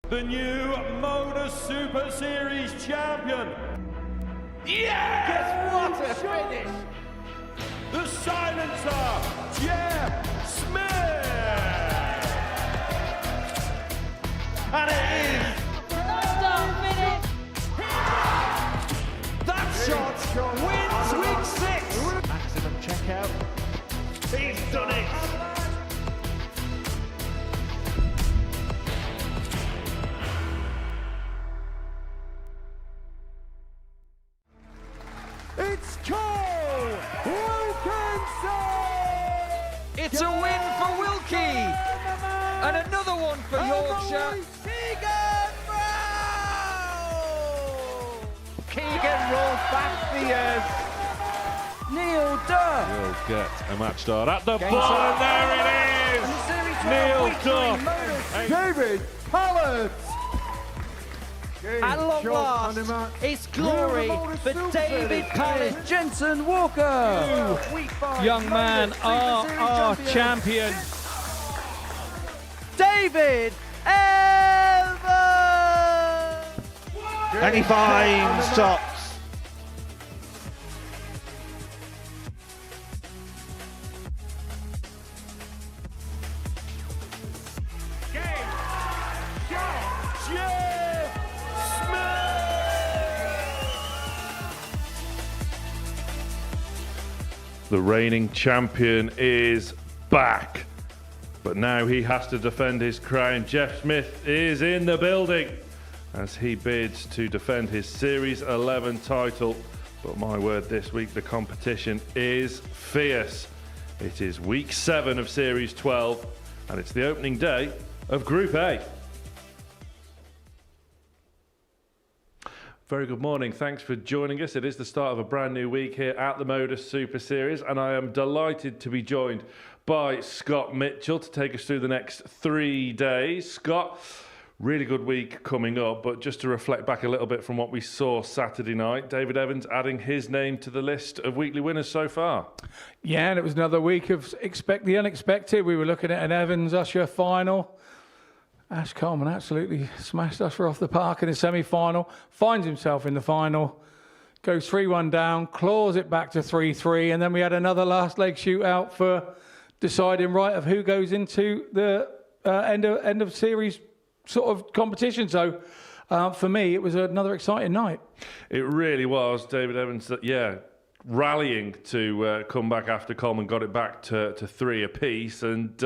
The new Modus Super Series champion. Yes! What a finish! The silencer, Jeff Smith! And it is that shot wins week 6. Maximum checkout. He's done it. It's Cole Wilkinson! It's a win for Wilkie! And another one for Yorkshire. Keegan rolls back the years. Neil Duff will get a match start at the Game ball, shot. and there it is! Neil Duff. David Pallett! At long last, it's glory for David Pallett. Jensen Walker! Young man, our champion. David Evans! And he finds tops. The reigning champion is back, but now he has to defend his crown. Jeff Smith is in the building as he bids to defend his Series 11 title. But my word, this week the competition is fierce. It is week 7 of Series 12, and it's the opening day of Group A. Very good morning. Thanks for joining us. It is the start of a brand new week here at the Modus Super Series, and I am delighted to be joined by Scott Mitchell to take us through the next 3 days. Scott, really good week coming up, but just to reflect back a little bit from what we saw Saturday night, David Evans adding his name to the list of weekly winners so far. Yeah, and it was another week of expect the unexpected. We were looking at an Evans-Usher final. Ash Coleman absolutely smashed Usher off the park in the semi-final, finds himself in the final, goes 3-1 down, claws it back to 3-3, and then we had another last leg shootout for deciding right of who goes into the end of series sort of competition. So for me, it was another exciting night. It really was. David Evans, rallying to come back after Coleman got it back to 3 apiece, and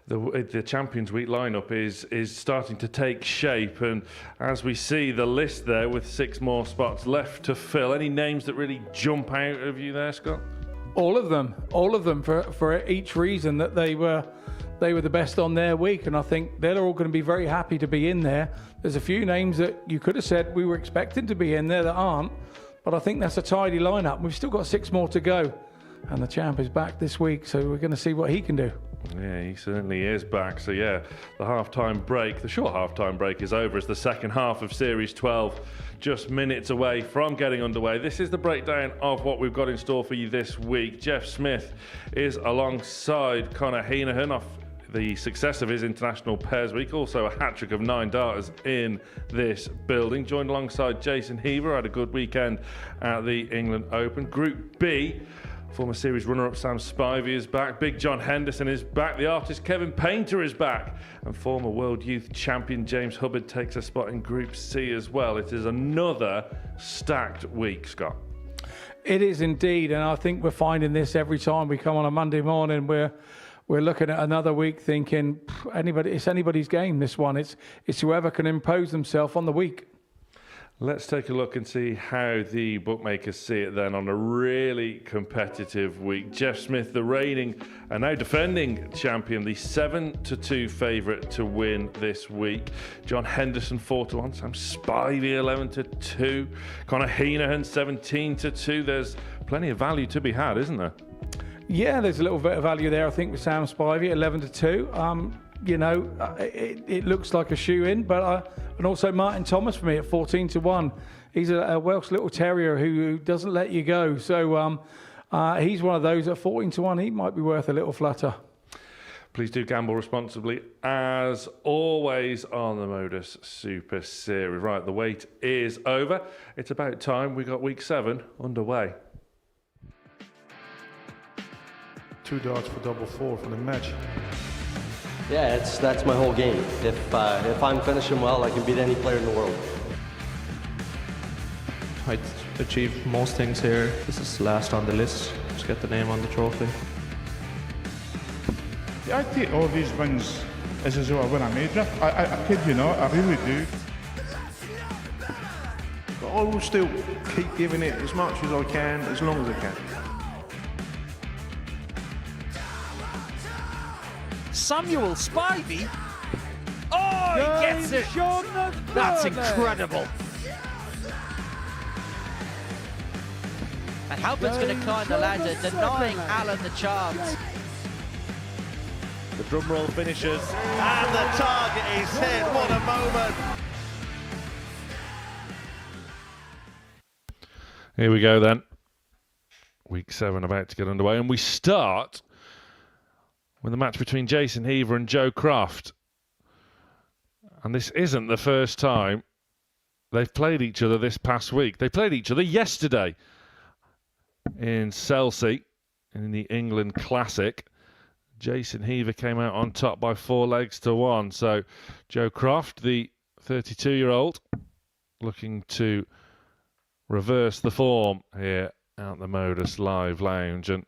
the Champions Week lineup is starting to take shape, and as we see the list there with 6 more spots left to fill, any names that really jump out of you there, Scott? All of them for each reason that they were the best on their week, and I think they're all going to be very happy to be in there. There's a few names that you could have said we were expecting to be in there that aren't, but I think that's a tidy lineup. We've still got 6 more to go, and the champ is back this week, so we're going to see what he can do. Yeah, he certainly is back. So yeah, the short half-time break is over as the second half of Series 12 just minutes away from getting underway. This is the breakdown of what we've got in store for you this week. Jeff Smith is alongside Connor Heneghan off the success of his International Pairs Week, also a hat-trick of 9 darters in this building. Joined alongside Jason Heaver, had a good weekend at the England Open. Group B, former series runner-up Sam Spivey is back. Big John Henderson is back. The artist Kevin Painter is back. And former World Youth Champion James Hubbard takes a spot in Group C as well. It is another stacked week, Scott. It is indeed, and I think we're finding this every time we come on a Monday morning. We're looking at another week thinking, it's anybody's game, this one. It's whoever can impose themselves on the week. Let's take a look and see how the bookmakers see it then on a really competitive week. Jeff Smith, the reigning and now defending champion, the 7-2 favourite to win this week. John Henderson 4-1, Sam Spivey 11-2, Connor Heneghan 17-2. There's plenty of value to be had, isn't there? Yeah, there's a little bit of value there, I think, with Sam Spivey at 11-2. It looks like a shoe-in, but and also Martin Thomas for me at 14-1. He's a Welsh little terrier who doesn't let you go. So he's one of those at 14-1. He might be worth a little flutter. Please do gamble responsibly, as always, on the Modus Super Series. Right, the wait is over. It's about time we got week 7 underway. 2 darts for double 4 for the match. Yeah, that's my whole game. If I'm finishing well, I can beat any player in the world. I achieved most things here. This is last on the list. Just get the name on the trophy. Yeah, I take all these wins as though I win a major. I kid you not, I really do. But I will still keep giving it as much as I can, as long as I can. Samuel Spivey. Oh, he gets it. That's incredible. And Halbert's going to climb the ladder, denying Alan the chance. The drum roll finishes, and the target is hit. What a moment! Here we go then. Week 7 about to get underway, and we start with the match between Jason Heaver and Joe Croft. And this isn't the first time they've played each other this past week. They played each other yesterday in Chelsea in the England Classic. Jason Heaver came out on top by 4 legs to 1. So Joe Croft, the 32-year-old, looking to reverse the form here at the Modus Live Lounge. And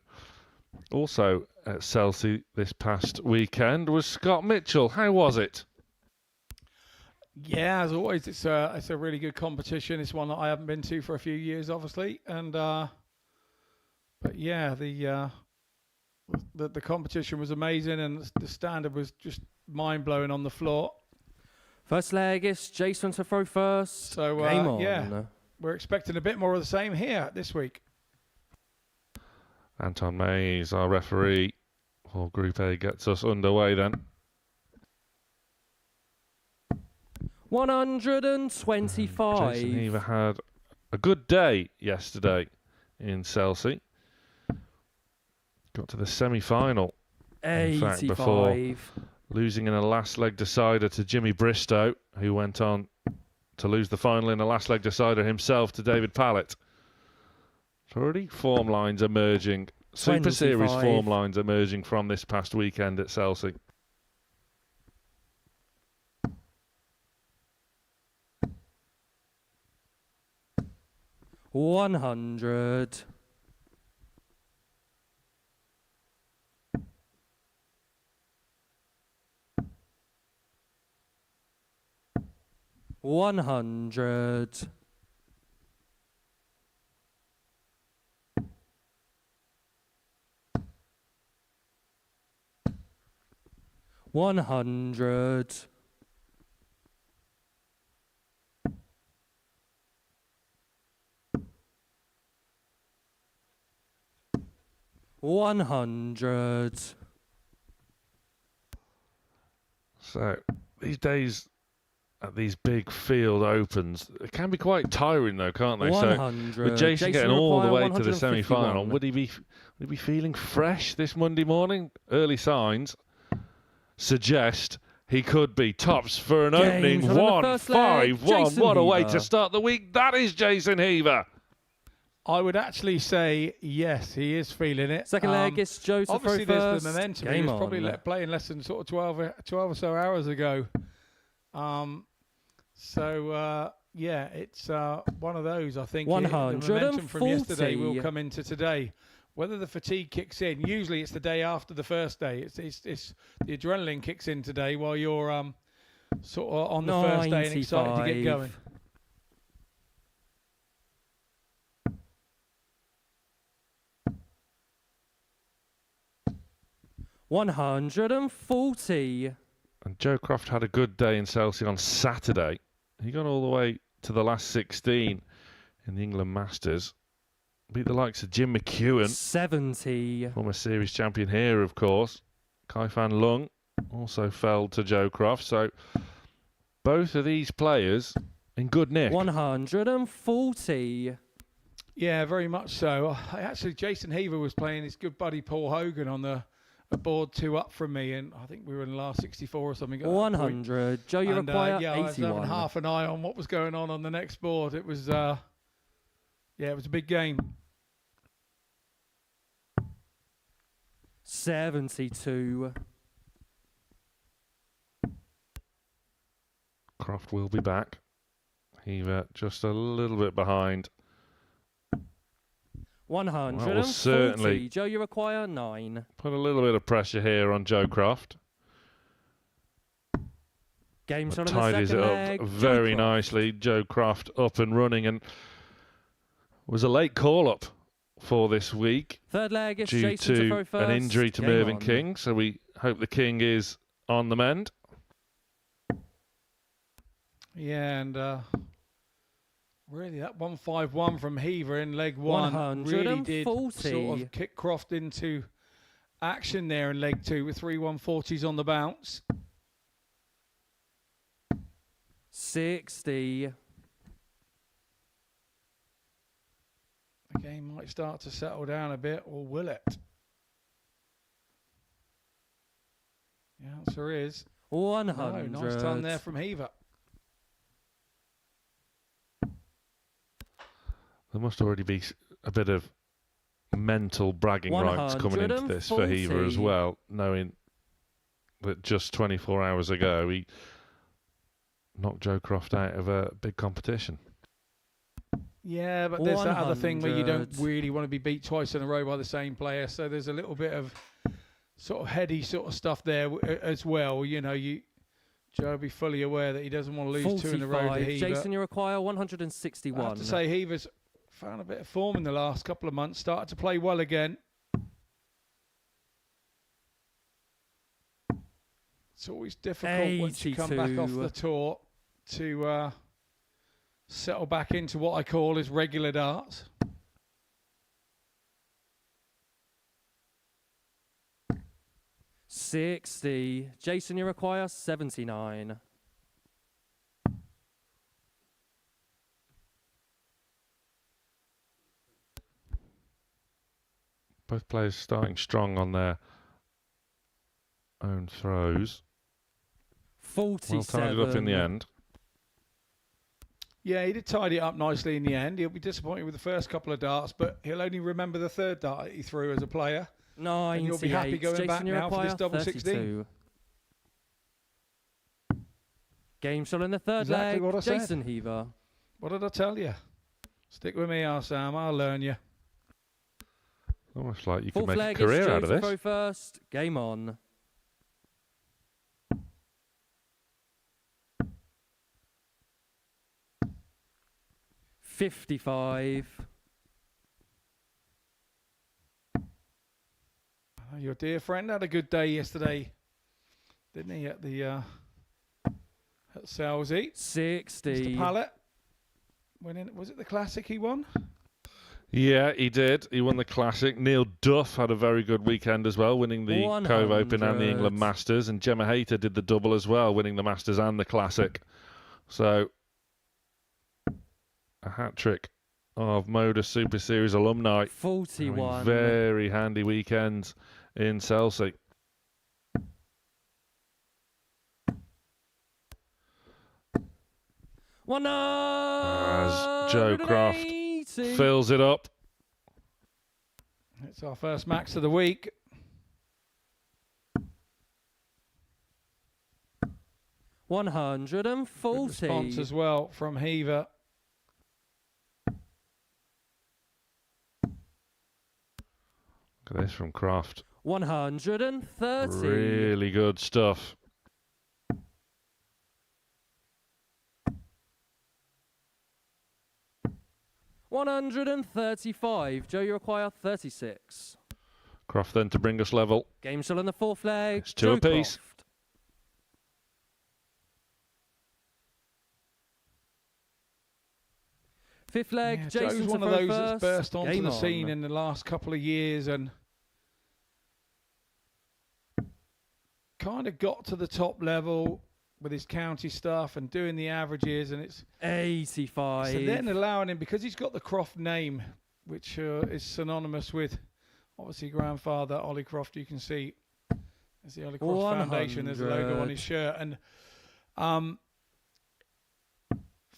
also at Chelsea this past weekend was Scott Mitchell. How was it? Yeah, as always, it's a really good competition. It's one that I haven't been to for a few years, obviously. And but yeah, the competition was amazing, and the standard was just mind-blowing on the floor. First leg is Jason to throw first. So, Game on. yeah, we're expecting a bit more of the same here this week. Anton Mays, our referee for Group A, gets us underway then. 125. Jason Heaver had a good day yesterday in Chelsea. Got to the semi-final, in fact, before losing in a last leg decider to Jimmy Bristow, who went on to lose the final in a last leg decider himself to David Pallett. So already form lines emerging, Super Series form lines emerging from this past weekend at Chelsea. $100. 100. 100. 100. So these days at these big field opens, it can be quite tiring though, can't they? 100. So with Jason getting all the way to the 151. semi-final, would he be feeling fresh this Monday morning? Early signs suggest he could be tops for an opening 1-5-1. What a way to start the week. That is Jason Heaver. I would actually say yes, he is feeling it. Second leg is Joe to obviously throw there's first. the momentum. Game he was probably on. playing less than sort of 12 or so hours ago. Yeah, it's one of those. I think the momentum from yesterday will come into today. Whether the fatigue kicks in, usually it's the day after the first day. It's the adrenaline kicks in today while you're sort of on the first day and excited to get going. 140. And Joe Croft had a good day in Chelsea on Saturday. He got all the way to the last 16 in the England Masters. Beat the likes of Jim McEwen. 70. Former series champion here, of course. Kai-Fan Lung also fell to Joe Croft. So both of these players in good nick. 140. Yeah, very much so. Actually, Jason Heaver was playing his good buddy Paul Hogan a board 2 up from me, and I think we were in the last 64 or something. 100. Joe, you require yeah, I was 81. having half an eye on what was going on the next board. It was, yeah, it was a big game. 72. Croft will be back. Heaver just a little bit behind. 140. That will certainly Joe, you require 9. put a little bit of pressure here on Joe Croft. Game shot on the Tidies second it leg. up very nicely. Joe Croft up and running, and was a late call-up for this week. Third leg is due Jason to throw to first. an injury to Game Mervyn on. King, so we hope the King is on the mend. Yeah, and really that 151 from Heaver in leg 1 really did sort of kick Croft into action there in leg 2 with 3 140s on the bounce. 60. The game might start to settle down a bit, or will it? The answer is 100. No, nice turn there from Heaver. There must already be a bit of mental bragging rights coming into this for Heaver as well, knowing that just 24 hours ago he knocked Joe Croft out of a big competition. Yeah, but there's that other thing where you don't really want to be beat twice in a row by the same player, so there's a little bit of sort of heady sort of stuff there as well. You know, Joe will be fully aware that he doesn't want to lose 45. 2 in a row to Heaver. Jason, you require 161. I have to say Heaver's found a bit of form in the last couple of months, started to play well again. It's always difficult once you come back off the tour to settle back into what I call his regular darts. $60. Jason, you require 79. Both players starting strong on their own throws. 47. Well tidied up in the end. Yeah, he did tidy it up nicely in the end. He'll be disappointed with the first couple of darts, but he'll only remember the third dart that he threw as a player. 98. And you'll be happy going Jason, back you now for this require double 32. 16. Game shot in the third Exactly leg. what I said. Jason Heaver. What did I tell you? Stick with me, Sam. I'll learn you. Almost like you Fourth could make a leg career is out of Joe to this. throw first. Game on. $55. Your dear friend had a good day yesterday, didn't he, at the at Salesy? 60. Mr. Pallet winning. Was it the Classic he won? Yeah, he did. He won the Classic. Neil Duff had a very good weekend as well, winning the 100. Cove Open and the England Masters. And Gemma Hayter did the double as well, winning the Masters and the Classic. So, a hat-trick of Modus Super Series alumni. 41. Very handy weekends in Chelsea. As Joe Croft fills it up. It's our first max of the week. $140. Good response as well from Heaver. Look at this from Croft. 130. Really good stuff. $135. Joe, you require 36. Croft then to bring us level. Game still in the fourth leg. It's 2 apiece. Croft. Fifth leg, Yeah, Jason Joe's to one of throw those first. that's burst onto Game the on. scene in the last couple of years and kind of got to the top level with his county stuff and doing the averages, and it's 85. So then allowing him, because he's got the Croft name, which is synonymous with obviously grandfather Ollie Croft, you can see It's the Ealey Croft Foundation. There's a logo on his shirt, and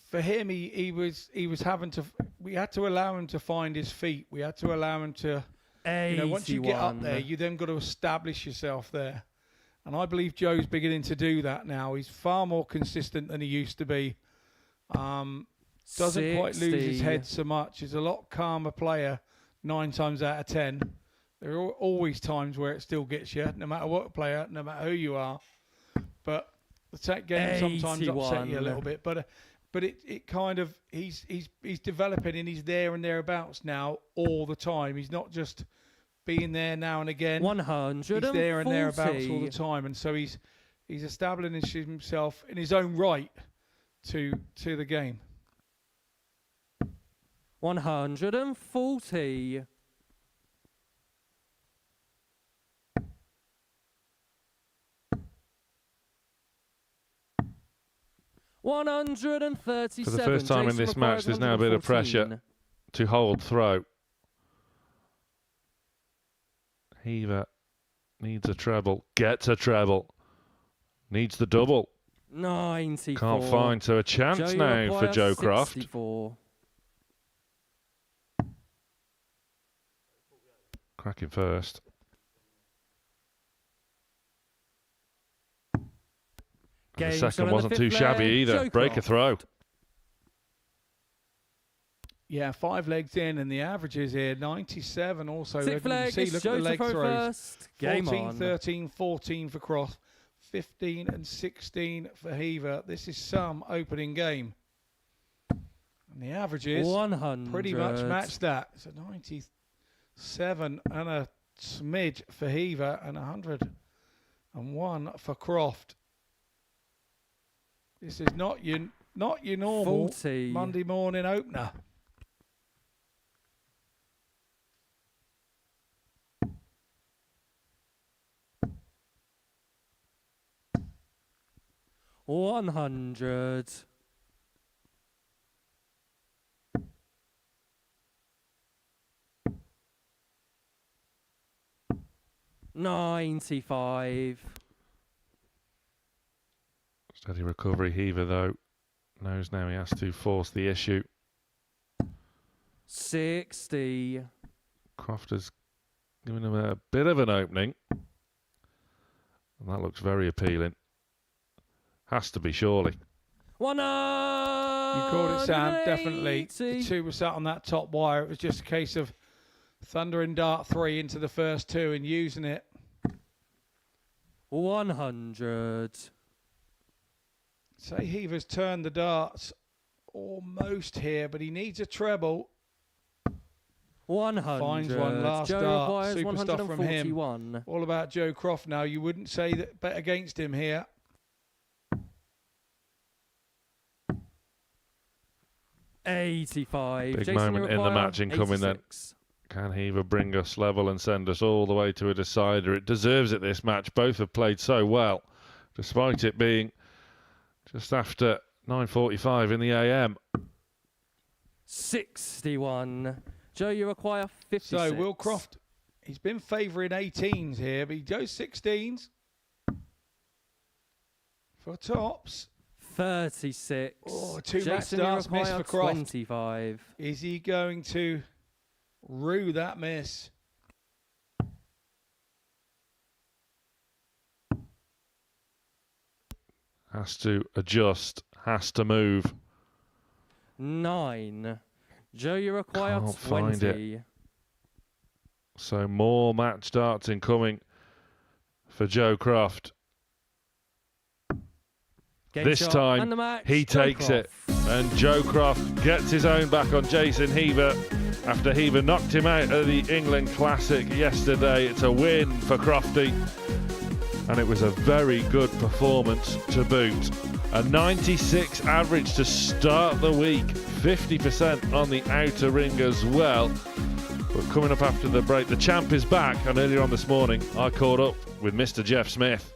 for him, he was having to. We had to allow him to find his feet. We had to allow him to. Once you get up there, you then got to establish yourself there. And I believe Joe's beginning to do that now. He's far more consistent than he used to be. Doesn't quite lose his head so much. He's a lot calmer player 9 times out of 10. There are always times where it still gets you, no matter what player, no matter who you are. But the tech game sometimes upset you a little bit. But it kind of, he's developing, and he's there and thereabouts now all the time. He's not just being there now and again. 140. He's there and thereabouts all the time, and so he's establishing himself in his own right to the game. 140. $137. For the first time in this match, there's now a bit of pressure to hold throw. Heaver needs a treble, gets a treble, needs the double. 94. Can't find, so a chance now for Joe Croft. 64. Cracking first. And the second wasn't too shabby either. Break a throw. Yeah, 5 legs in, and the averages here 97 also. Sixth leg, see, look at the leg throws. Game 14, on. 13, 14 for Croft, 15 and 16 for Heaver. This is some opening game. And the averages 100. pretty much match that. It's a 97 and a smidge for Heaver, and 101 for Croft. This is not your normal 40. Monday morning opener. $100. $95. Steady recovery. Heaver, though, knows now he has to force the issue. 60. Croft has given him a bit of an opening. And that looks very appealing. Has to be, surely. 100. You called it, Sam, definitely. The 2 were sat on that top wire. It was just a case of thundering dart 3 into the first 2 and using it. 100. Say Heaver's turned the darts almost here, but he needs a treble. 100. Finds one last Joe dart. requires Super stuff from him. 141. All about Joe Croft now. You wouldn't say that bet against him here. $85. Big Jason moment in the match incoming 86. then. Can Heaver bring us level and send us all the way to a decider? It deserves it, this match. Both have played so well, despite it being just after 9:45 in the AM. 61. Joe, you require 56. So Will Croft, he's been favouring 18s here, but he goes 16s for tops. 36. Oh, 2 match Jason, starts miss for Croft. 25. Is he going to rue that miss? Has to adjust, has to move. 9. Joe, you require Can't 20. find it. So more match darts incoming for Joe Croft. Game This shot time and the match, he Joe takes it, Croft. and Joe Croft gets his own back on Jason Heaver after Heaver knocked him out of the England Classic yesterday. It's a win for Crofty, and it was a very good performance to boot. A 96 average to start the week, 50% on the outer ring as well. But coming up after the break, the champ is back, and earlier on this morning I caught up with Mr. Jeff Smith.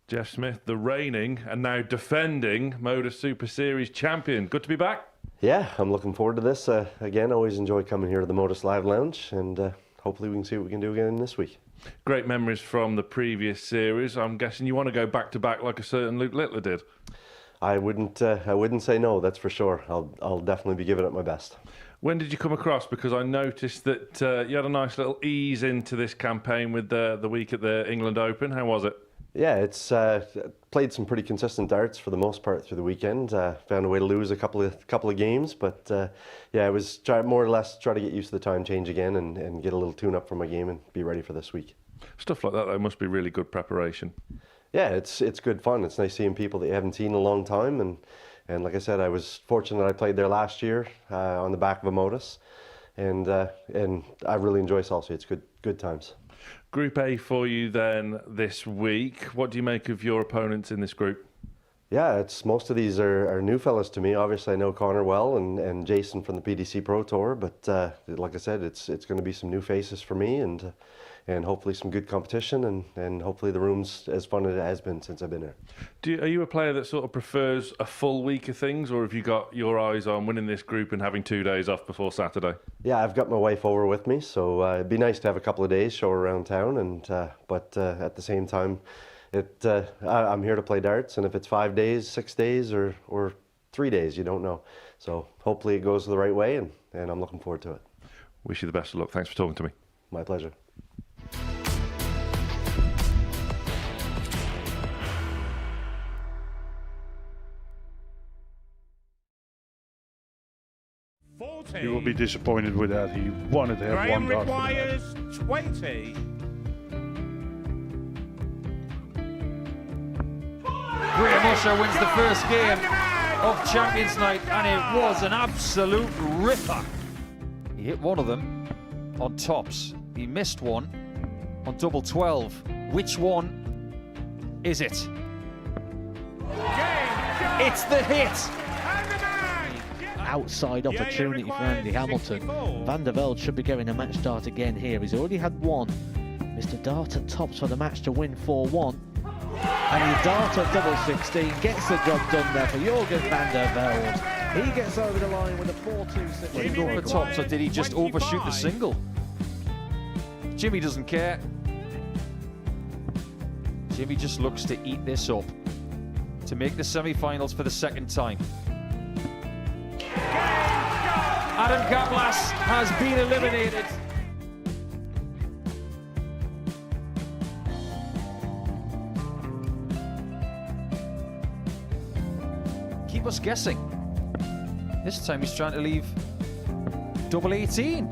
Jeff Smith, the reigning and now defending Modus Super Series champion. Good to be back. Yeah, I'm looking forward to this. Again, always enjoy coming here to the Modus Live Lounge, and hopefully we can see what we can do again this week. Great memories from the previous series. I'm guessing you want to go back-to-back like a certain Luke Littler did. I wouldn't say no, that's for sure. I'll definitely be giving it my best. When did you come across? Because I noticed that you had a nice little ease into this campaign with the week at the England Open. How was it? Yeah, it's played some pretty consistent darts for the most part through the weekend. Found a way to lose a couple of games, but yeah, it was more or less try to get used to the time change again and get a little tune up for my game and be ready for this week. Stuff like that, though, must be really good preparation. Yeah, it's good fun. It's nice seeing people that you haven't seen in a long time, and like I said, I was fortunate I played there last year on the back of a Modus, and I really enjoy Salsa. It's good times. Group A for you then this week. What do you make of your opponents in this group? Yeah, most of these are new fellas to me. Obviously, I know Connor well and Jason from the PDC Pro Tour, but like I said, it's going to be some new faces for me and hopefully some good competition and hopefully the room's as fun as it has been since I've been here. Are you a player that sort of prefers a full week of things, or have you got your eyes on winning this group and having 2 days off before Saturday? Yeah, I've got my wife over with me, so it'd be nice to have a couple of days, show her around town, but at the same time, I'm here to play darts, and if it's 5 days, 6 days, or 3 days, you don't know. So hopefully it goes the right way, and I'm looking forward to it. Wish you the best of luck. Thanks for talking to me. My pleasure. You will be disappointed with that. He wanted to have one dart. requires 20. Graham Usher wins the first game of Champions Night, and it was an absolute ripper. He hit one of them on tops. He missed one on double 12. Which one is it? It's the hit! Outside opportunity for Andy Hamilton. Van der Velde should be getting a match start again here. He's already had one. Mr. Dart at tops for the match to win 4-1. And he Dart at double 16, gets the job done there for Jurgen van der Velde. He gets over the line with a 4-2. Did he go for tops, or did he just overshoot the single? Jimmy doesn't care. Jimmy just looks to eat this up to make the semi-finals for the second time. Adam Kaplas has been eliminated. Keep us guessing. This time he's trying to leave double 18.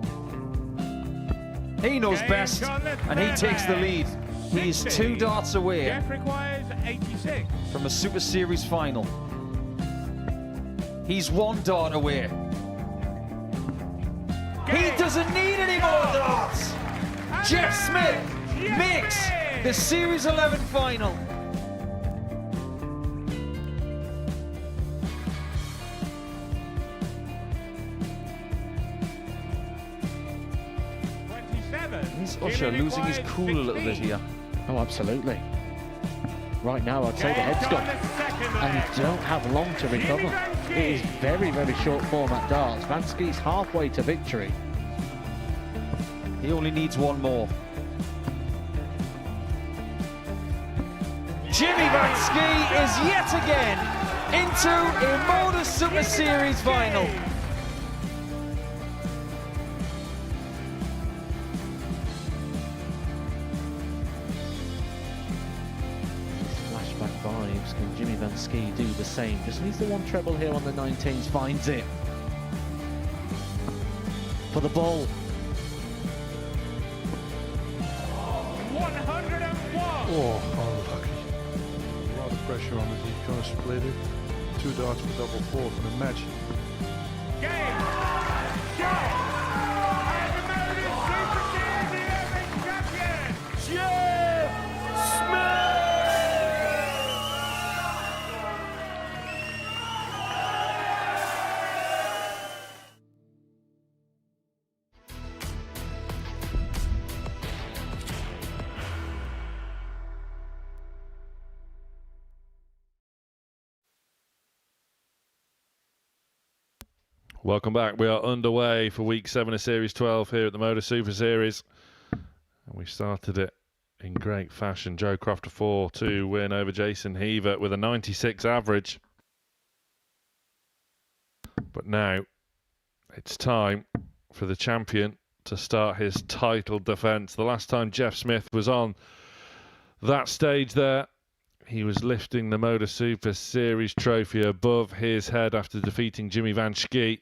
He knows best, and he takes the lead. He is 2 darts away from a Super Series final. He's 1 dart away. He doesn't need any more darts. Jeff Smith makes the Series 11 final. Is Usher losing his cool a little bit here? Oh, absolutely. Right now, I'd say the head's gone, and you don't have long to recover. It is very, very short format darts. Vansky's halfway to victory. He only needs one more. Jimmy Vansky is yet again into a Modus Super Series final. Flashback vibes. Can Jimmy Vansky do the same? Just needs the one treble here on the 19s. Finds it. For the ball. 101. Oh, unlucky. A lot of pressure on it. He's going to split it. 2 darts for double 4 for the match. Game. Shot. And the Modus Super Series champion, Jeff Smith. Welcome back. We are underway for week 7 of Series 12 here at the Modus Super Series. And we started it in great fashion. Joe Croft a 4-2 win over Jason Heaver with a 96 average. But now it's time for the champion to start his title defence. The last time Jeff Smith was on that stage there, he was lifting the Modus Super Series trophy above his head after defeating Jimmy Van Schie,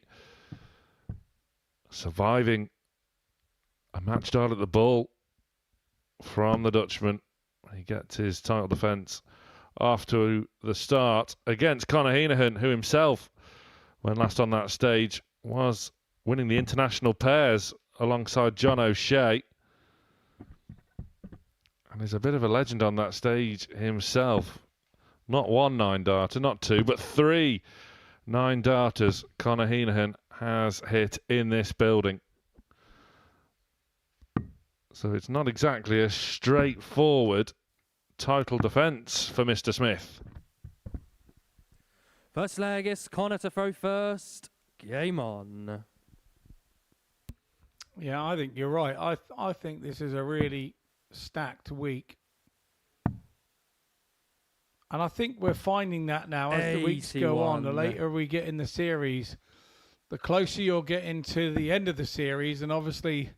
surviving a match start at the bull from the Dutchman. He gets his title defence off to the start against Conor Heneghan, who himself, when last on that stage, was winning the international pairs alongside John O'Shea. And he's a bit of a legend on that stage himself. Not one 9-darter, not two, but 3 9-darters Conor Heneghan has hit in this building. So it's not exactly a straightforward title defence for Mr. Smith. First leg is Conor to throw first. Game on. Yeah, I think you're right. I think this is a really stacked week. And I think we're finding that now as the weeks go on. The later we get in the series, the closer you're getting to the end of the series, and obviously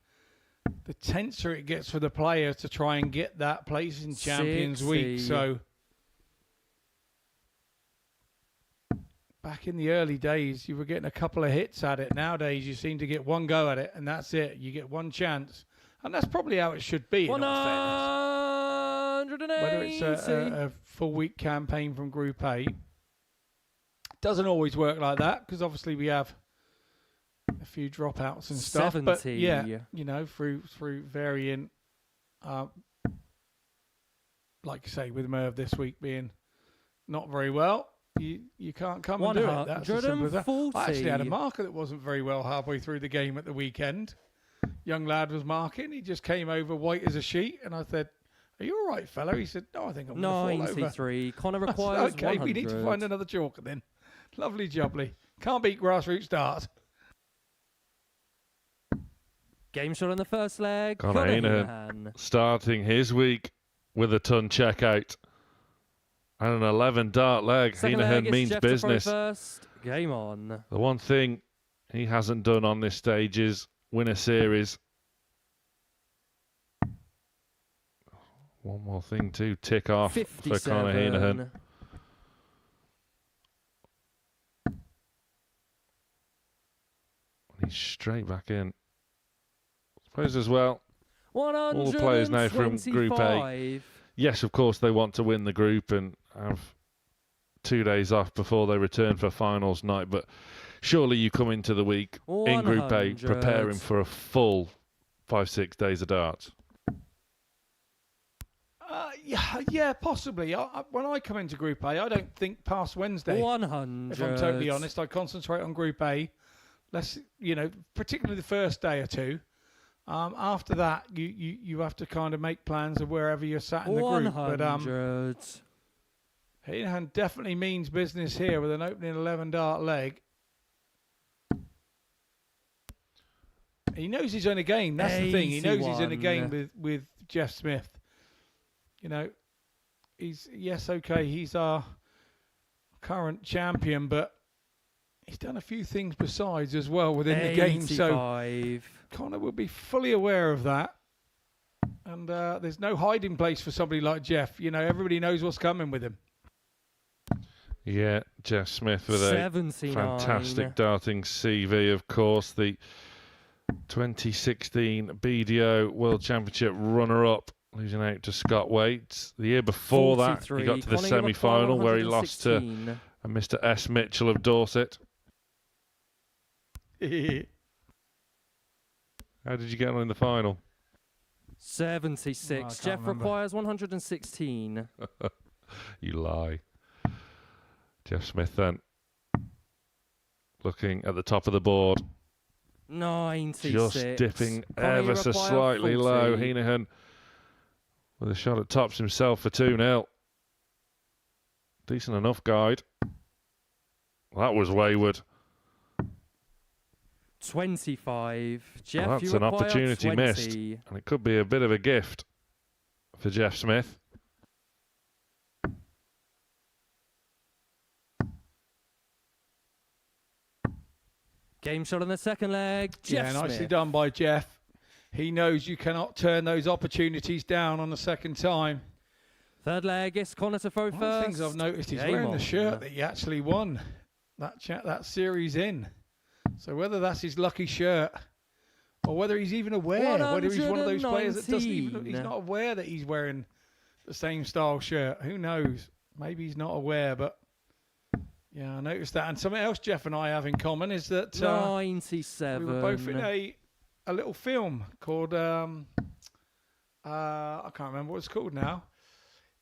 the tenser it gets for the players to try and get that place in Champions Week. So back in the early days, you were getting a couple of hits at it. Nowadays, you seem to get one go at it, and that's it. You get one chance. And that's probably how it should be, in all fairness. Whether it's a full-week campaign from Group A. Doesn't always work like that, because obviously we have a few dropouts and stuff. 70. But, yeah, you know, through varying, like you say, with Merv this week being not very well, you can't come and do it. That's as simple as that. I actually had a marker that wasn't very well halfway through the game at the weekend. Young lad was marking. He just came over white as a sheet, and I said, "Are you all right, fella?" He said, "No, I think I'm going to fall over." 93. Conor requires okay, 100. we need to find another chalker then. Lovely jubbly. Can't beat grassroots darts. Game shot on the first leg. Conor Heneghan starting his week with a ton checkout. And an 11-dart leg. Heneghan means Jeff business. First. Game on. The one thing he hasn't done on this stage is win a series. One more thing to tick off 57. for Conor Heneghan. He's straight back in. I suppose as well, all the players now from Group A. Yes, of course, they want to win the group and have 2 days off before they return for finals night. But surely you come into the week in Group A preparing for a full 5-6 days of darts. Yeah, possibly. When I come into Group A, I don't think past Wednesday. 100. If I'm totally honest, I concentrate on Group A. Particularly the first day or two. After that, you have to kind of make plans of wherever you're sat in the group. 100. But Heneghan definitely means business here with an opening 11-dart leg. He knows he's in a game. That's the thing. He knows he's in a game with Jeff Smith. You know, he's our current champion, but he's done a few things besides as well within the game. So Conor will be fully aware of that. And there's no hiding place for somebody like Jeff. You know, everybody knows what's coming with him. Yeah, Jeff Smith with 79. A fantastic darting CV, of course. The 2016 BDO World Championship runner-up, losing out to Scott Waits. The year before 43. That, he got to the semi-final where he lost to Mr. S. Mitchell of Dorset. How did you get on in the final? 76. Jeff requires 116. You lie. Jeff Smith then looking at the top of the board. 96. Just dipping ever so slightly low. Heneghan with a shot at tops himself for 2-0. Decent enough guide. That was wayward. 25. Jeff, well, that's an opportunity 20. missed. And it could be a bit of a gift for Jeff Smith. Game shot on the second leg. Jeff nicely Smith. done by Jeff. He knows you cannot turn those opportunities down on the second time. Third leg, it's Connor to throw One of first. the things I've noticed, he's Game wearing on. the shirt that he actually won that series in. So whether that's his lucky shirt or whether he's even aware, whether he's one of those players that doesn't even, he's not aware that he's wearing the same style shirt. Who knows? Maybe he's not aware, but yeah, I noticed that. And something else Jeff and I have in common is that 97. we were both in a little film called, I can't remember what it's called now.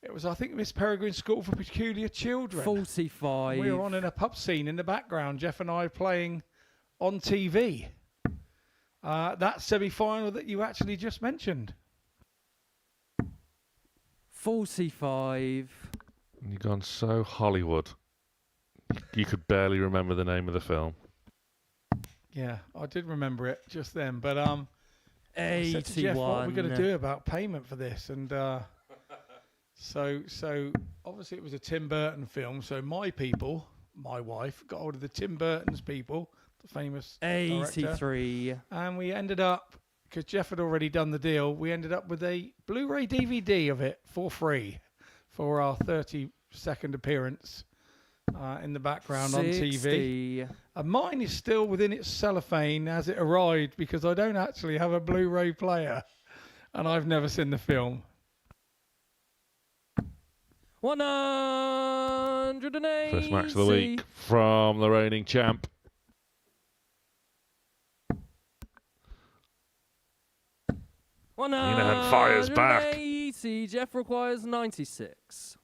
It was, I think, Miss Peregrine's School for Peculiar Children. 45. We were on in a pub scene in the background, Jeff and I playing on TV. That semi-final that you actually just mentioned. 45. You've gone so Hollywood. You could barely remember the name of the film. Yeah, I did remember it just then. But I said to 81. Jeff, what are we going to do about payment for this? And so obviously it was a Tim Burton film. So my people, my wife, got hold of the Tim Burton's people, the famous 83. director, and we ended up, because Jeff had already done the deal, we ended up with a Blu-ray DVD of it for free for our 32nd appearance in the background 60. on TV. And mine is still within its cellophane as it arrived because I don't actually have a Blu-ray player and I've never seen the film. 180. First match of the week from the reigning champ. Heneghan fires back. 180. Jeff requires 96.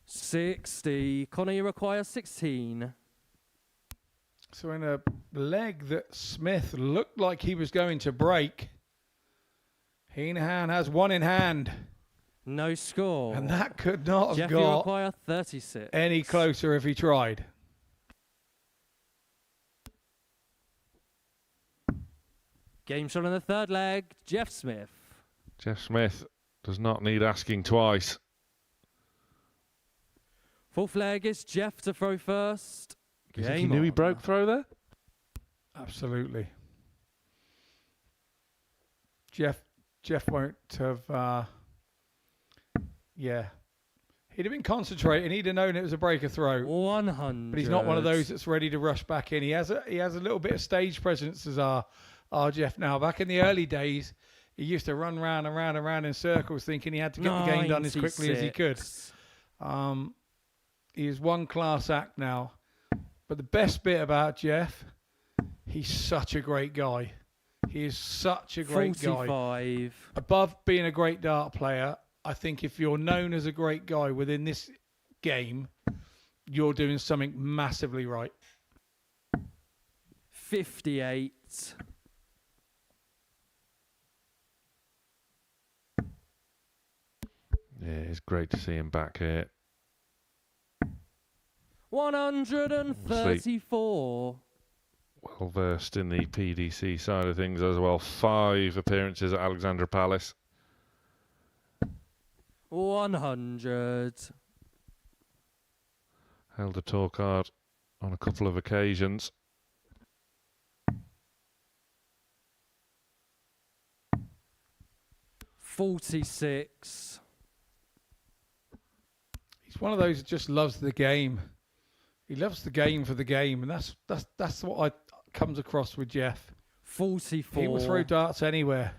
$60. Connor, you require 16. So in a leg that Smith looked like he was going to break, Heneghan has one in hand. No score. And that could not have Jeff, you got require 36. any closer if he tried. Game shot on the third leg. Jeff Smith. Jeff Smith does not need asking twice. Fourth leg is Jeff to throw first. Do you think he knew he broke throw there? Absolutely. Jeff won't have, yeah. He'd have been concentrating. He'd have known it was a breaker throw. 100. But he's not one of those that's ready to rush back in. He has a little bit of stage presence as our Jeff now. Back in the early days, he used to run round and round and round in circles thinking he had to get the game done as quickly as he could. He is one class act now. But the best bit about Jeff, he's such a great guy. He is such a great 45. guy. Above being a great dart player, I think if you're known as a great guy within this game, you're doing something massively right. 58. Yeah, it's great to see him back here. 134. Well versed in the PDC side of things as well. 5 appearances at Alexandra Palace. 100. Held a tour card on a couple of occasions. $46. He's one of those that just loves the game. He loves the game for the game, and that's what comes across with Jeff. 44. He will throw darts anywhere.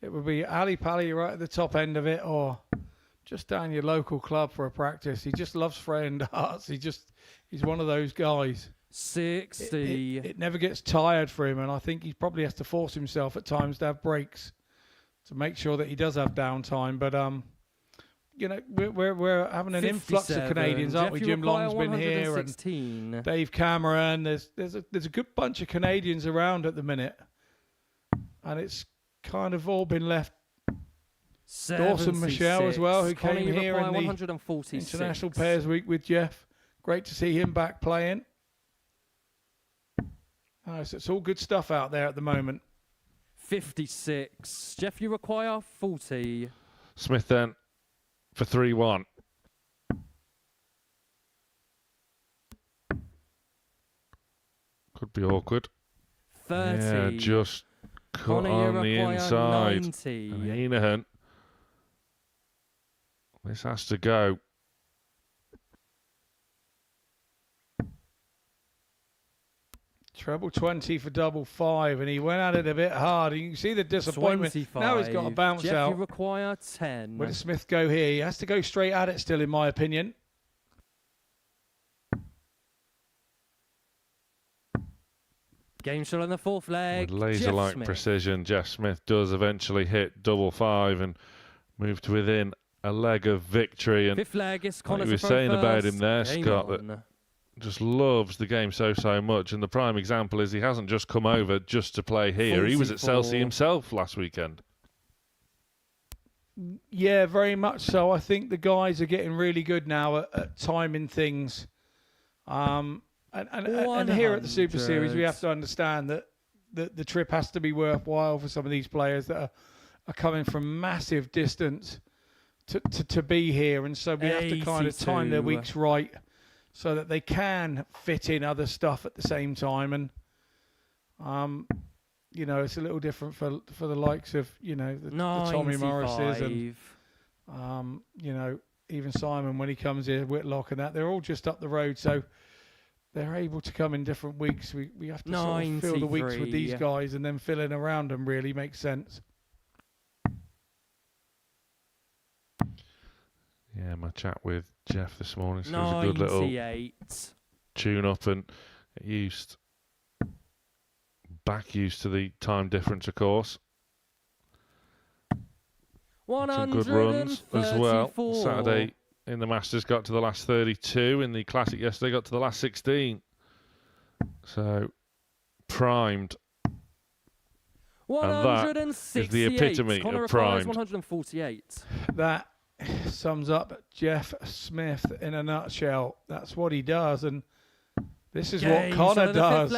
It would be alley-pally right at the top end of it, or just down your local club for a practice. He just loves throwing darts. He's one of those guys. 60. It never gets tired for him, and I think he probably has to force himself at times to have breaks to make sure that he does have downtime. But you know, we're having an influx of Canadians, aren't we? Jim Long's been here, and Dave Cameron. There's a good bunch of Canadians around at the minute, and it's kind of all been left. Dawson Michelle as well, who came here in the International Pairs Week with Jeff. Great to see him back playing. So it's all good stuff out there at the moment. 56. Jeff, you require 40. Smith then for 3-1. Could be awkward. 30. Yeah, just cut Connor, on you the require inside. 90. And Heneghan. This has to go. Treble 20 for double 5, and he went at it a bit hard. You can see the disappointment. 25. Now he's got to bounce Jeff, out. you require 10. Where does Smith go here? He has to go straight at it still, in my opinion. Game shot on the fourth leg. With laser-like precision, Jeff Smith does eventually hit double 5 and move to within a leg of victory. And fifth leg is Connor. like you were saying about him there, Scott, that just loves the game so much. And the prime example is he hasn't just come over just to play here. 44. He was at Chelsea himself last weekend. Yeah, very much so. I think the guys are getting really good now at timing things. And here at the Super Series, we have to understand that the trip has to be worthwhile for some of these players that are coming from massive distance to be here. And so we have to kind of time their weeks right so that they can fit in other stuff at the same time. And, you know, it's a little different for the likes of, you know, the Tommy Morrises and, you know, even Simon when he comes here, Whitlock and that. They're all just up the road. So they're able to come in different weeks. We have to sort of fill the weeks with these guys, and then filling around them really makes sense. Yeah, my chat with Jeff this morning, so it was a good little tune up and back used to the time difference, of course. Some good runs as well. Saturday in the Masters got to the last 32. In the Classic yesterday got to the last 16. So primed. And that is the epitome of primed. 148. That sums up Jeff Smith in a nutshell. That's what he does, and this is what Connor does.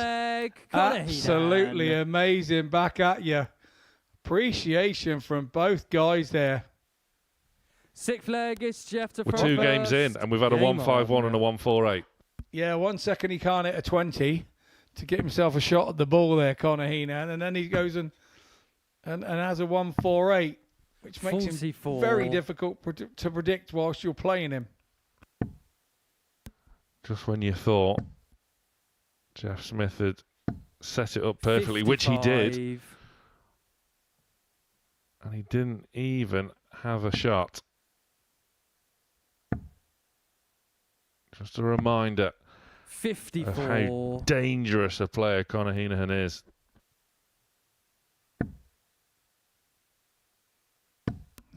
Absolutely amazing. Back at you. Appreciation from both guys there. Sixth leg is Jeff to We're 2 games in, and we've had a 151 and a 148. Yeah, 1 second he can't hit a 20 to get himself a shot at the ball there, Connor Heneghan, and then he goes and has a 148, which makes 44. Him very difficult to predict whilst you're playing him. Just when you thought Jeff Smith had set it up perfectly, 55. Which he did, and he didn't even have a shot. Just a reminder 54. Of how dangerous a player Connor Heneghan is.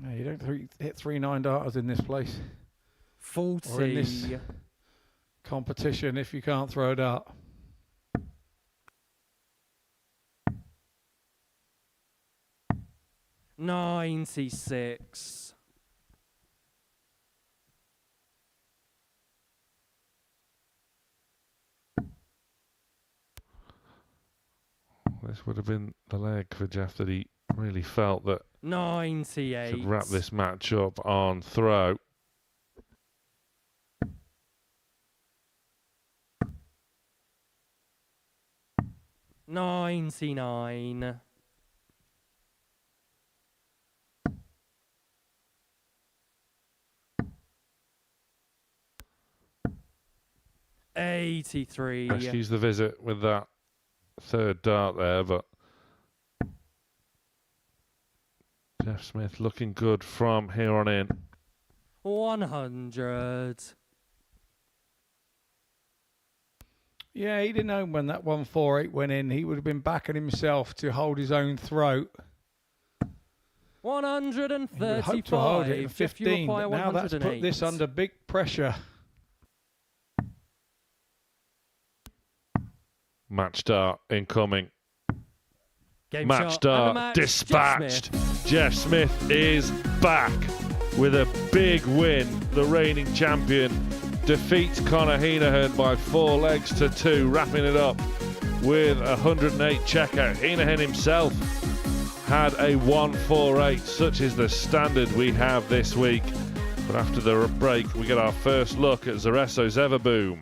No, you don't hit 3 9-darters in this place. 40. Or in this competition if you can't throw a dart. $96. This would have been the leg for Jeff that he really felt that 98 should wrap this match up on throw. $99. $83. Excuse the visit with that third dart there, but Jeff Smith looking good from here on in. 100. Yeah, he didn't know when that 148 went in. He would have been backing himself to hold his own throat. 135. He would hope to hold it in 15, but now that's put this under big pressure. Match dart incoming. Match dart dispatched. Jeff Smith is back with a big win. The reigning champion defeats Connor Heneghan by 4 legs to 2, wrapping it up with 108 checkout. Heneghan himself had a 148. Such is the standard we have this week. But after the break, we get our first look at Zereso Zeverboom.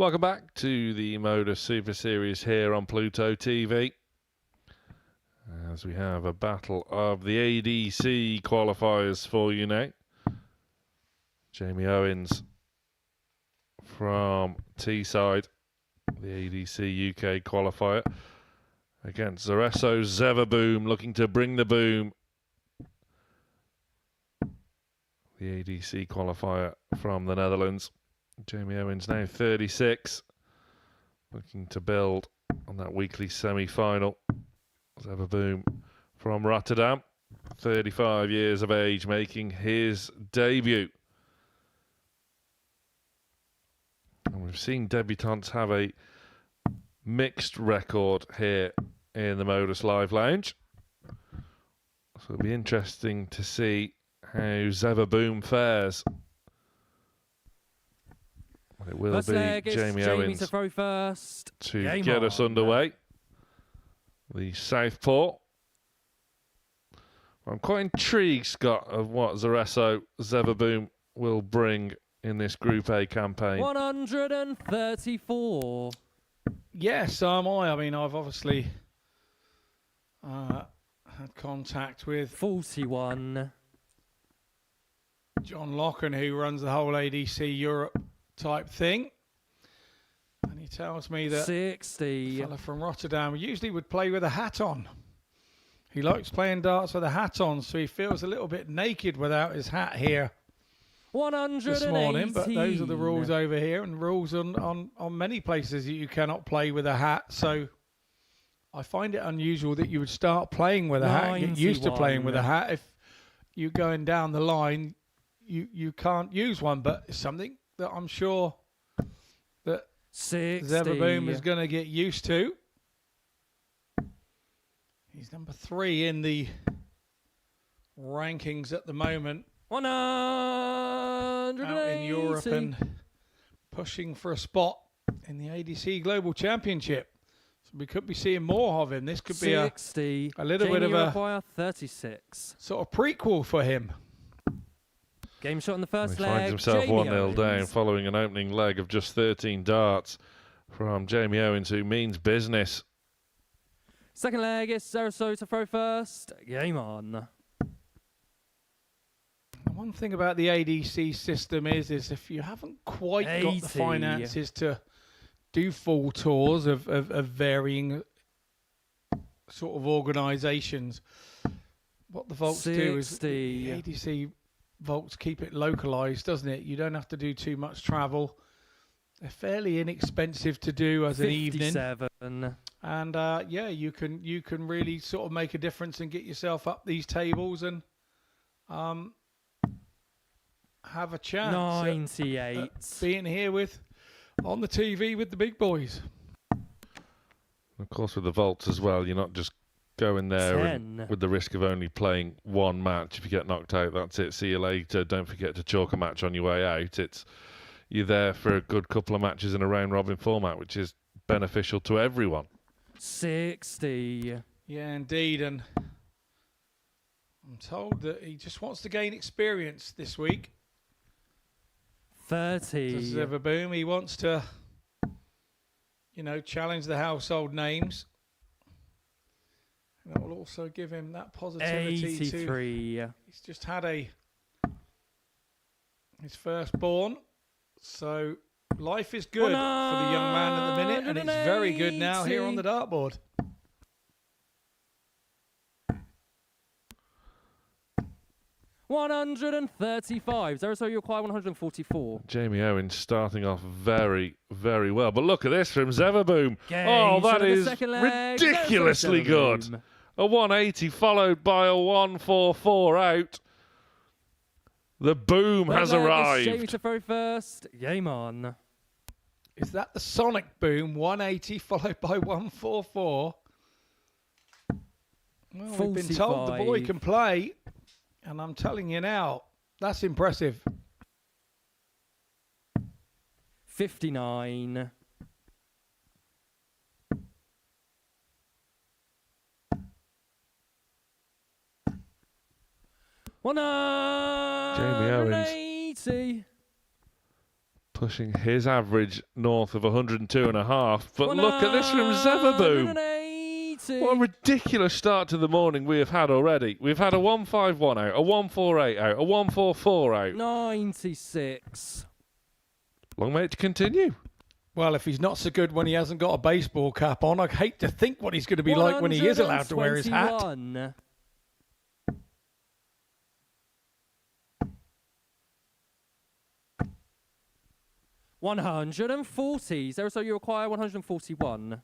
Welcome back to the Modus Super Series here on Pluto TV. As we have a battle of the ADC qualifiers for you now. Jamie Owens from Teesside, the ADC UK qualifier, against Zereso Zeverboom, looking to bring the boom. The ADC qualifier from the Netherlands. Jamie Owens now 36, looking to build on that weekly semi-final. Zeverboom from Rotterdam, 35 years of age, making his debut. And we've seen debutants have a mixed record here in the Modus Live Lounge. So it'll be interesting to see how Zeverboom fares. It will First be leg, Jamie Jamie Owens to throw first. to Game get on. us underway. The Southpaw. I'm quite intrigued, Scott, of what Zereso Zeverboom will bring in this Group A campaign. 134. Yes, so am I. I mean, I've obviously had contact with 41. John Locken, who runs the whole ADC Europe type thing. And he tells me that 60. the fella from Rotterdam usually would play with a hat on. He likes playing darts with a hat on, so he feels a little bit naked without his hat here 118. this morning. But those are the rules over here, and rules on many places that you cannot play with a hat. So I find it unusual that you would start playing with a hat, get used to playing with a hat. If you're going down the line, you can't use one, but it's something that I'm sure that 60. Zeverboom is going to get used to. He's number 3 in the rankings at the moment. 180. Out in Europe and pushing for a spot in the ADC Global Championship. So we could be seeing more of him. This could be 60. a little bit of a 36. sort of prequel for him. Game shot in the first He leg. finds himself Jamie 1-0 Owens. down following an opening leg of just 13 darts from Jamie Owens, who means business. Second leg is Zereso to throw first. Game on. One thing about the ADC system is if you haven't quite got 80. the finances to do full tours of varying sort of organisations, what the vaults do is the ADC vaults keep it localised, doesn't it? You don't have to do too much travel. They're fairly inexpensive to do as an evening. 57. And yeah, you can really sort of make a difference and get yourself up these tables and have a chance 98. at being here on the TV with the big boys. Of course, with the vaults as well, you're not just going there and with the risk of only playing one match. If you get knocked out, that's it. See you later. Don't forget to chalk a match on your way out. You're there for a good couple of matches in a round-robin format, which is beneficial to everyone. 60. Yeah, indeed. And I'm told that he just wants to gain experience this week. 30. Zeverboom. He wants to, challenge the household names. And that will also give him that positivity 83. He's just had his firstborn. So life is good for the young man at the minute, and it's very good now here on the dartboard. $135. Zereso, you acquire 144. Jamie Owens starting off very, very well. But look at this from Zeverboom. Game Oh, that is leg. ridiculously good. A 180 followed by a 144 out. The boom has arrived. Jamie to throw first. Game on. Is that the Sonic Boom? 180 followed by 144. Well, we've been told the boy can play, and I'm telling you now, that's impressive. 59. Jamie Owens pushing his average north of 102.5. But look at this from Zeverboom. What a ridiculous start to the morning we have had already. We've had a 151 out, a 148 out, a 144 out. 96. Long may it continue. Well, if he's not so good when he hasn't got a baseball cap on, I hate to think what he's going to be like when he is allowed to wear his hat. 140. Zereso, you acquire 141.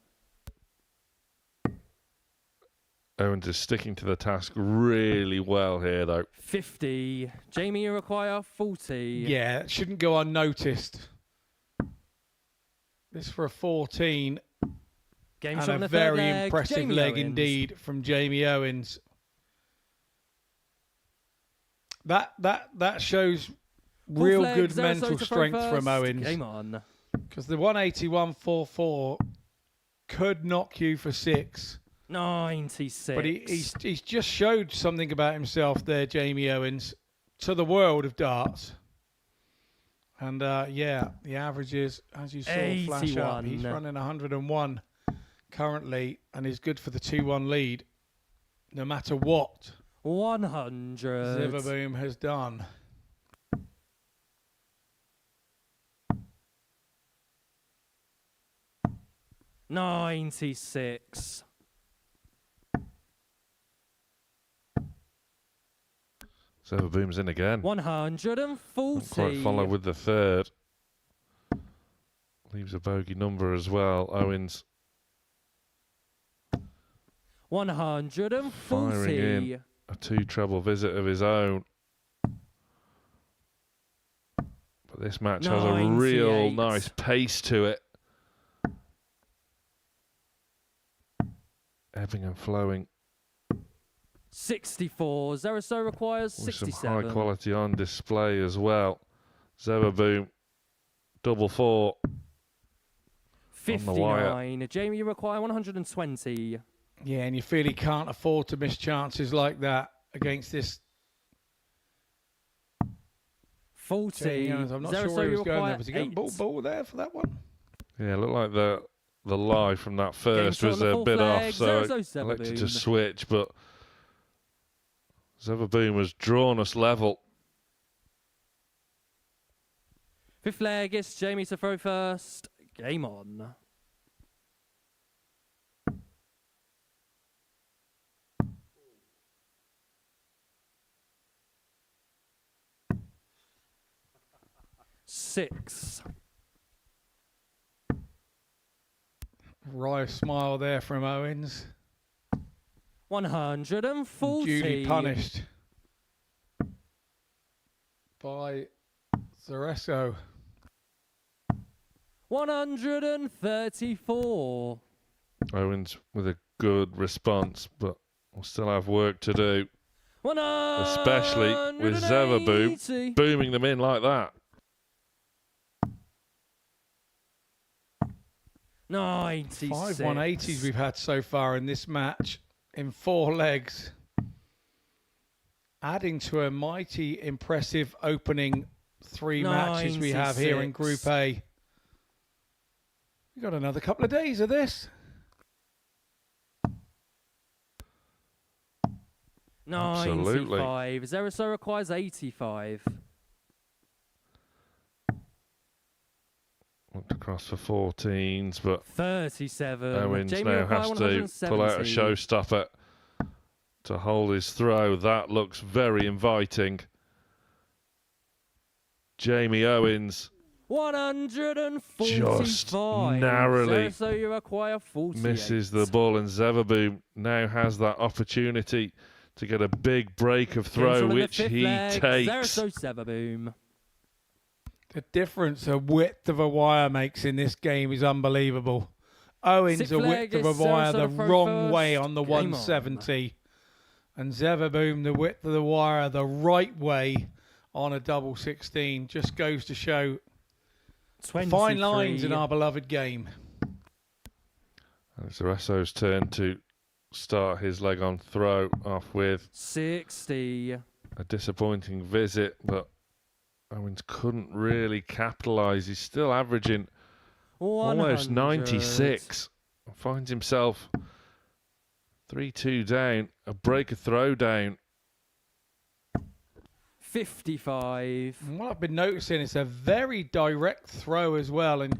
Owens is sticking to the task really well here, though. 50. Jamie, you acquire 40. Yeah, it shouldn't go unnoticed. This for a 14. Game and shot in a the third very leg. impressive Jamie leg Owens. indeed from Jamie Owens. That shows real good mental strength from Owens. Game on. Because the 180-144 could knock you for 6. 96. But he's just showed something about himself there, Jamie Owens, to the world of darts. And yeah, the averages, as you saw, flash up. 81. He's running 101 currently, and is good for the 2-1 lead. no matter what 100. Zeverboom has done. $96. Zeverboom's in again. 140. Not quite follow with the third. Leaves a bogey number as well. Owens 140. firing in a 2 treble visit of his own. But this match has a real nice pace to it. Ebbing and flowing. 64. Zereso requires With 67. some high quality on display as well. Zeverboom, double 4. 59. Jamie, you require 120. Yeah, and you feel he can't afford to miss chances like that against this. 40. I'm not sure where he was going there. Was he going ball there for that one? Yeah, it looked like the lie from that first was a bit off, so I elected to switch, but Zeverboom has drawn us level. 5th leg, it's Jamie to throw first. Game on. Six. Wry smile there from Owens. 140. Duly punished by Zereso. 134. Owens with a good response, but we'll still have work to do. Especially with Zeverboom booming them in like that. 96. 5 180s we've had so far in this match in 4 legs. Adding to a mighty impressive opening 3 matches we have here in Group A. We've got another couple of days of this. 95. Zereso requires 85. Looked across for 14s, but 37. Owens Jamie now has to pull out a 170. showstopper to hold his throw. That looks very inviting. Jamie Owens 145. just narrowly So you require 48. misses the ball, and Zeverboom now has that opportunity to get a big break of throw, which he takes. Zereso Zeverboom. The difference a width of a wire makes in this game is unbelievable. Owens a width of a wire the wrong way on the 170. And Zeverboom the width of the wire the right way on a double 16. Just goes to show fine lines in our beloved game. And it's Zereso's turn to start his leg on throw off with 60. a disappointing visit, but Owens couldn't really capitalise. He's still averaging 100. almost 96. Finds himself 3-2 down, a break of throw down. 55. And what I've been noticing is a very direct throw as well. And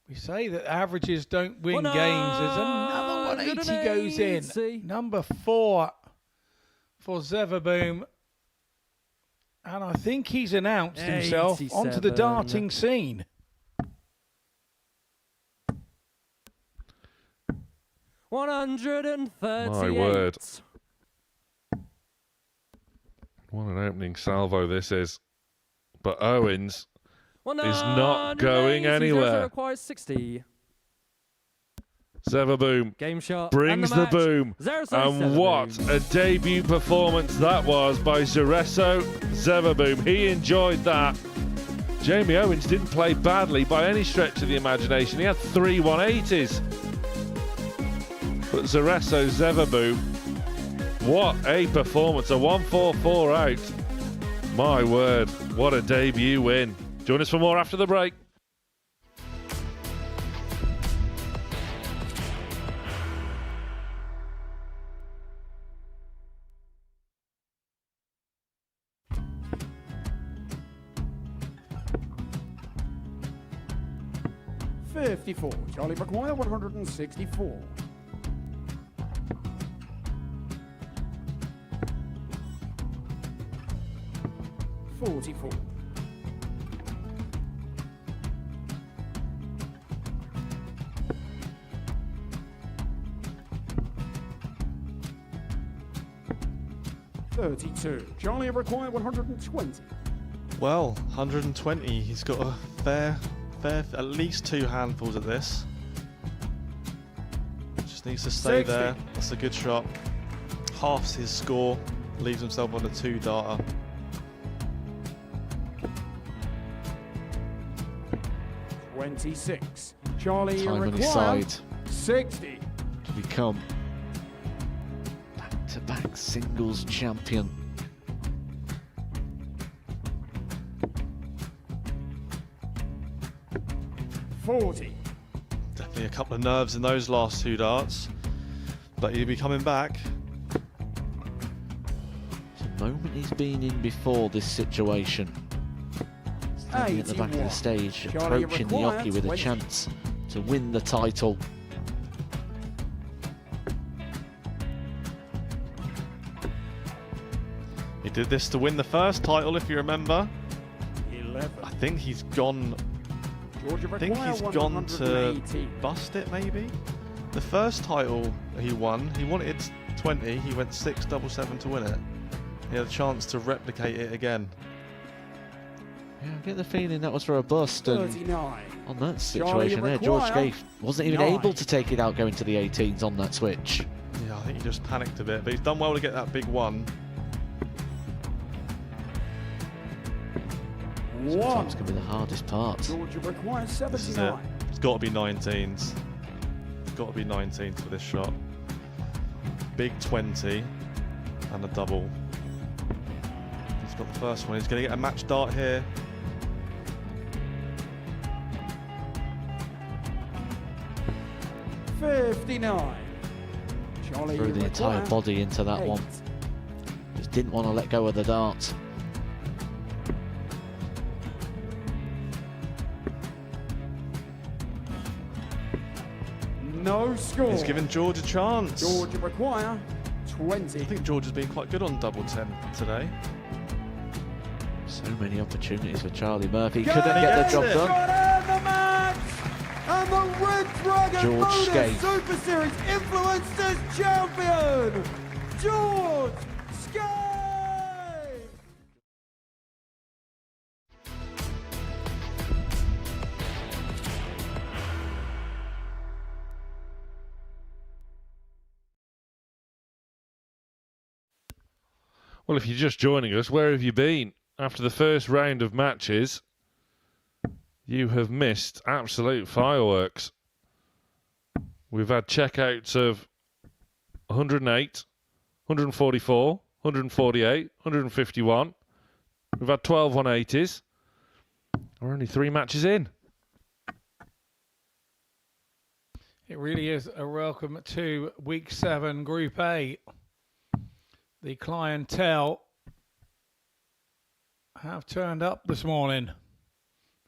we say that averages don't win games. There's another 180 goes in. Number 4 for Zeverboom. And I think he's announced himself onto the darting scene. $138. My word. What an opening salvo this is. But Owens is not going anywhere. Requires 60. Zeverboom Game shot brings the boom. And what a debut performance that was by Zereso Zeverboom. He enjoyed that. Jamie Owens didn't play badly by any stretch of the imagination. He had 3 180s. But Zereso Zeverboom, what a performance. A 144 out. My word, what a debut win. Join us for more after the break. 54. Charlie McGuire, 164. 44. 32. Charlie required 120. Well, 120. He's got a fair, at least 2 handfuls of this. Just needs to stay 60. there. That's a good shot. Halves his score. Leaves himself on a 2-darter. $26. Charlie Time on his required side 60. to become back-to-back singles champion. $40. Definitely a couple of nerves in those last 2 darts. But he'll be coming back. The moment he's been in before this situation. Standing at the back of the stage, Charlie approaching the required Yoki with a 20. chance to win the title. He did this to win the first title, if you remember. 11. I think he's gone. Georgia I think required he's gone to 180. bust it, maybe. The first title he won, he wanted 20. He went 6-7-7 to win it. He had a chance to replicate it again. Yeah, I get the feeling that was for a bust. And 39. on that situation there, George Scaife wasn't even 9. able to take it out going to the 18s on that switch. Yeah, I think he just panicked a bit, but he's done well to get that big one. Sometimes can be the hardest part. Georgia requires This is it. 79. It's got to be 19s. It's got to be 19s for this shot. Big 20 and a double. He's got the first one. He's going to get a match dart here. $59. Charlie Threw the entire required body into that 8. one. Just didn't want to let go of the dart. No score. He's given George a chance. Georgia require 20. I think George has been quite good on double 10 today. So many opportunities for Charlie Murphy. Go Couldn't get the job it. done. Got in the match. And the Red Dragon George Modus Scaife. Super Series Influencers Champion, George Scaife. Well, if you're just joining us, where have you been? After the first round of matches, you have missed absolute fireworks. We've had checkouts of 108, 144, 148, 151. We've had 12 180s. We're only 3 matches in. It really is a welcome to Week 7, Group A. The clientele have turned up this morning,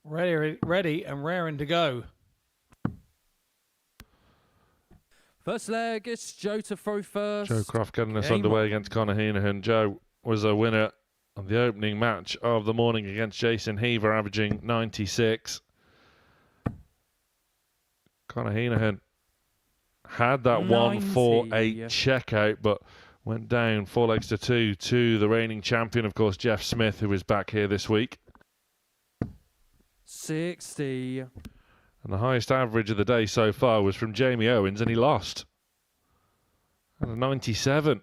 ready and raring to go. First leg, it's Joe to throw first. Joe Croft getting us Game underway on. against Connor Heneghan. Joe was a winner of the opening match of the morning against Jason Heaver, averaging 96. Connor Heneghan had that 1-4-8 checkout, but went down 4 legs to 2 to the reigning champion, of course, Jeff Smith, who is back here this week. 60. And the highest average of the day so far was from Jamie Owens, and he lost. And a 97.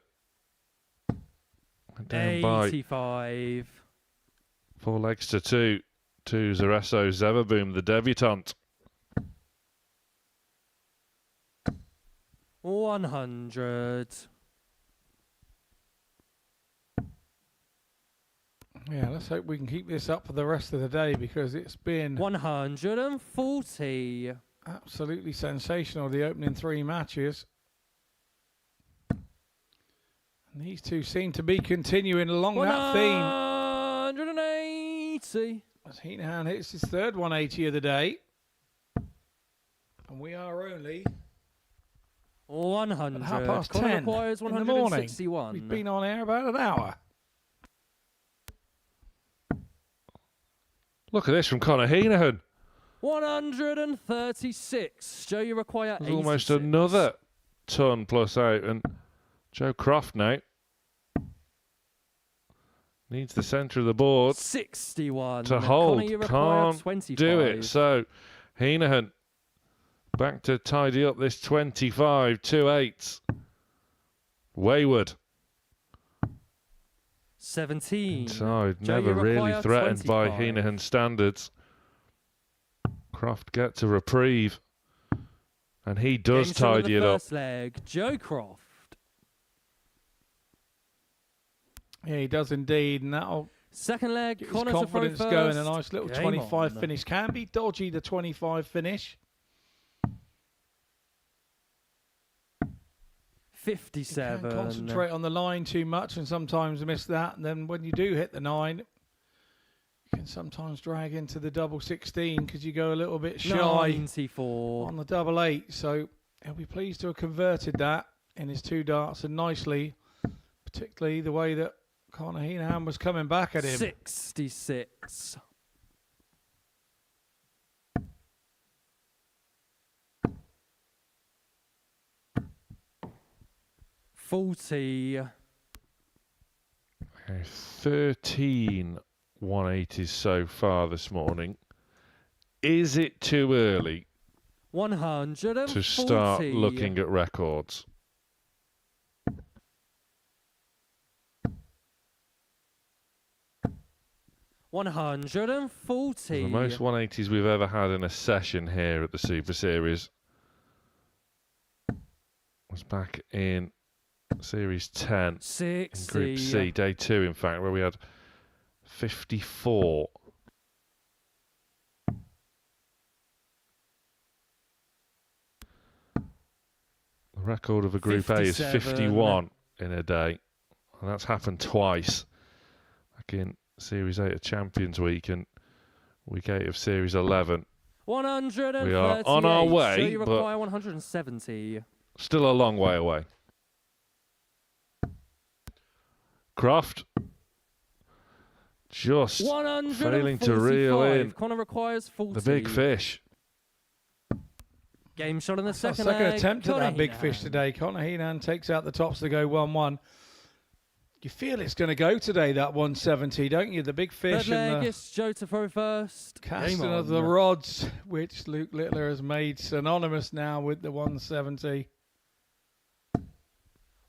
Went down by 85. 4 legs to 2 to Zereso Zeverboom, the debutant. 100. Yeah, let's hope we can keep this up for the rest of the day because it's been 140. absolutely sensational, the opening 3 matches. And these two seem to be continuing along that theme. 180. As Heneghan hits his third 180 of the day. And we are only 100. at 10:30 Connor requires in the morning. 161. We've been on air about an hour. Look at this from Conor Heneghan. 136. Joe, you require There's 86. almost another ton plus out. And Joe Croft now needs the centre of the board 61. to hold. Connor, you require Can't 25. do it. So Heneghan back to tidy up this 25. 2/8. Wayward. 17. Inside. Joe, Never you really require threatened by 25. Heneghan standards. Croft gets a reprieve. And he does Game shot on tidy the it up. first leg, Joe Croft. Yeah, he does indeed, and that'll Second leg, get his Connor to throw confidence first. going. A nice little Game 25 on. finish. Can be dodgy, the 25 finish. 57. Can concentrate on the line too much and sometimes miss that. And then when you do hit the 9, you can sometimes drag into the double 16 because you go a little bit shy 94. on the double 8. So he'll be pleased to have converted that in his 2 darts and nicely, particularly the way that Conor Heneghan was coming back at him. 66. $40. 13 180s so far this morning. Is it too early 140. to start looking at records? $140. The most 180s we've ever had in a session here at the Super Series was back in Series 10 in Group C, Day 2 in fact, where we had 54. The record of a Group A is 51 in a day, and that's happened twice. Back in Series 8 of Champions Week and Week 8 of Series 11. 138. We are on our way, So you but require 170. still a long way away. Croft just failing to reel in Connor requires 40. the big fish. Game shot in the second Second leg. attempt at Conor that big Heneghan. fish today. Conor Heneghan takes out the tops to go 1-1. You feel it's going to go today, that 170, don't you? The big fish Third leg, and the it's Joe to throw first. casting Game of on. the rods, which Luke Littler has made synonymous now with the 170.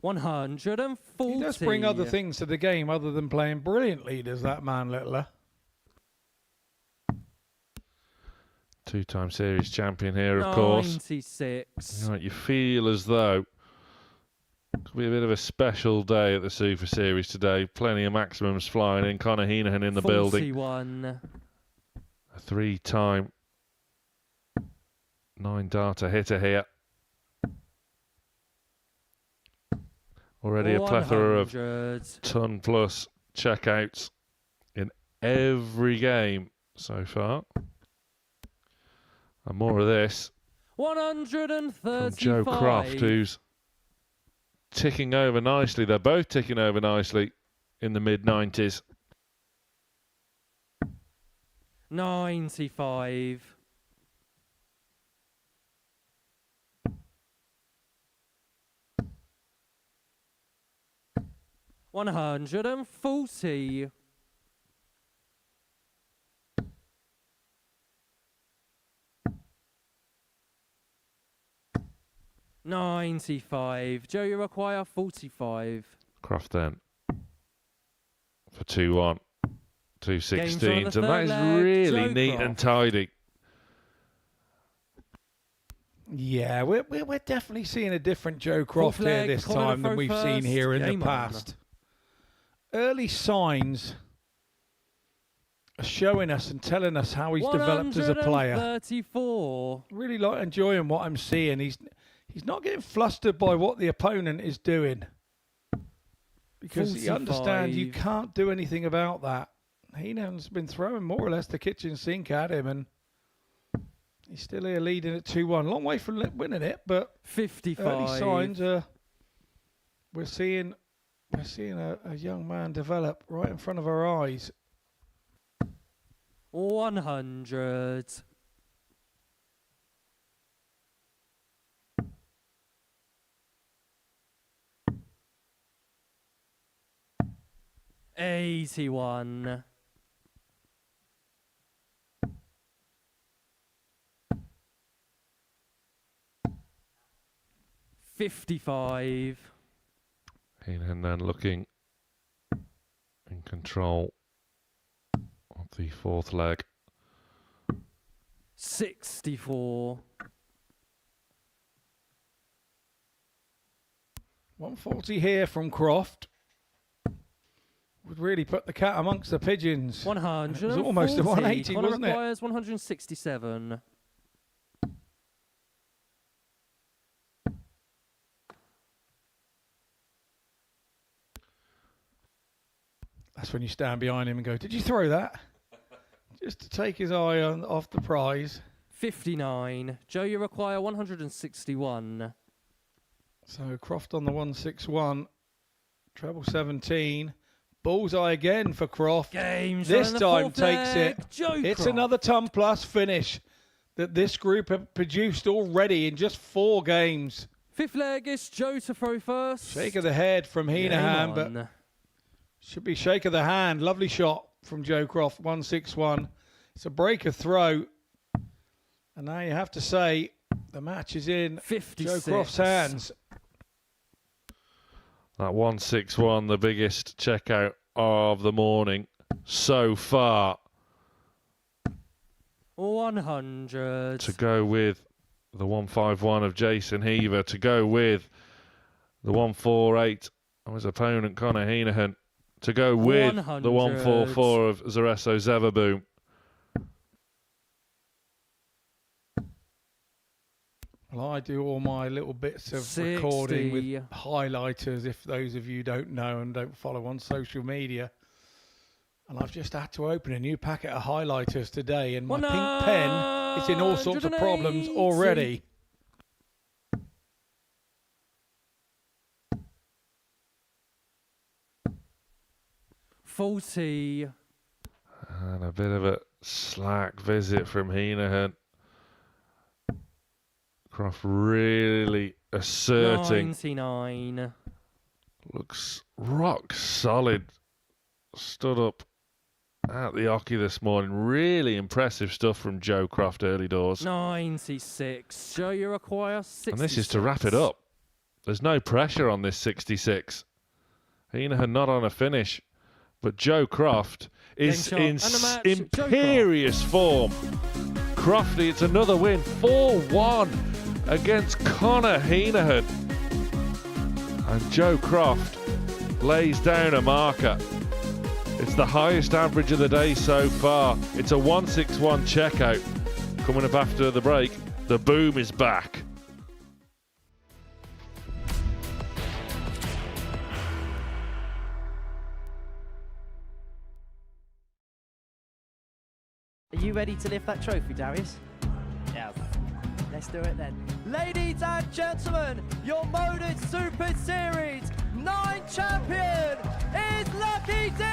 140. He does bring other things to the game other than playing brilliantly, does that man Littler? 2-time series champion here, of course. 96. Right, you feel as though it could be a bit of a special day at the Super Series today. Plenty of maximums flying in. Conor Heneghan in the building. 41. A 3-time 9-darter hitter here. Already a plethora of 100. ton-plus checkouts in every game so far. And more of this 135. from Joe Croft, who's ticking over nicely. They're both ticking over nicely in the mid-90s. 95. $140. $95. Joe, you require 45. Croft then for 2-1. 216s, the and that third is leg, really Joe neat Croft. and tidy. Yeah, we're definitely seeing a different Joe Croft here leg, this Conor time than throw we've seen first. here in Game the on. past. Early signs are showing us and telling us how he's developed as a player. 134. Really like enjoying what I'm seeing. He's not getting flustered by what the opponent is doing, because he understands you 45. can't do anything about that. Heneghan's been throwing more or less the kitchen sink at him, and He's still here leading at 2-1. Long way from winning it, but 55. early signs are we're seeing a young man develop right in front of our eyes. 100. $81. 55. Heneghan then looking in control of the fourth leg. 64. 140 here from Croft. Would really put the cat amongst the pigeons. 100. It was almost a 180, wasn't it? Requires 167. That's when you stand behind him and go, "Did you throw that?" Just to take his eye off the prize. 59. Joe, you require 161. So Croft on the 161. Treble 17. Bullseye again for Croft. This time takes it. It's another ton plus finish that this group have produced already in just 4 games. Fifth leg is Joe to throw first. Shake of the head from Heneghan, but should be shake of the hand. Lovely shot from Joe Croft, 161. It's a breaker throw. And now you have to say the match is in 56. Joe Croft's hands. That 161, the biggest checkout of the morning so far. 100. To go with the 151 of Jason Heaver, to go with the 148 of his opponent Conor Heneghan, to go with 100. the 144 of Zereso Zeverboom. Well, I do all my little bits of 60. recording with highlighters, if those of you don't know and don't follow on social media. And I've just had to open a new packet of highlighters today, and my pink pen is in all sorts of problems already. $40. And a bit of a slack visit from Heneghan. Croft really asserting. 99. Looks rock solid. Stood up at the hockey this morning. Really impressive stuff from Joe Croft early doors. 96. Joe, you require 66. And this is to wrap it up. There's no pressure on this 66. Heneghan not on a finish. But Joe Croft is in imperious form. Crofty, it's another win. 4-1 against Conor Heneghan. And Joe Croft lays down a marker. It's the highest average of the day so far. It's a 161 checkout. Coming up after the break, the boom is back. Are you ready to lift that trophy, Darius? Yes. Let's do it then. Ladies and gentlemen, your Modus Super Series 9 champion is Lucky D,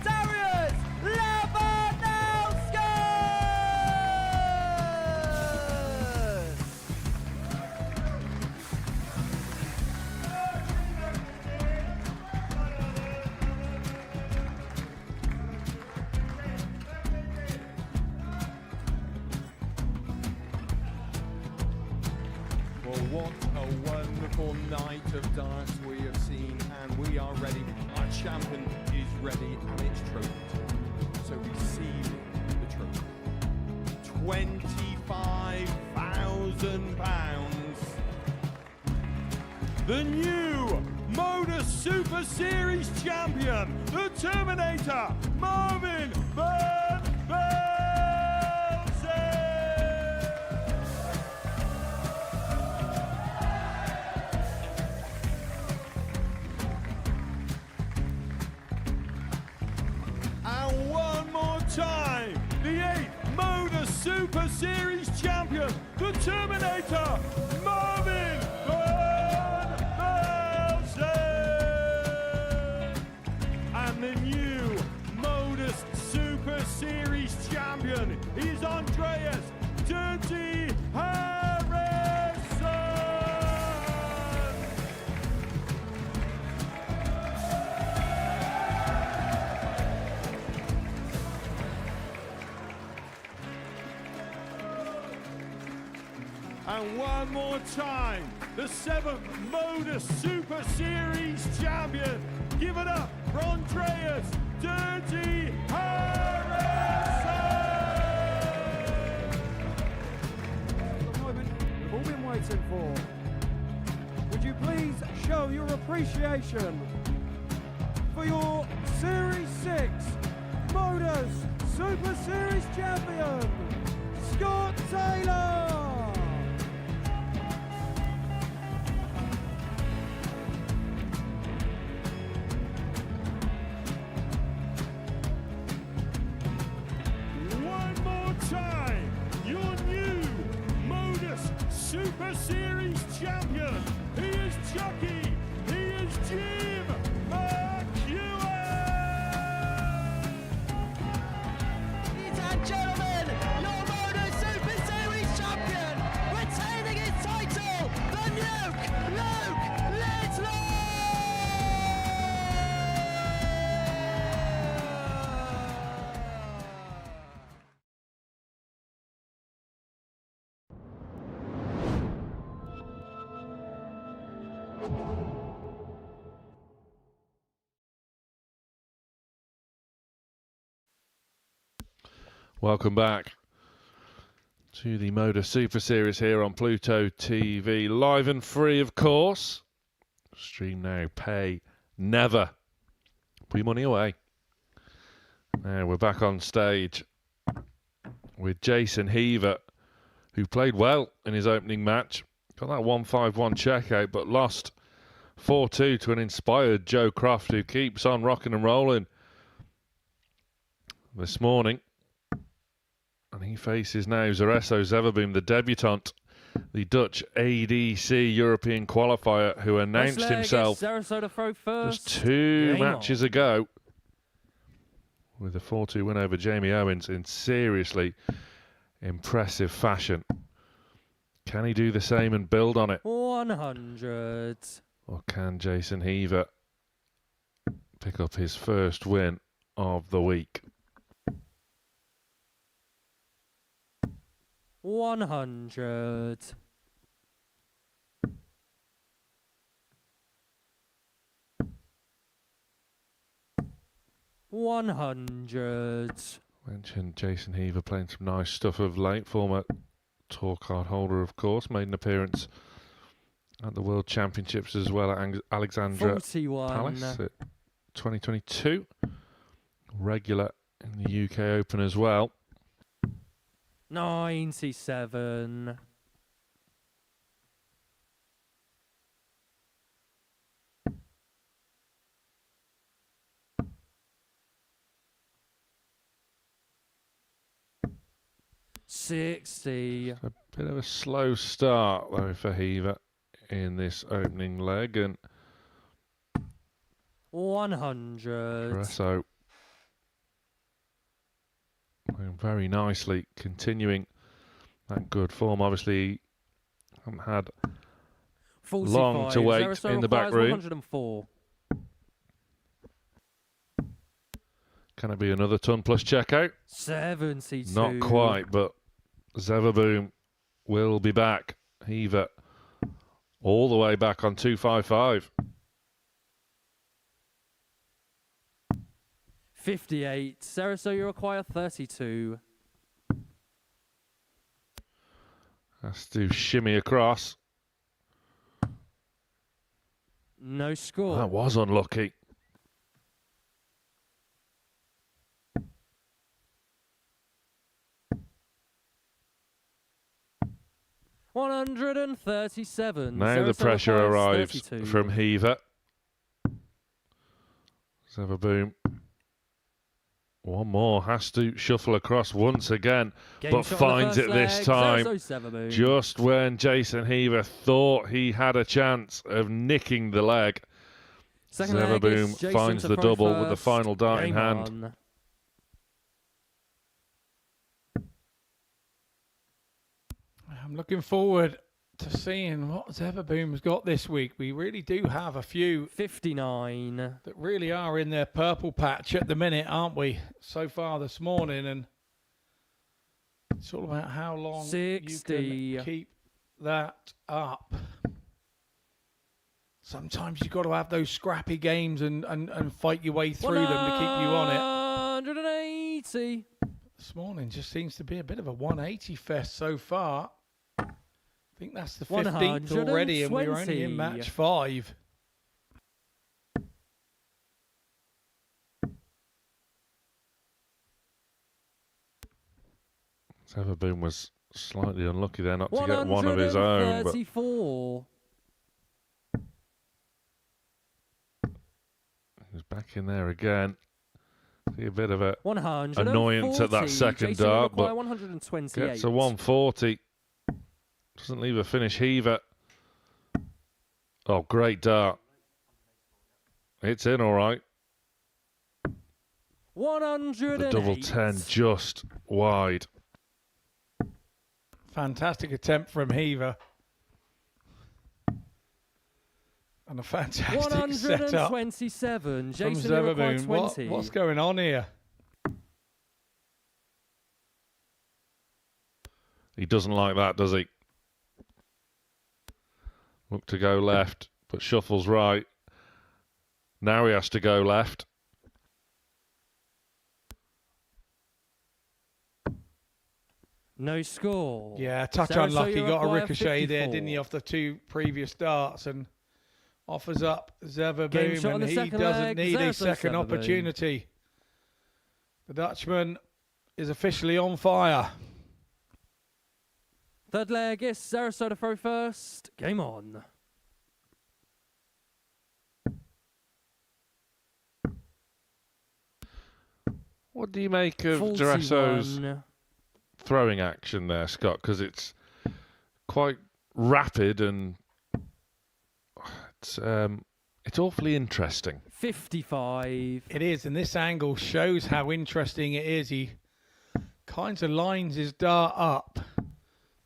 Darius Labanauskas! Well, what a wonderful night of darts we have seen, and we are ready. Our champion is ready, and it's trophy time. So receive the trophy. £25,000. The new Modus Super Series champion, the Terminator, Marvin Van Velzen. And one more time, the 8th Modus Super Series champion, fighter, Marvin Van Velzen. And the new Modus Super Series champion is Andreas Dirty Harrison. And one more time, the 7th Modus Super Series champion. Give it up for Andreas Dirty Harrison. The moment we've all been waiting for. Would you please show your appreciation for your Series 6 Modus Super Series champion, Scott Taylor. Super Series champion. He is Chucky. He is Jim McGuire. Ladies and gentlemen, your Modus Super Series champion, retaining his title, the Luke Lidlow. Welcome back to the Modus Super Series here on Pluto TV. Live and free, of course. Stream now, pay never. Put your money away. Now we're back on stage with Jason Heaver, who played well in his opening match. Got that 1-5-1 checkout, but lost 4-2 to an inspired Joe Croft, who keeps on rocking and rolling this morning. And he faces now Zereso Zeverboom, the debutant, the Dutch ADC European qualifier, who announced himself just 2 matches ago with a 4-2 win over Jamie Owens in seriously impressive fashion. Can he do the same and build on it? 100. Or can Jason Heaver pick up his first win of the week? 100. Mentioned Jason Heaver playing some nice stuff of late. Former tour card holder, of course. Made an appearance at the World Championships as well at Alexandra 41. Palace at 2022. Regular in the UK Open as well. 97. $60. A bit of a slow start though for Heaver in this opening leg, and 100. Zereso playing very nicely, continuing that good form. Obviously, haven't had 45. long to wait Zereso in the back room. 104. Can it be another ton plus checkout? 72. Not quite, but Zeverboom will be back. Heaver all the way back on 255. 58. Zereso, you require 32. Has to shimmy across. No score. That was unlucky. $137. Now Zereso the pressure requires arrives 32. from Heaver. Zeverboom One more, has to shuffle across once again, Game but shot on the finds first it this leg. time. Zereso, Zeverboom. Just when Jason Heaver thought he had a chance of nicking the leg, Second leg is Zeverboom Jason finds to the throw double with the first. final dart in Game hand. on. I'm looking forward to seeing what Zeverboom's got this week. We really do have a few 59 that really are in their purple patch at the minute, aren't we? So far this morning, and it's all about how long 60. you can keep that up. Sometimes you've got to have those scrappy games and fight your way through them to keep you on it. 180. This morning just seems to be a bit of a 180 fest so far. I think that's the 15th already, and we're only in match 5. Zeverboom was slightly unlucky there not to get one of his own. But 134. he's back in there again. See a bit of a 140. annoyance at that second Jason dart, McGuire, but 128. gets a 140. Doesn't leave a finish. Heaver. Oh, great dart. It's in all right. 108. The double 10 just wide. Fantastic attempt from Heaver. And a fantastic setup 127. from Jason Zeverboom. 20. What's going on here? He doesn't like that, does he? Look to go left, but shuffles right. Now he has to go left. No score. Yeah, touch Zereso, unlucky. you Got a require ricochet there, 54. didn't he, off the 2 previous darts, and offers up Game Zeverboom, shot on and the he second doesn't leg. need a Zereso, second Zeverboom. opportunity. The Dutchman is officially on fire. Third leg is Zereso to throw first. Game on. What do you make of 41. Zereso's throwing action there, Scott? Because it's quite rapid and it's awfully interesting. 55. It is, and this angle shows how interesting it is. He kind of lines his dart up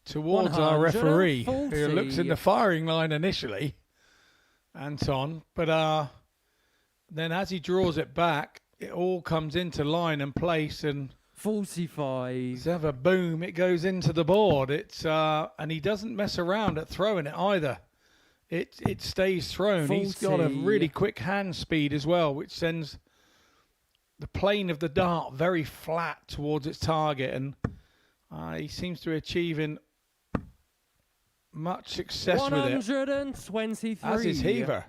towards our referee, who 140. looks in the firing line initially, Anton, but then as he draws it back, it all comes into line and place, and 45. Zeverboom, it goes into the board. It's and he doesn't mess around at throwing it either. It stays thrown. 40. He's got a really quick hand speed as well, which sends the plane of the dart very flat towards its target, and he seems to be achieving much success with it. 123. As is Heaver.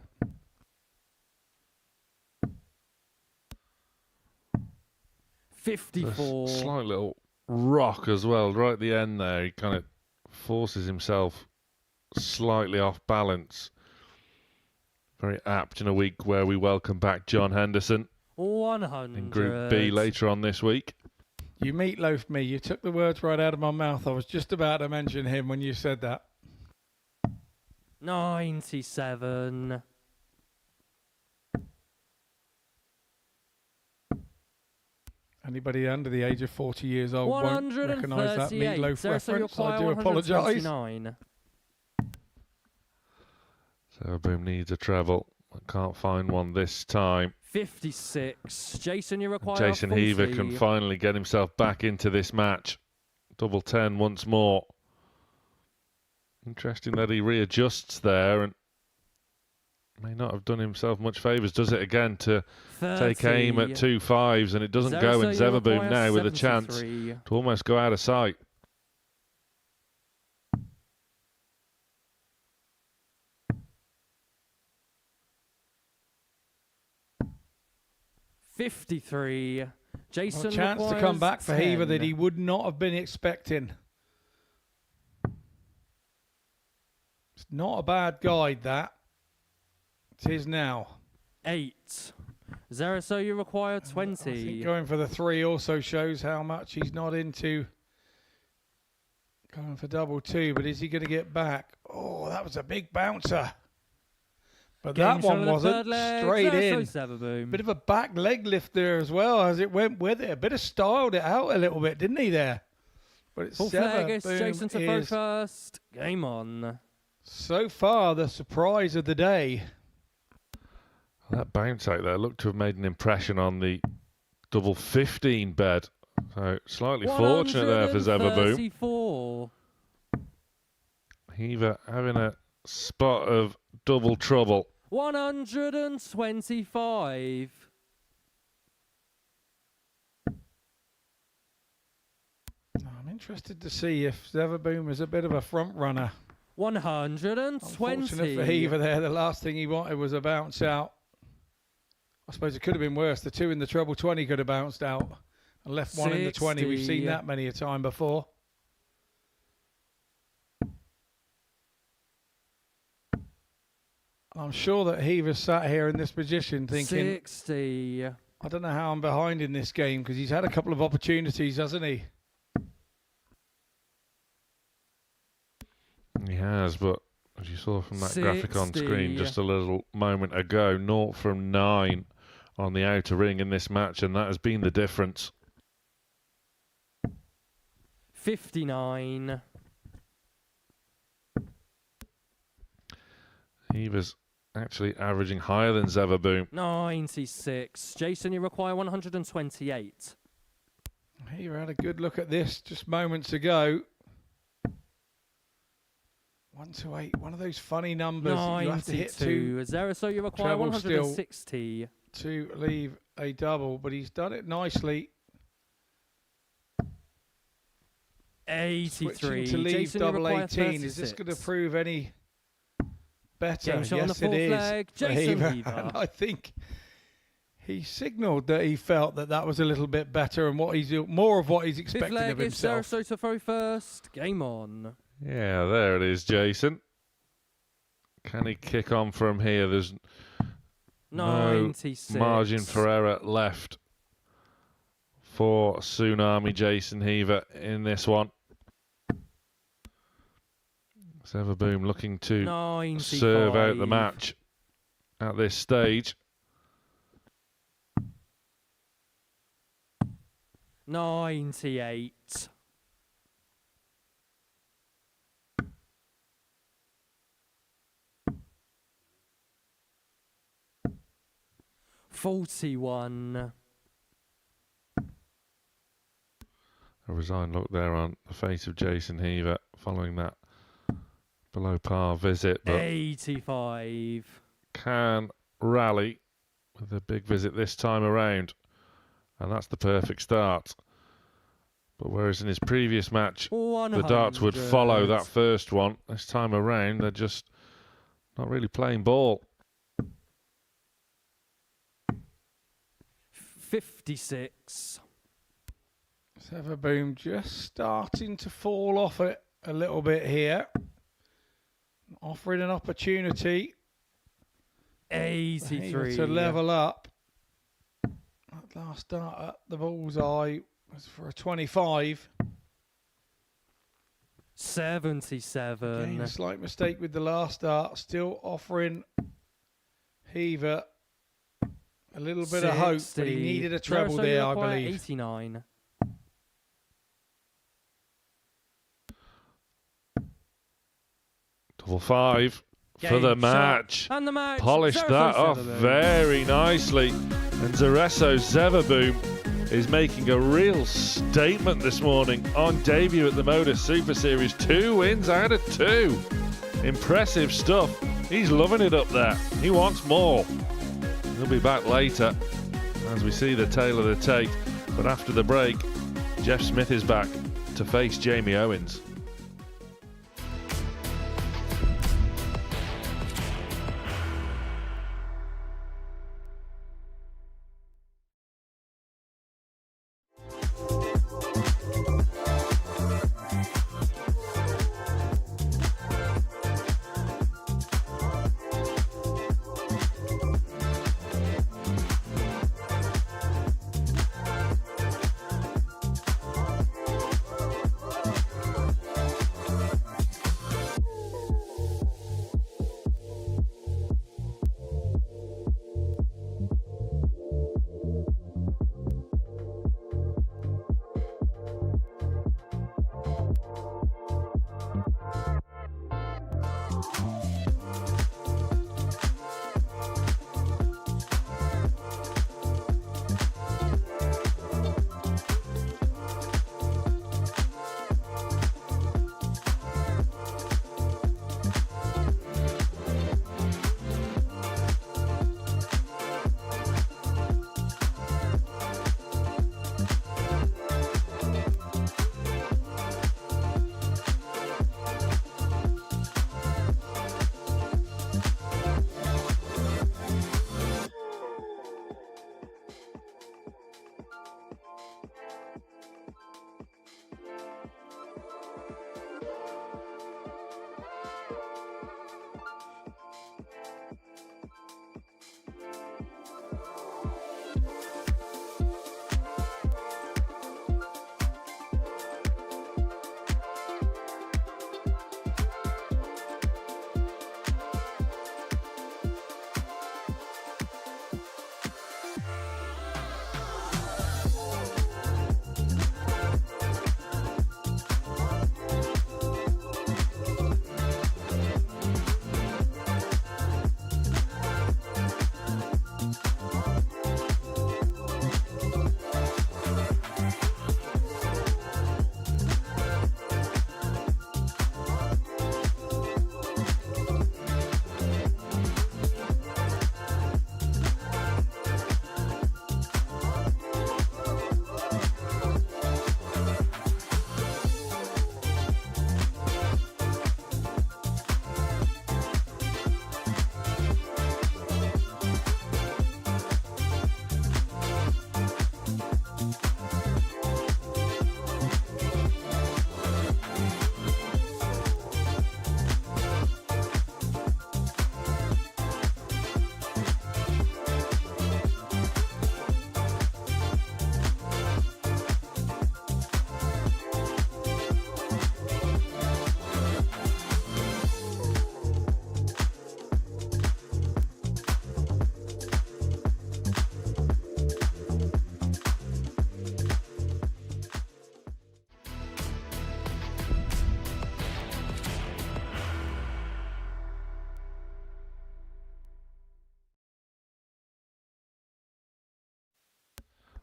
A 54. slight little rock as well, right at the end there. He kind of forces himself slightly off balance. Very apt in a week where we welcome back John Henderson 100. in Group B later on this week. You meatloafed me. You took the words right out of my mouth. I was just about to mention him when you said that. 97. Anybody under the age of 40 years old won't recognise that 138. meatloaf Zereso, you reference. I acquire do apologise. 129. Zeverboom needs a treble. Can't find one this time. 56. Jason, you require Jason 40. Heaver can finally get himself back into this match. Double 10 once more. Interesting that he readjusts there and may not have done himself much favours. Does it again to 30. take aim at 2 5s, and it doesn't go. And Zereso, you Zeverboom require now with a chance 73. to almost go out of sight. $53. Jason A chance to come back for Heaver that he would not have been expecting. It's not a bad guide, that. It is now. 8. Zereso, you require I 20. think going for the 3 also shows how much he's not into going for double 2, but is he going to get back? Oh, that was a big bouncer. But that one wasn't. Straight in. Zeverboom. Bit of a back leg lift there as well as it went with it. A bit of styled it out a little bit, didn't he there? But it's Full flag is Zeverboom Jason to throw first. Game on. So far, the surprise of the day. That bounce out there looked to have made an impression on the double 15 bed. So slightly fortunate there for Zeverboom. 134. Heaver having a spot of double trouble. 125. I'm interested to see if Zeverboom is a bit of a front runner. 120. Unfortunate for Heaver there, the last thing he wanted was a bounce out. I suppose it could have been worse. The 2 in the treble 20 could have bounced out and left 1 in the 20. We've seen that many a time before. I'm sure that Heaver sat here in this position thinking, 60. I don't know how I'm behind in this game because he's had a couple of opportunities, hasn't he? He has, but as you saw from that graphic on screen just a little moment ago, 0 from 9 on the outer ring in this match, and that has been the difference. 59. Heaver's actually averaging higher than Zeverboom. 96. Jason, you require 128. Heaver had a good look at this just moments ago. 1 to 8, one of those funny numbers that you have to hit 2. Zereso, you require 160. To leave a double, but he's done it nicely. 83. Switching to leave Jason, double 18. 36. Is this going to prove any better? Game shot on the Yes, it full is. flag. for Jason Heaver. Heaver. And I think he signalled that he felt that that was a little bit better and what he's more of what he's Fifth expecting leg of is himself. Zereso to throw first. Game on. Yeah, there it is, Jason. Can he kick on from here? There's 96. no margin for error left for Tsunami Jason Heaver in this one. Zeverboom looking to 95. serve out the match at this stage. 98. $41. A resigned look there on the face of Jason Heaver following that below par visit, but 85. can rally with a big visit this time around, and that's the perfect start. But whereas in his previous match 100. the darts would follow that first one, this time around they're just not really playing ball. 56. Zeverboom just starting to fall off it a little bit here. Offering an opportunity 83. to level up. That last dart at the bullseye was for a 25. 77. Again, a slight mistake with the last dart. Still offering Heaver a little bit of hope, but he needed a treble Zereso, there, you I require believe. 89. Double 5 for the Game match. shot. And the match. Polished Zereso that off Zeverboom. very nicely. And Zereso Zeverboom is making a real statement this morning on debut at the Modus Super Series. 2 wins out of 2. Impressive stuff. He's loving it up there. He wants more. He'll be back later as we see the tail of the tape. But after the break, Jeff Smith is back to face Jamie Owens.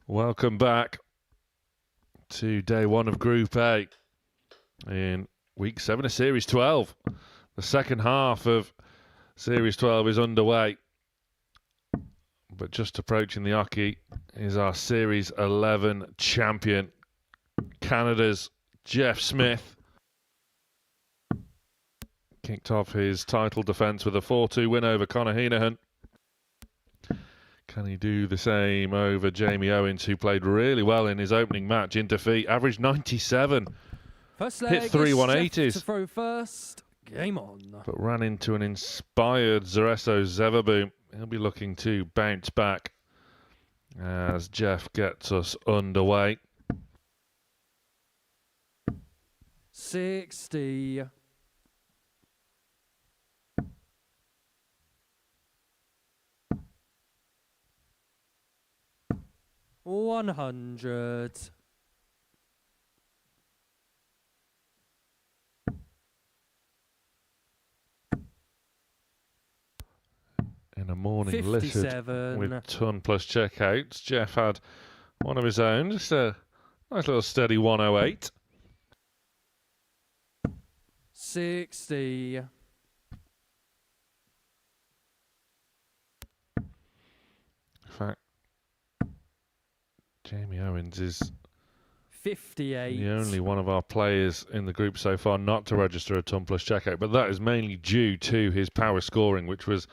Welcome back to day one of Group A in week 7 of Series 12. The second half of Series 12 is underway. But just approaching the oche is our Series 11 champion, Canada's Jeff Smith. Kicked off his title defence with a 4-2 win over Conor Heneghan. Can he do the same over Jamie Owens, who played really well in his opening match in defeat? Averaged 97. First leg, hit 3 180s. to throw first. Game on. But ran into an inspired Zereso Zeverboom. He'll be looking to bounce back as Jeff gets us underway. 60. $100. In a morning 57. littered with ton plus checkouts, Jeff had one of his own, just a nice little steady 108. 60. In fact, Jamie Owens is 58. the only one of our players in the group so far not to register a ton plus checkout, but that is mainly due to his power scoring, which was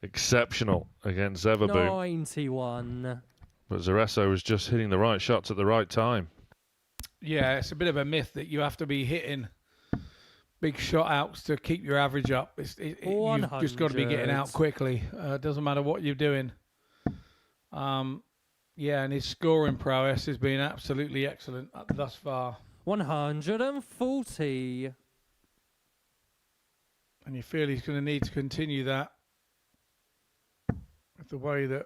exceptional against Zeverboom. 91. But Zereso was just hitting the right shots at the right time. Yeah, it's a bit of a myth that you have to be hitting big shot outs to keep your average up. You've just got to be getting out quickly. Doesn't matter what you're doing. Yeah, and his scoring prowess has been absolutely excellent thus far. 140. And you feel he's going to need to continue that with the way that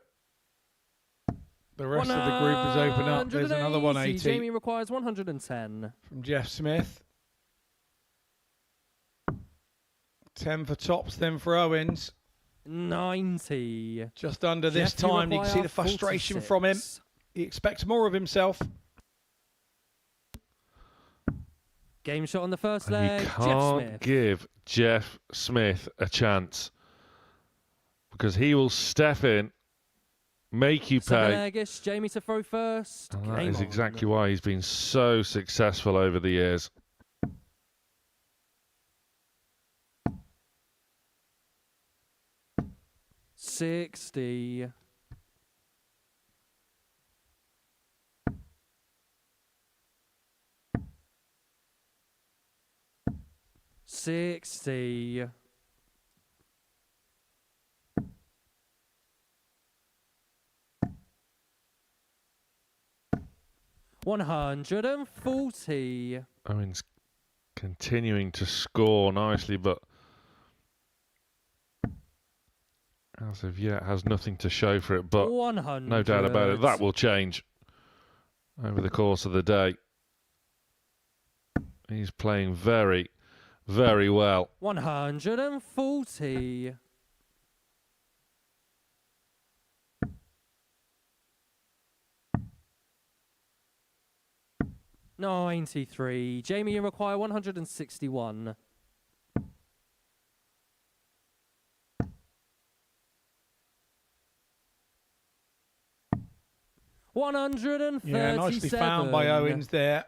the rest of the group is open up. There's another 180. Jamie requires 110. From Jeff Smith. 10 for Tops, then for Owens. 90. Just under this Jeff, time, you can see the frustration 46. from him. He expects more of himself. Game shot on the first And leg. you Jeff can't Smith. give Jeff Smith a chance, because he will step in, make you Second pay. leg-ish, Jamie to throw first. And that Game is on. exactly why he's been so successful over the years. $60. $60. $140. Owens continuing to score nicely, but as of yet has nothing to show for it. But 100. no doubt about it, that will change over the course of the day. He's playing very, very well. 140. $93. Jamie, you require 161. $137. Yeah, nicely found by Owens there.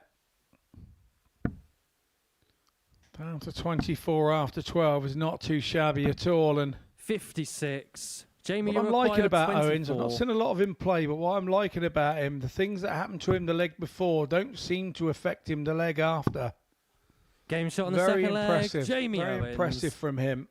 Down to 24 after 12 is not too shabby at all. And 56. Jamie, what you I'm liking require about 24. Owens, I've not seen a lot of him play, but what I'm liking about him, the things that happened to him the leg before don't seem to affect him the leg after. Game shot on the Very second impressive. leg. Jamie Very Owens. impressive from him.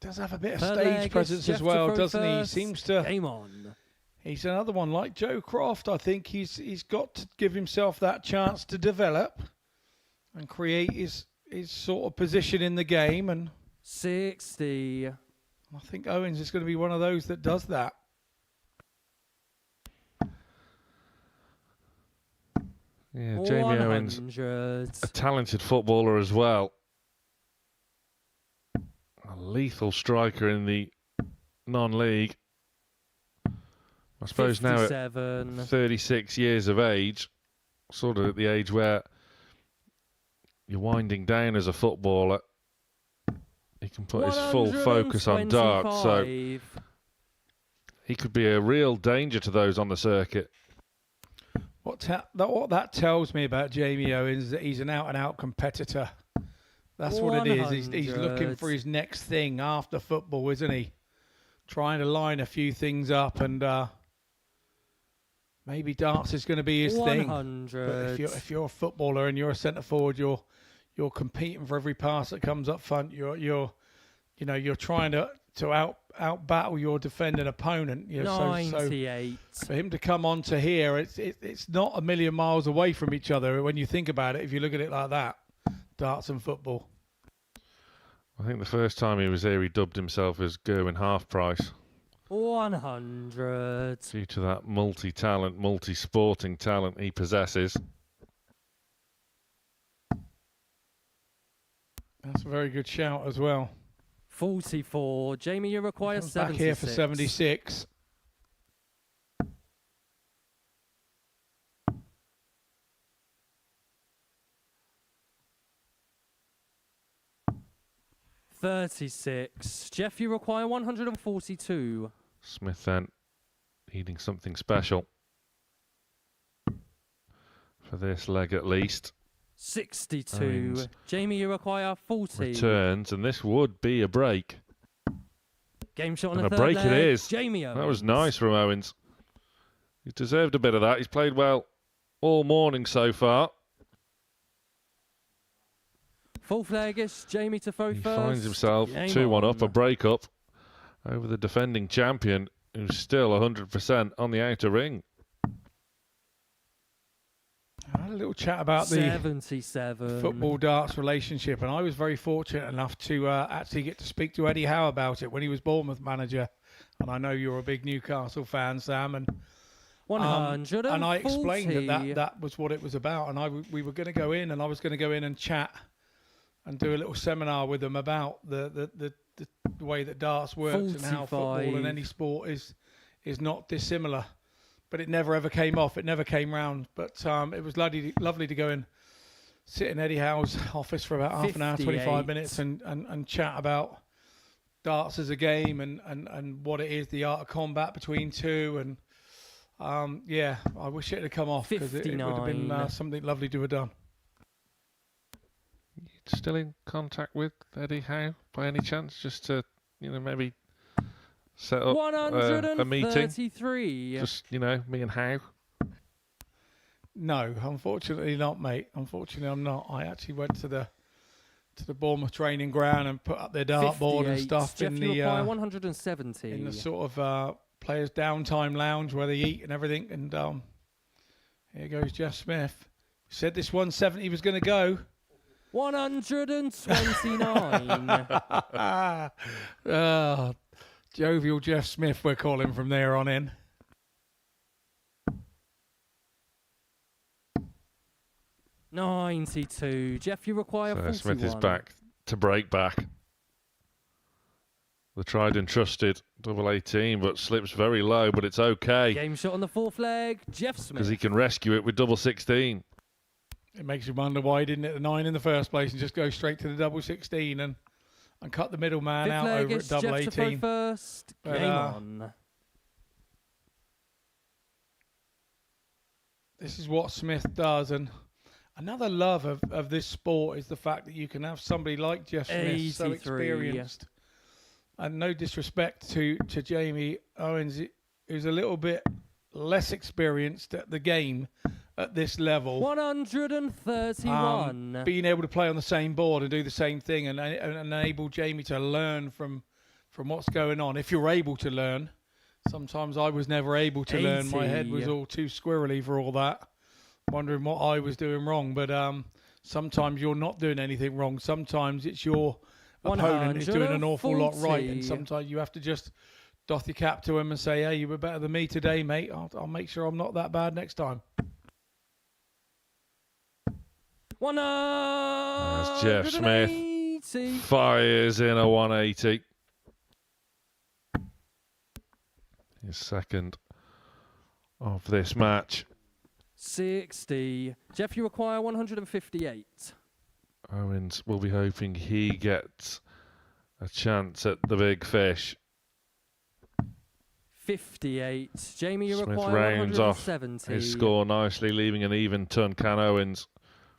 Does have a bit of Third stage leg, presence Jeff as to well, throw doesn't he? He first. seems to. Game on. He's another one like Joe Croft. I think he's got to give himself that chance to develop and create his sort of position in the game. And 60. I think Owens is going to be one of those that does that. Yeah, Jamie Owens, 100. a talented footballer as well. A lethal striker in the non-league. I suppose 57. now at 36 years of age, sort of at the age where you're winding down as a footballer, he can put his full focus on darts. So he could be a real danger to those on the circuit. What that tells me about Jamie Owens is that he's an out-and-out competitor. That's what it is. He's looking for his next thing after football, isn't he? Trying to line a few things up, and maybe darts is going to be his thing. But if you're a footballer and you're a centre forward, you're competing for every pass that comes up front. You're trying to out battle your defending opponent. 98. So for him to come on to here, it's not a million miles away from each other when you think about it. If you look at it like that, darts and football. I think the first time he was here, he dubbed himself as Gerwin Half Price. 100. Due to that multi-talent, multi-sporting talent he possesses. That's a very good shout as well. 44. Jamie, you require 76. Back here for 76. $36. Jeff, you require 142. Smith then needing something special for this leg at least. 62. Owens Jamie, you require 40. returns, and this would be a break. Game shot on And the a third break leg. it is. Jamie Owens. That was nice from Owens. He's deserved a bit of that. He's played well all morning so far. Fourth leg is Jamie to throw He first. finds himself Game 2-1 up, on. a break up over the defending champion, who's still 100% on the outer ring. I had a little chat about the 77. football darts relationship, and I was very fortunate enough to actually get to speak to Eddie Howe about it when he was Bournemouth manager. And I know you're a big Newcastle fan, Sam, and 140. and I explained that was what it was about, and we were going to go in, and I was going to go in and chat and do a little seminar with them about the way that darts works 45. and how football and any sport is not dissimilar. But it never ever came off. It never came round. But it was lovely to go and sit in Eddie Howe's office for about half an hour, 25 minutes, and chat about darts as a game and what it is, the art of combat between two. And yeah, I wish it had come off because it would have been something lovely to have done. Still in contact with Eddie Howe by any chance? Just to, maybe set up a meeting? Just, me and Howe? No, unfortunately not, mate. Unfortunately, I'm not. I actually went to the Bournemouth training ground and put up their dartboard and stuff Jeff, in you require 170. in the sort of players' downtime lounge where they eat and everything. And here goes Jeff Smith. Said this 170 was going to go. 129. Jovial Jeff Smith, we're calling from there on in. $92. Jeff, you require 41. Smith is back to break back. The tried and trusted double 18, but slips very low, but it's okay. Game shot on the fourth leg, Jeff Smith. Because he can rescue it with double 16. It makes you wonder why he didn't hit the 9 in the first place and just go straight to the double 16 and cut the middleman out over at double 18. Jeff to throw first. Game on. This is what Smith does, and another love of this sport is the fact that you can have somebody like Jeff Smith, so experienced. And no disrespect to Jamie Owens, who's a little bit less experienced at the game at this level. 131. Being able to play on the same board and do the same thing and enable Jamie to learn from what's going on. If you're able to learn. Sometimes I was never able to learn. My head was all too squirrely for all that. Wondering what I was doing wrong. But sometimes you're not doing anything wrong. Sometimes it's your opponent is doing an awful lot right. And sometimes you have to just doff your cap to him and say, hey, you were better than me today, mate. I'll make sure I'm not that bad next time. As Jeff Smith fires in a 180. His second of this match. 60. Jeff, you require 158. Owens will be hoping he gets a chance at the big fish. 58. Jamie, you Smith require rounds off 170. his score nicely, leaving an even ton. Can Owens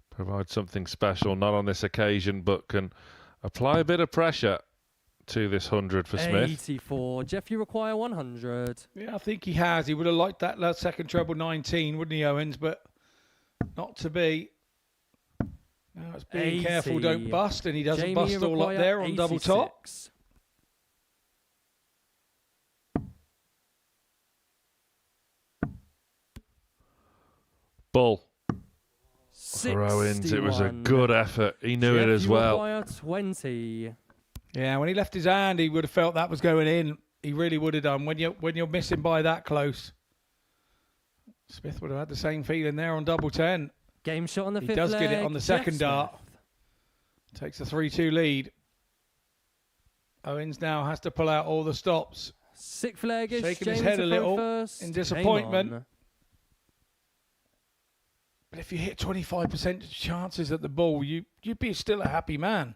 provide something special? Not on this occasion, but can apply a bit of pressure to this 100 for Smith. 84. Jeff, you require 100. Yeah, I think he has. He would have liked that second treble 19, wouldn't he, Owens? But not to be. Now it's being 80. careful, don't bust, and he doesn't Jamie, bust you all up require there on double top. 86. Bull. For Owens, it was a 61. good effort. He knew Jeff, it as you well. require 20. Yeah, when he left his hand, he would have felt that was going in. He really would have done. When you're missing by that close, Smith would have had the same feeling there on double 10. Game shot on the He fifth does leg. get it on the Jeff second Smith. dart. Takes a 3-2 lead. Owens now has to pull out all the stops. Sixth leg is Shaking his Jamie head to a throw little first. in Game disappointment. on. But if you hit 25% chances at the ball, you'd be still a happy man.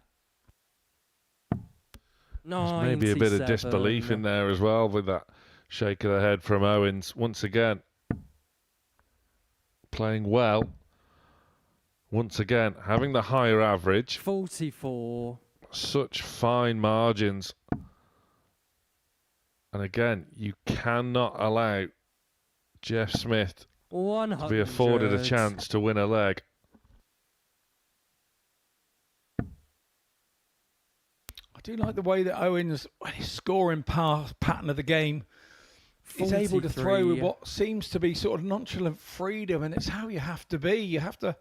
There's maybe a bit of 97. disbelief in there as well with that shake of the head from Owens. Once again, playing well. Once again, having the higher average. 44. Such fine margins. And again, you cannot allow Jeff Smith 100. to be afforded a chance to win a leg. I do like the way that Owens, when he's scoring pattern of the game, is able to throw with 43. what seems to be sort of nonchalant freedom, and it's how you have to be. You have to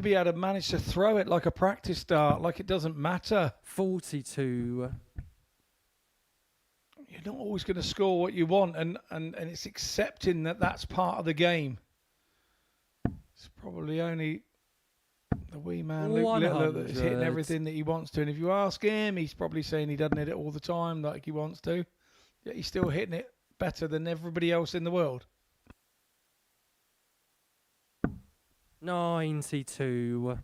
be able to manage to throw it like a practice start, like it doesn't matter. 42. You're not always going to score what you want, and it's accepting that that's part of the game. It's probably only the wee man Luke Littler that is hitting 100. everything that he wants to. And if you ask him, he's probably saying he doesn't hit it all the time like he wants to. Yet he's still hitting it better than everybody else in the world. 92.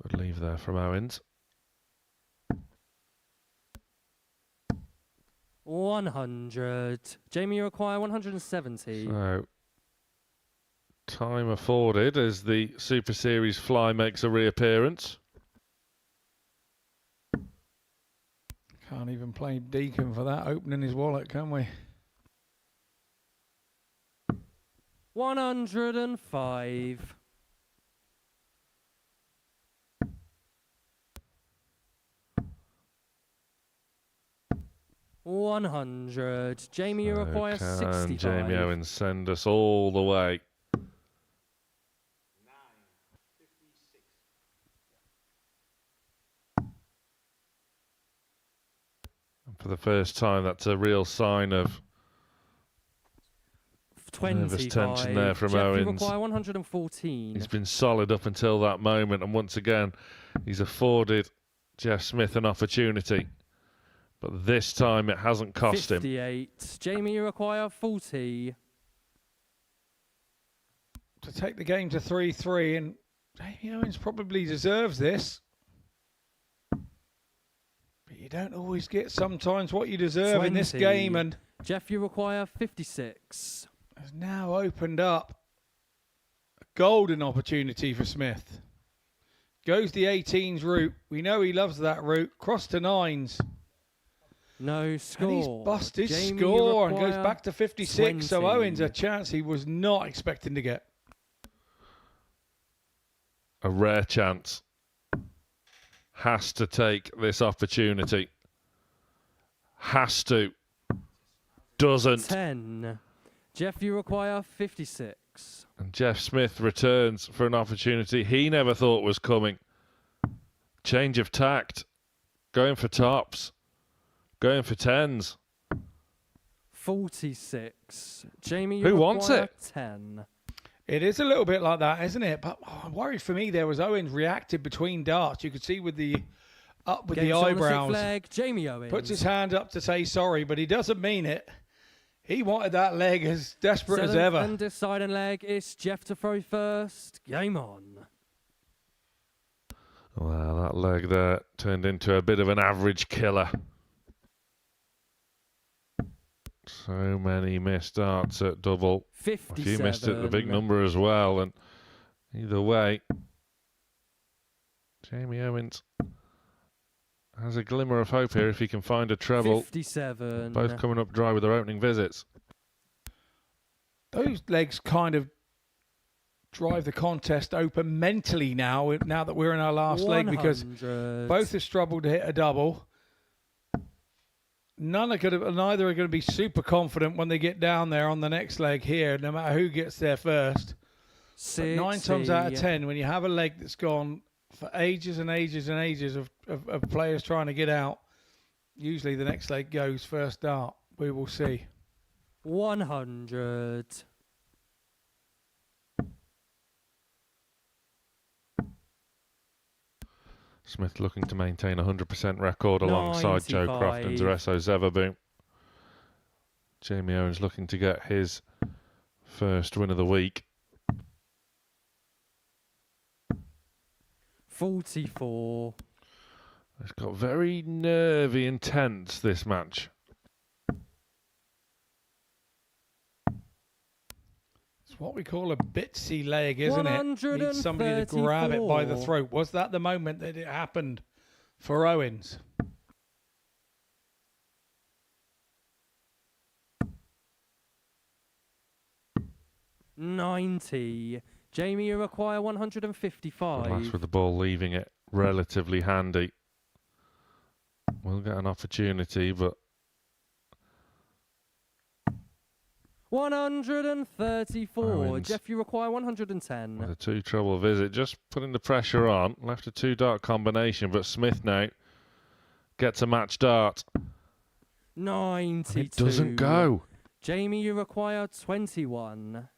Good leave there from Owens. 100. Jamie, you require 170. So, time afforded as the Super Series fly makes a reappearance. Can't even play Deacon for that, opening his wallet, can we? 105. 100. Jamie, you require Can 65. Jamie Owens send us all the way? For the first time, that's a real sign of nervous 25. tension there from Jeff, you Owens. require 114. He's been solid up until that moment, and once again, he's afforded Jeff Smith an opportunity. But this time, it hasn't cost him. 58. Jamie, you require 40. To take the game to 3-3, and Jamie Owens probably deserves this. But you don't always get sometimes what you deserve in this 20. game, and Jeff, you require 56. has now opened up a golden opportunity for Smith. Goes the 18s route. We know he loves that route. Cross to 9s. No score. And he's bust his Jamie, score and goes require back to 56. So 20. Owens a chance he was not expecting to get. A rare chance. Has to take this opportunity. Has to. Doesn't. 10. Jeff, you require 56. And Jeff Smith returns for an opportunity he never thought was coming. Change of tact. Going for tops. Going for 10s. 46. Jamie, you Who wants require it? 10. It is a little bit like that, isn't it? But I'm worried for me there was Owens reacted between darts. You could see with the up with Game the shot on eyebrows. sixth leg, Jamie Owens. Puts his hand up to say sorry, but he doesn't mean it. He wanted that leg as desperate as ever. And deciding leg, it's Jeff to throw first. Game on. Well, that leg there turned into a bit of an average killer. So many missed darts at double. 57. A few missed at the big number as well. And either way, Jamie Owens has a glimmer of hope here if he can find a treble. 57. Both coming up dry with their opening visits. Those legs kind of drive the contest open mentally now that we're in our last leg, because both have struggled to hit a double. Neither are going to be super confident when they get down there on the next leg here, no matter who gets there first. 60. 9 times out of 10, when you have a leg that's gone for ages and ages and ages of players trying to get out, usually the next leg goes first dart. We will see. 100. Smith looking to maintain a 100% record alongside Joe Croft and Zereso Zeverboom. Jamie Owens looking to get his first win of the week. 44. It's got very nervy and tense, this match. It's what we call a bitsy leg, isn't it? Needs somebody to grab it by the throat. Was that the moment that it happened for Owens? $90. Jamie, you require 155. Last with the ball leaving it relatively handy. We'll get an opportunity, but 134. Owens. Jeff, you require 110. With a 2 treble visit, just putting the pressure on. Left a 2 dart combination, but Smith now gets a match dart. 92. It doesn't go. Jamie, you require 21.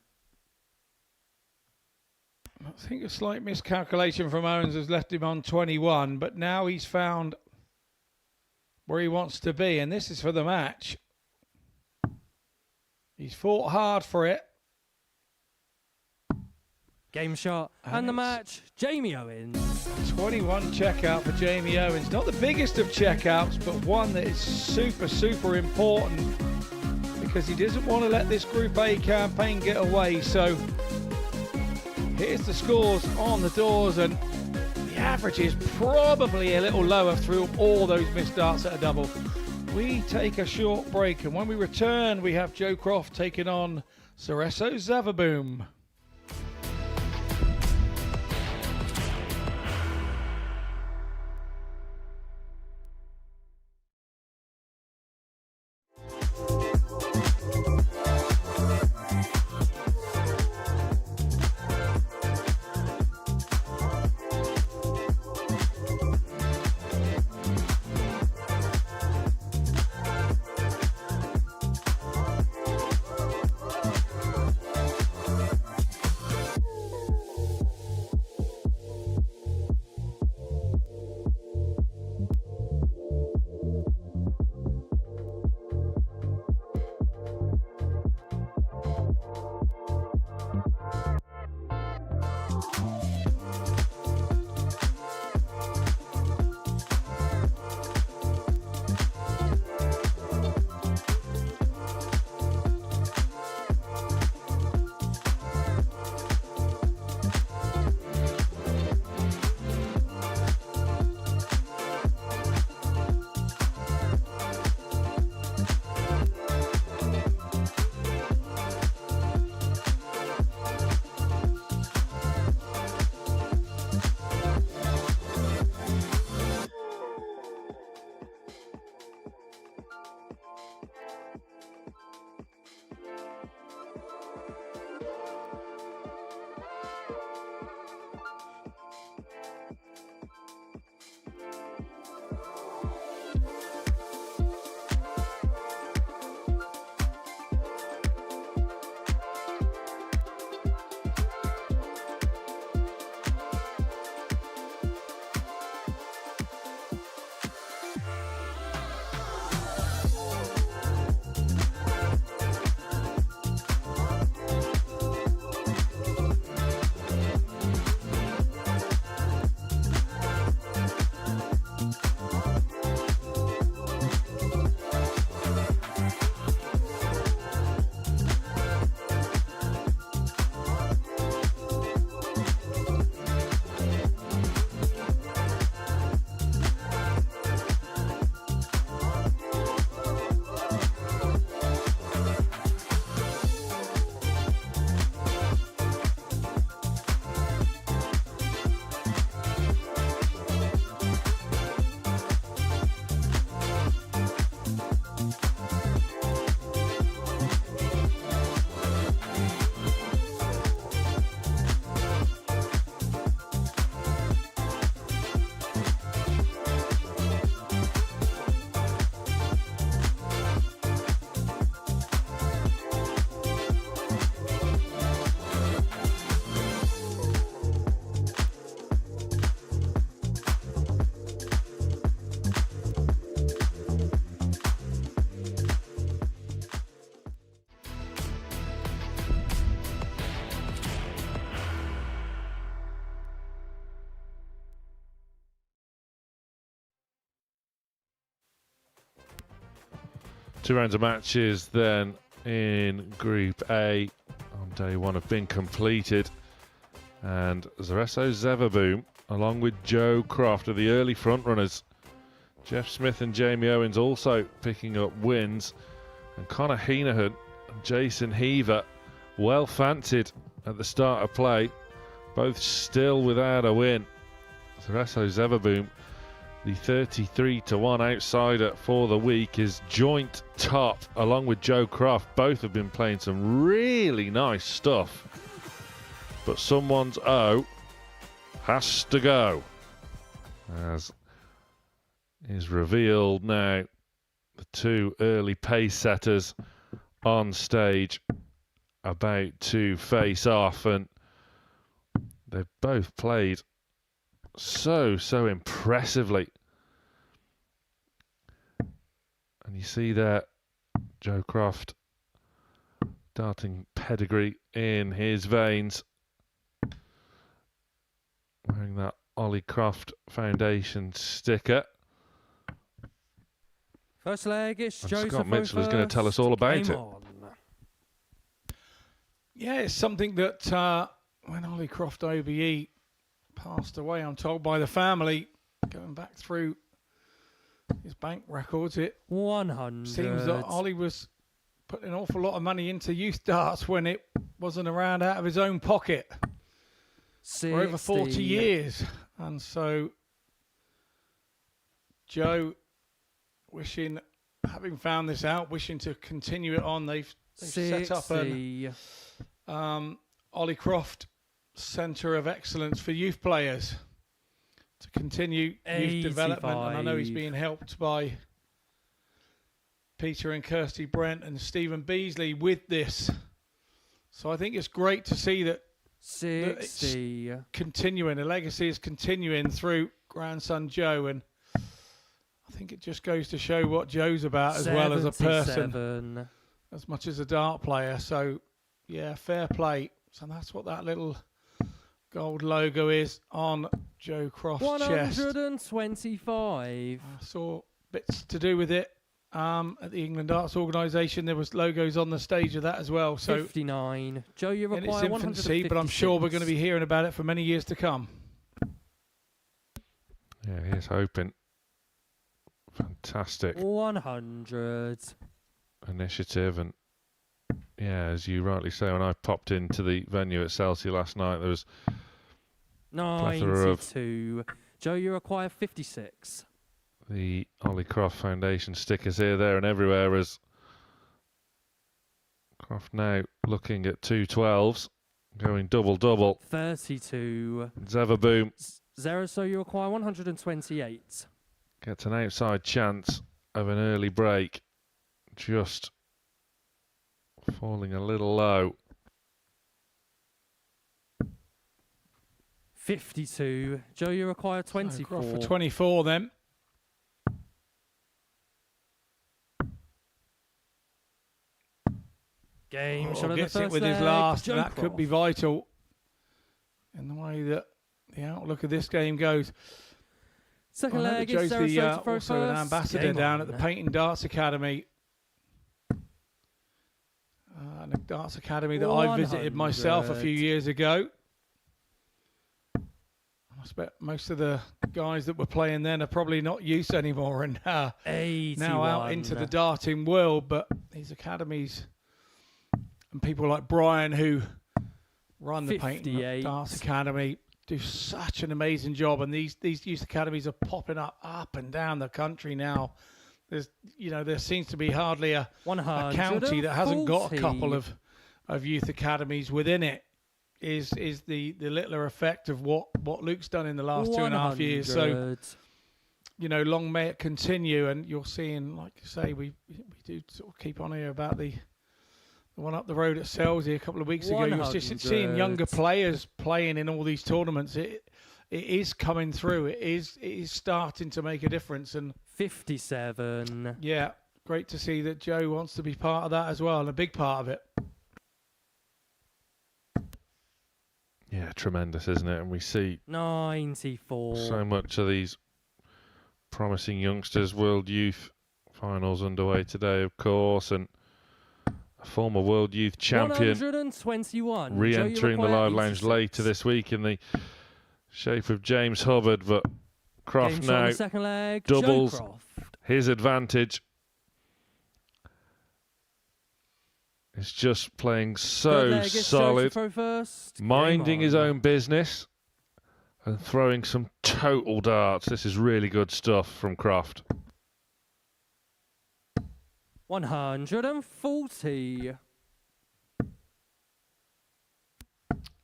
I think a slight miscalculation from Owens has left him on 21, but now he's found where he wants to be, and this is for the match. He's fought hard for it. Game shot and the match, Jamie Owens. 21 checkout for Jamie Owens. Not the biggest of checkouts, but one that is super, super important, because he doesn't want to let this Group A campaign get away. So here's the scores on the doors, and the average is probably a little lower through all those missed darts at a double. We take a short break, and when we return, we have Joe Croft taking on Zereso Zeverboom. 2 rounds of matches then in Group A on day 1 have been completed. And Zereso Zeverboom, along with Joe Croft, are the early front runners. Jeff Smith and Jamie Owens also picking up wins. And Connor Heneghan and Jason Heaver, well fancied at the start of play, both still without a win. Zereso Zeverboom, the 33-1 outsider for the week, is joint top along with Joe Croft. Both have been playing some really nice stuff. But someone's O has to go, as is revealed now. The 2 early pace setters on stage about to face off, and they've both played so impressively. And you see there Joe Croft, darting pedigree in his veins, wearing that Ollie Croft Foundation sticker. First leg is And Joseph Scott Mitchell is going to tell us all about it. Yeah, it's something that when Ollie Croft OBE passed away, I'm told by the family, going back through his bank records, it 100 seems that Ollie was putting an awful lot of money into youth darts when it wasn't around out of his own pocket for over 40 years. And so Joe, having found this out, wishing to continue it on, they've set up an Ollie Croft Centre of Excellence for youth players to continue youth development. And I know he's being helped by Peter and Kirsty Brent and Stephen Beasley with this. So I think it's great to see that it's continuing. The legacy is continuing through grandson Joe, and I think it just goes to show what Joe's about as well as a person, as much as a dart player. So yeah, fair play. So that's what that little gold logo is on Joe Croft's chest. 125. I saw bits to do with it at the England Darts Organisation. There was logos on the stage of that as well. So 59. Joe, you require in its infancy, but I'm sure we're going to be hearing about it for many years to come. Yeah, here's hoping. Fantastic 100 initiative. And yeah, as you rightly say, when I popped into the venue at Chelsea last night, there was 92. Joe, you require 56. The Ollie Croft Foundation stickers here, there and everywhere, as Croft now looking at 212s, going double-double. 32. Zeverboom. Zereso, you require 128. Gets an outside chance of an early break, just falling a little low. 52. Joe, you require 24. So for 24 then. Game shot of the Gets first it with his leg, last, Joe and that could be vital in the way that the outlook of this game goes. Second leg is Joe's Zereso to throw also first. an ambassador Game down on. at the Painting Darts Academy. And a darts academy that I visited myself a few years ago. I expect most of the guys that were playing then are probably not youth anymore and now out into the darting world. But these academies and people like Brian, who run the Painting Darts Academy, do such an amazing job. And these youth academies are popping up and down the country now. There seems to be hardly a county that hasn't got a couple of youth academies within it. Is the littler effect of what Luke's done in the last 2.5 years. So, long may it continue. And you're seeing, like you say, we do sort of keep on here about the one up the road at Chelsea a couple of weeks ago. You're just seeing younger players playing in all these tournaments. It is coming through. It is starting to make a difference. And 57. Yeah, great to see that Joe wants to be part of that as well, and a big part of it. Yeah, tremendous, isn't it? And we see 94. so much of these promising youngsters, World Youth Finals underway today, of course, and a former World Youth Champion 121. re-entering the Live Lounge later this week in the shape of James Hubbard, but Croft now second leg, doubles his advantage. He's just playing so solid, minding his own business and throwing some total darts. This is really good stuff from Croft. 140.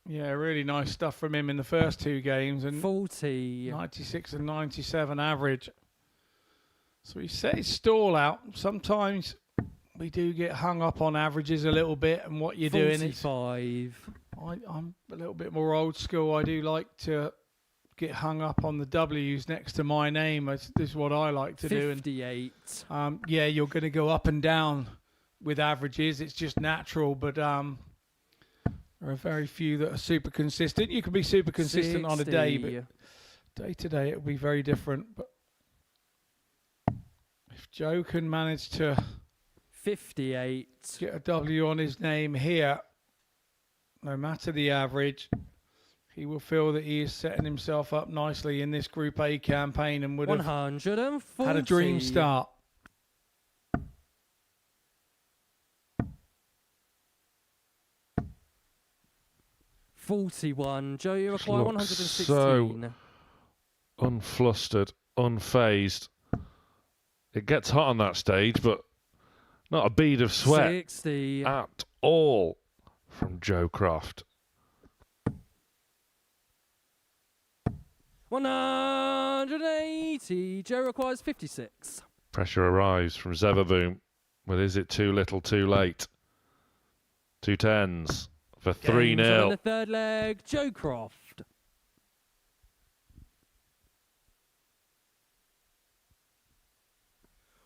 Yeah, really nice stuff from him in the first two games. And 40. 96 and 97 average. So he set his stall out. Sometimes we do get hung up on averages a little bit and what you're doing. 45. I'm a little bit more old school. I do like to get hung up on the W's next to my name. This is what I like to do. 58. And, yeah, you're going to go up and down with averages. It's just natural, but there are very few that are super consistent. You can be super consistent 60. On a day, but day to day it'll be very different. But if Joe can manage to 58, get a W on his name here, no matter the average, he will feel that he is setting himself up nicely in this Group A campaign and would have had a dream start. $41. Joe, you require 116. So unflustered, unfazed. It gets hot on that stage, but not a bead of sweat 60. At all from Joe Croft. 180. Joe requires 56. Pressure arrives from Zeverboom. Well, is it too little, too late? 2 10s for 3-0. In the third leg, Joe Croft.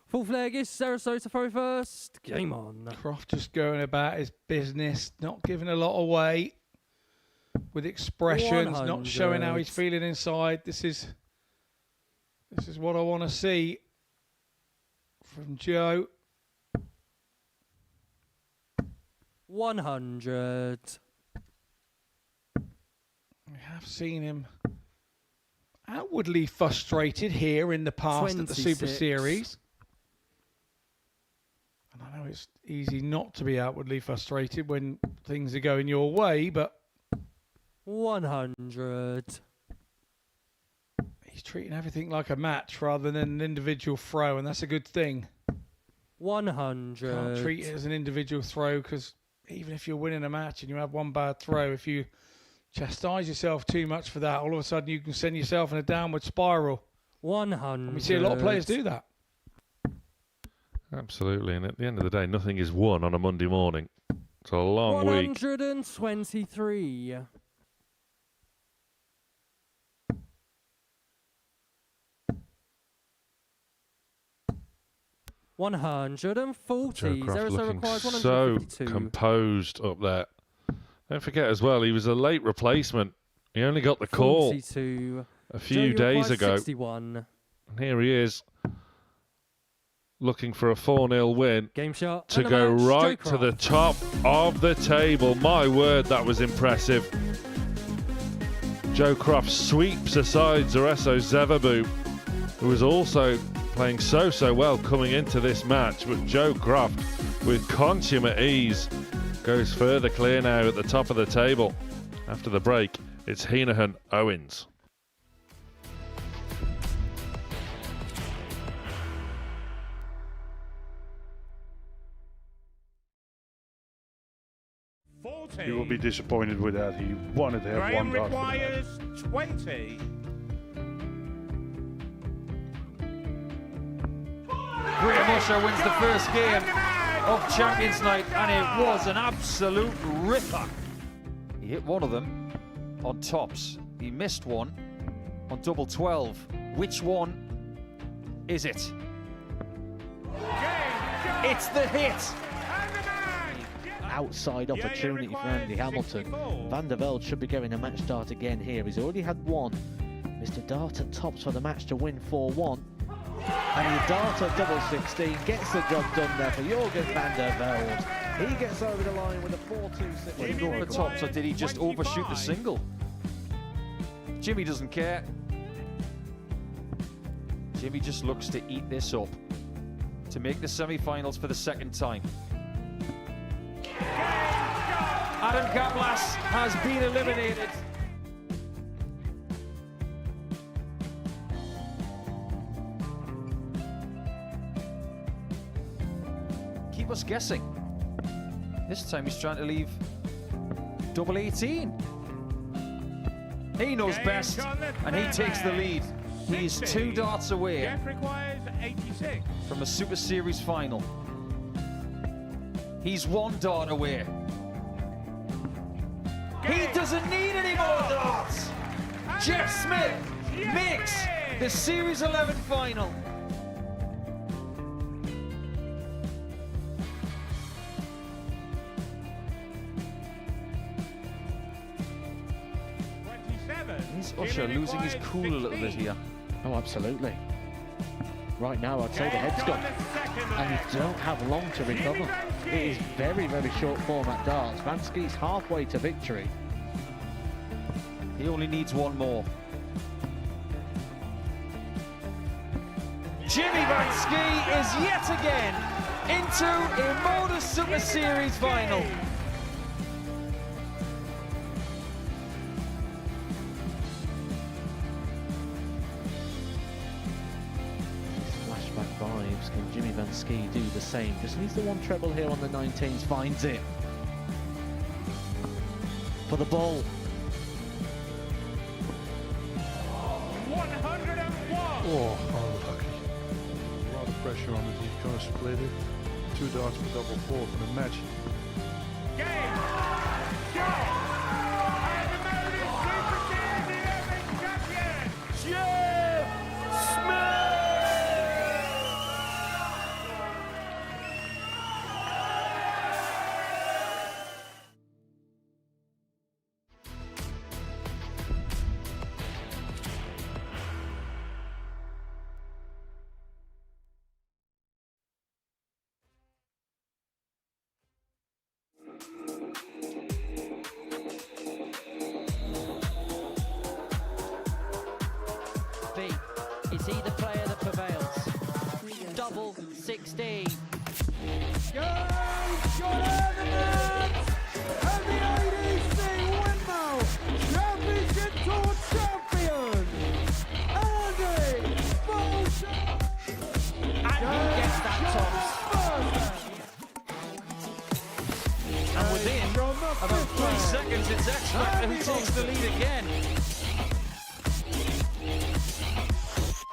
Fourth leg is Zereso to throw first. Game on. Croft just going about his business, not giving a lot away. With expressions, 100. not showing how he's feeling inside. This is what I want to see from Joe. 100. We have seen him outwardly frustrated here in the past 26. At the Super Series. And I know it's easy not to be outwardly frustrated when things are going your way, but 100. He's treating everything like a match rather than an individual throw, and that's a good thing. 100. Can't treat it as an individual throw, because even if you're winning a match and you have one bad throw, if you chastise yourself too much for that, all of a sudden you can send yourself in a downward spiral. 100. And we see a lot of players do that. Absolutely, and at the end of the day, nothing is won on a Monday morning. It's a long week. 123. 140. Joe Croft Zereso looking requires so 152. composed up there. Don't forget as well, he was a late replacement. He only got the call 42. a few days ago. 61. And here he is, looking for a 4-0 win. Game shot to go right to the top of the table. My word, that was impressive. Joe Croft sweeps aside Zereso Zeverboom, who was also playing so well coming into this match, but Joe Croft, with consummate ease, goes further clear now at the top of the table. After the break, it's Heneghan Owens. You will be disappointed with that. He wanted to have Graham one dart for the requires 20. Graham Usher wins the first game of Champions Night, and it was an absolute ripper. He hit one of them on tops. He missed one on double 12. Which one is it? It's the hit. Outside opportunity for Andy Hamilton. Van der Velde should be getting a match start again here. He's already had one. Mr. Dart at tops for the match to win 4-1. And your dart of double 16 gets the job done there for Jurgen van der Velde. He gets over the line with a 4-2-6. Did he go over the top, or did he just overshoot the single? Jimmy doesn't care. Jimmy just looks to eat this up, to make the semi-finals for the second time. Adam Kaplas has been eliminated. Keep us guessing. This time he's trying to leave double 18. He knows best, and he takes the lead. He's 2 darts away from a Super Series final. He's 1 dart away. He doesn't need any more darts. Jeff Smith makes the Series 11 final. Is Usher losing his cool a little bit here? Oh, absolutely. Right now, I'd say the head's gone, and you don't have long to recover. It is very, very short format darts. Vansky's halfway to victory. He only needs 1 more. Jimmy Vansky is yet again into a Modus Super Series final. Flashback vibes. Can Jimmy Vansky do the same? Just needs the 1 treble here on the 19s. Finds it. For the ball. 101. Oh, unlucky. A lot of pressure on it. He's going to split it. 2 darts for double 4 for the match. Game. Go. And the Modus Super Series 11 champion, Jeff Smith. Is he the player that prevails? Double 16. And the ADC Windmill Championship Tour champion, Andy Bolton. And he gets that tops. And within about 3 seconds, it's X Factor who takes the lead again.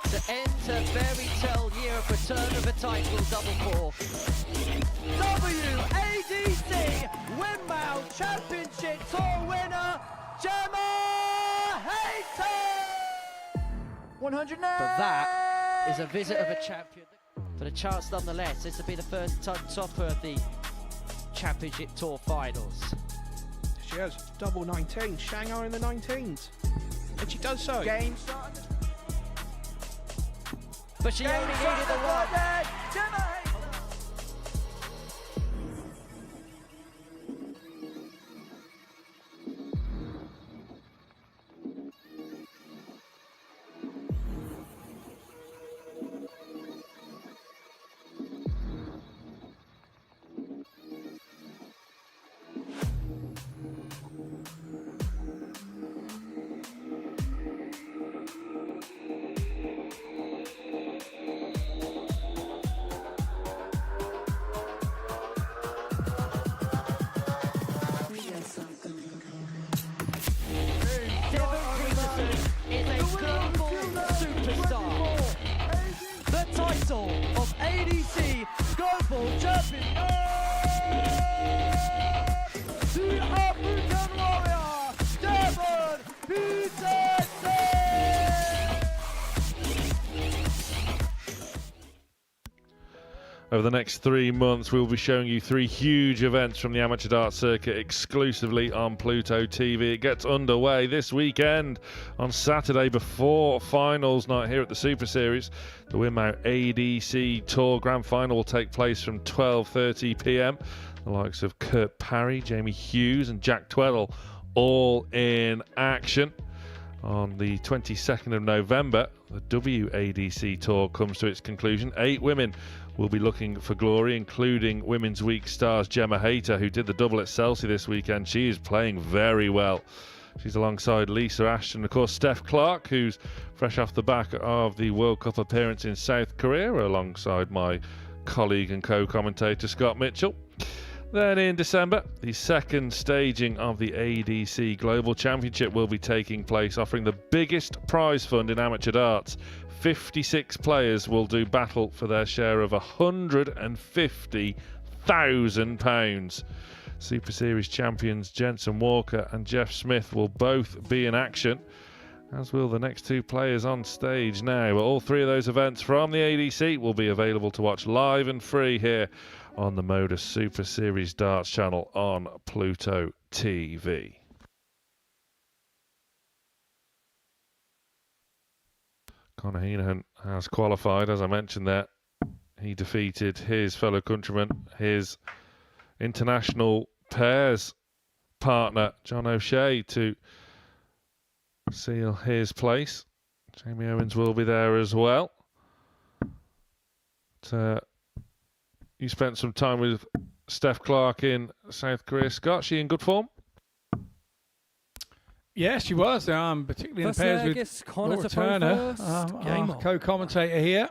To enter fairy tale year of return of a title, double 4. WADC Windmill Championship Tour winner, Gemma Hayton! 100 now! But that is a visit of a champion. For the chance nonetheless, this will be the first topper of the Championship Tour finals. She has double 19, Shanghai in the 19s. And she does so. Game started. But she only needed the 1. Over the next 3 months, we'll be showing you 3 huge events from the amateur darts circuit exclusively on Pluto TV. It gets underway this weekend on Saturday before finals night here at the Super Series. The Winmau ADC Tour Grand Final will take place from 12:30 p.m. The likes of Kurt Parry, Jamie Hughes and Jack Tweddle all in action. On the 22nd of November, the WADC Tour comes to its conclusion. 8 women will be looking for glory, including Women's Week stars Gemma Hayter, who did the double at Chelsea this weekend. She is playing very well. She's alongside Lisa Ashton, of course, Steph Clark, who's fresh off the back of the World Cup appearance in South Korea, alongside my colleague and co-commentator Scott Mitchell. Then in December, the second staging of the ADC Global Championship will be taking place, offering the biggest prize fund in amateur darts. 56 players will do battle for their share of £150,000. Super Series champions Jensen Walker and Jeff Smith will both be in action, as will the next 2 players on stage now. All 3 of those events from the ADC will be available to watch live and free here on the Modus Super Series Darts channel on Pluto TV. Conor Heneghan has qualified, as I mentioned there. He defeated his fellow countryman, his international pairs partner, John O'Shea, to seal his place. Jamie Owens will be there as well. You spent some time with Steph Clark in South Korea. Scott, she in good form? Yes, she was. Particularly in pairs with Laura Turner, our co-commentator here.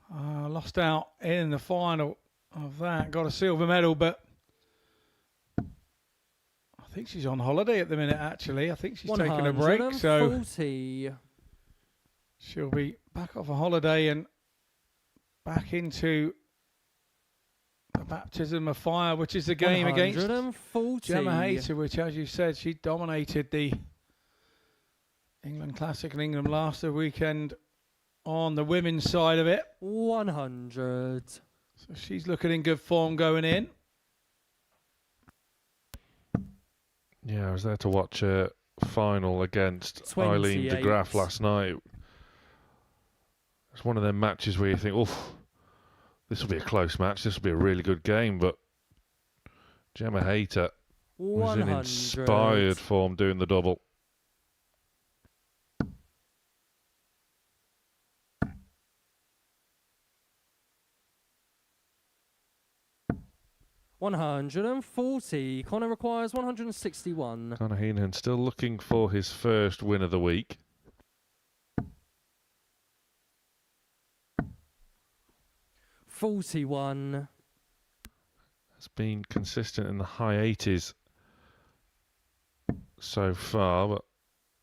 Lost out in the final of that. Got a silver medal, but I think she's on holiday at the minute, actually. I think she's taking a break. So she'll be back off a holiday and back into the baptism of fire, which is the game against Gemma Hayter, which, as you said, she dominated the England Classic in England last weekend on the women's side of it. 100. So she's looking in good form going in. Yeah, I was there to watch a final against Eileen de Graaf last night. It's one of them matches where you think, oof, this will be a close match. This will be a really good game, but Gemma Hayter was in inspired form doing the double. $140. Conor requires 161. Conor Heneghan still looking for his first win of the week. $41. Has been consistent in the high 80s so far, but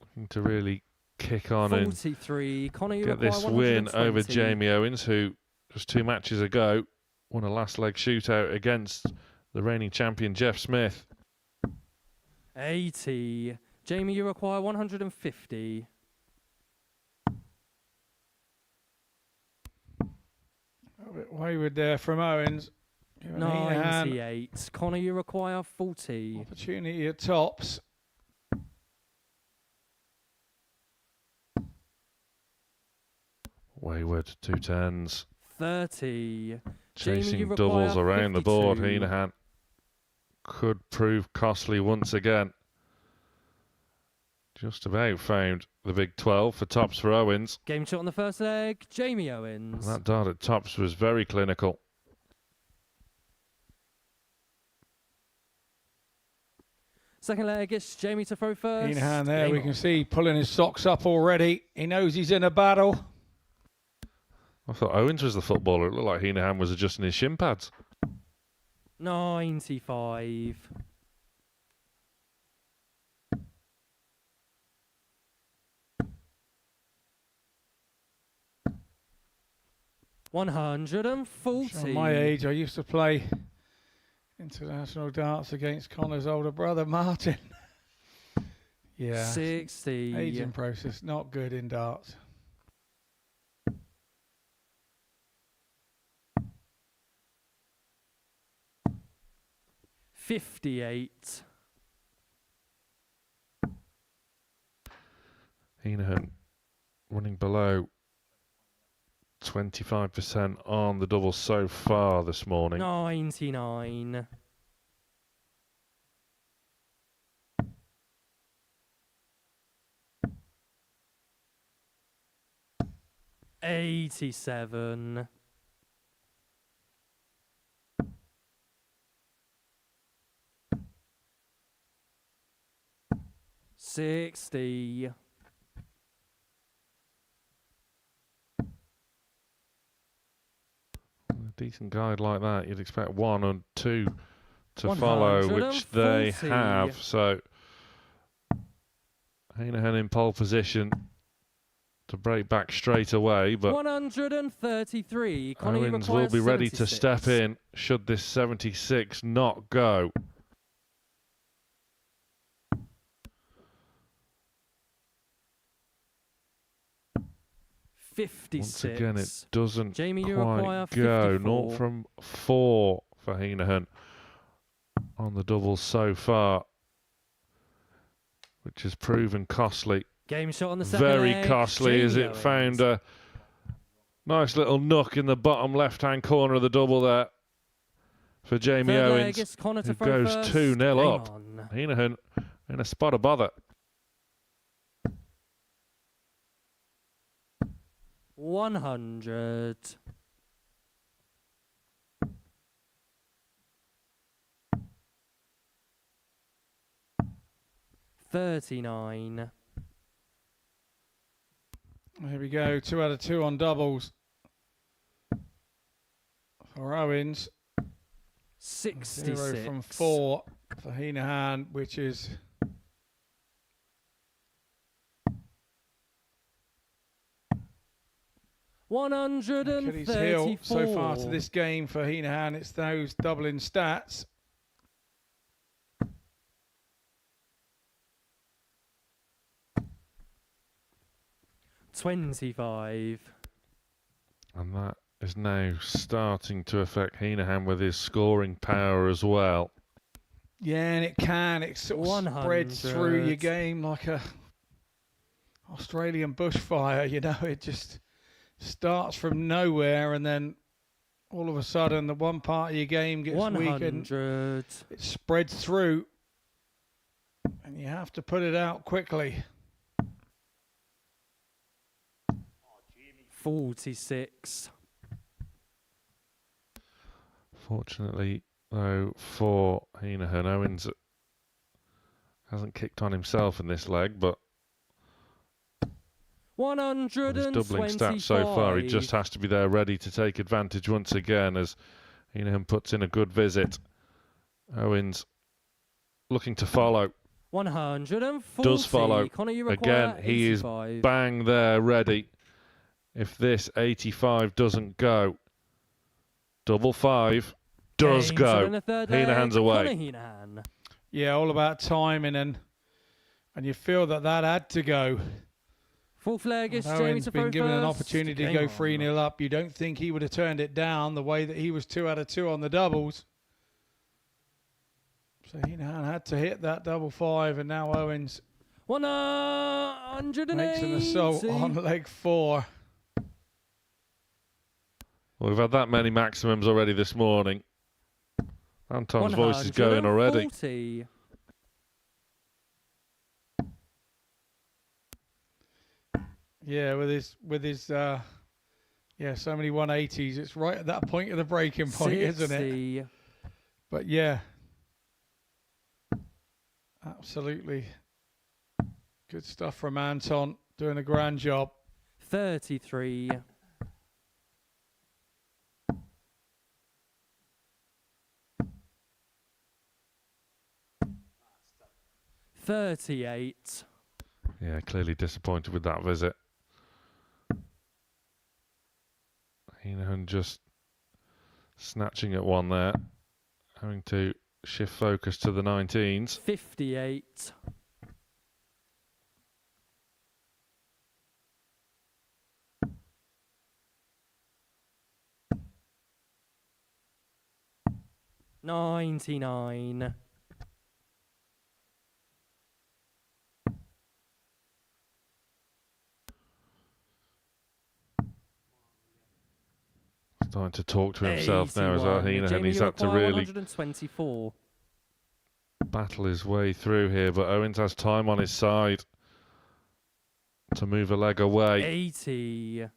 looking to really kick on 43. and Conor, get this win over Jamie Owens, who just 2 matches ago won a last leg shootout against the reigning champion Jeff Smith. 80. Jamie, you require 150. A bit wayward there from Owens. 98. Conor, you require 40. Opportunity at tops. Wayward, 2 10s. 30. Chasing Jamie, doubles around the board. 52. Heneghan could prove costly once again. Just about found the big 12 for tops for Owens. Game shot on the first leg, Jamie Owens. That dart at tops was very clinical. Second leg, it's Jamie to throw first. Heneghan there, Game we can see pulling his socks up already. He knows he's in a battle. I thought Owens was the footballer. It looked like Heneghan was adjusting his shin pads. 95. $140. At my age, I used to play international darts against Conor's older brother, Martin. Yeah. 60. Aging process, not good in darts. 58. Heneghan running below 25% on the double so far this morning. 99. 87. 60. A decent guide like that, you'd expect 1 and 2 to follow, which they have. So Heneghan in pole position to break back straight away, but 133. Owens will be ready to step in should this 76 not go. Once again, it doesn't quite go. 0 from 4 for Heneghan on the doubles so far, which has proven costly. Game shot on the second Very leg. costly, Jamie as it Owens. found a nice little nook in the bottom left-hand corner of the double there for Jamie Third leg Owens, is Connor to who throw goes first. 2-0 Game up. on. Heneghan in a spot of bother. 100. 39. Here we go. 2 out of 2 on doubles for Owens. 66. 0 from 4 for Heneghan, which is Achilles heel so far to this game for Heneghan. It's those doubling stats. $25. And that is now starting to affect Heneghan with his scoring power as well. Yeah, and it can. It sort of spreads through your 100. game like a Australian bushfire. You know, it just starts from nowhere, and then all of a sudden, the one part of your game gets weakened. 100. It spreads through, and you have to put it out quickly. 46. Fortunately, though, for Heneghan, Owens hasn't kicked on himself in this leg, but with his 125. doubling stats so far, he just has to be there ready to take advantage once again as Heneghan puts in a good visit. Owens looking to follow. 140. Does follow. Connor, you require Again, he 85. is bang there ready. If this 85 doesn't go, double 5 does Game go. shot in the third leg. Heneghan's away. Connor Heneghan. Yeah, all about timing, and you feel that had to go. Fourth leg is Jamie Owens to been throw given an first. opportunity to Game go on. 3-0 up. You don't think he would have turned it down the way that he was 2 out of 2 on the doubles. So Heneghan had to hit that double 5, and now Owens 180. makes an assault on leg 4. Well, we've had that many maximums already this morning. Anton's voice is going already. 140. Yeah, with his so many 180s. It's right at that point of the breaking point, isn't it? 60. But yeah, absolutely good stuff from Anton, doing a grand job. 33. 38. Yeah, clearly disappointed with that visit. Heneghan just snatching at one there, having to shift focus to the 19s. 58. 99. Starting to talk to himself now as well, Heneghan. He's had to really 124. battle his way through here, but Owens has time on his side to move a leg away. 80.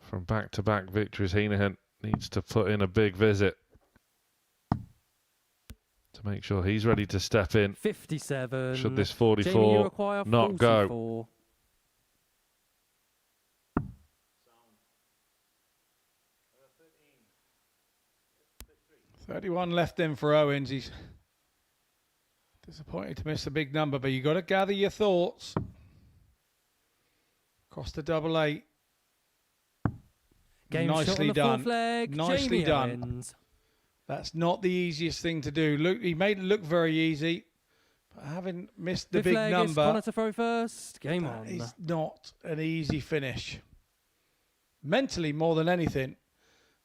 From back-to-back victories, Heneghan needs to put in a big visit to make sure he's ready to step in. 57. Should this Jamie, you 44 require not 44. go. $31 left in for Owens. He's disappointed to miss a big number, but you got to gather your thoughts. Across the double eight. Game shot on Nicely the done. fourth leg. Nicely Jamie done. Owens. That's not the easiest thing to do. Look, he made it look very easy, but having missed the Fifth big leg is number, Connor to throw first. Game that on. is not an easy finish. Mentally, more than anything.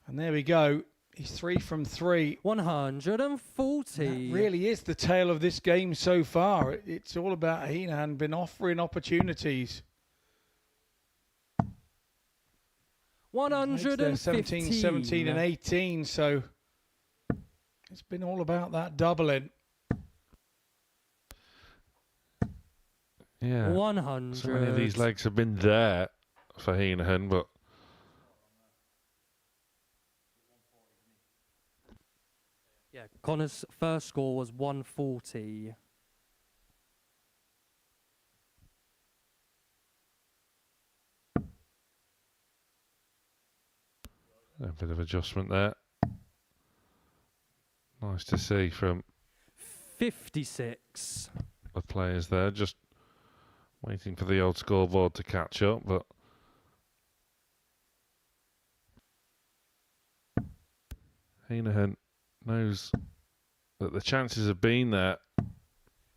And there we go. He's 3 from 3. 140. That really is the tale of this game so far. It's all about Heneghan been offering opportunities. 115. 17, 17 and 18, so it's been all about that doubling. Yeah. 100. So many of these legs have been there for Heneghan, but Yeah, Connor's first score was 140. a bit of adjustment there. Nice to see from 56. the players there, just waiting for the old scoreboard to catch up, but Heneghan knows that the chances have been there.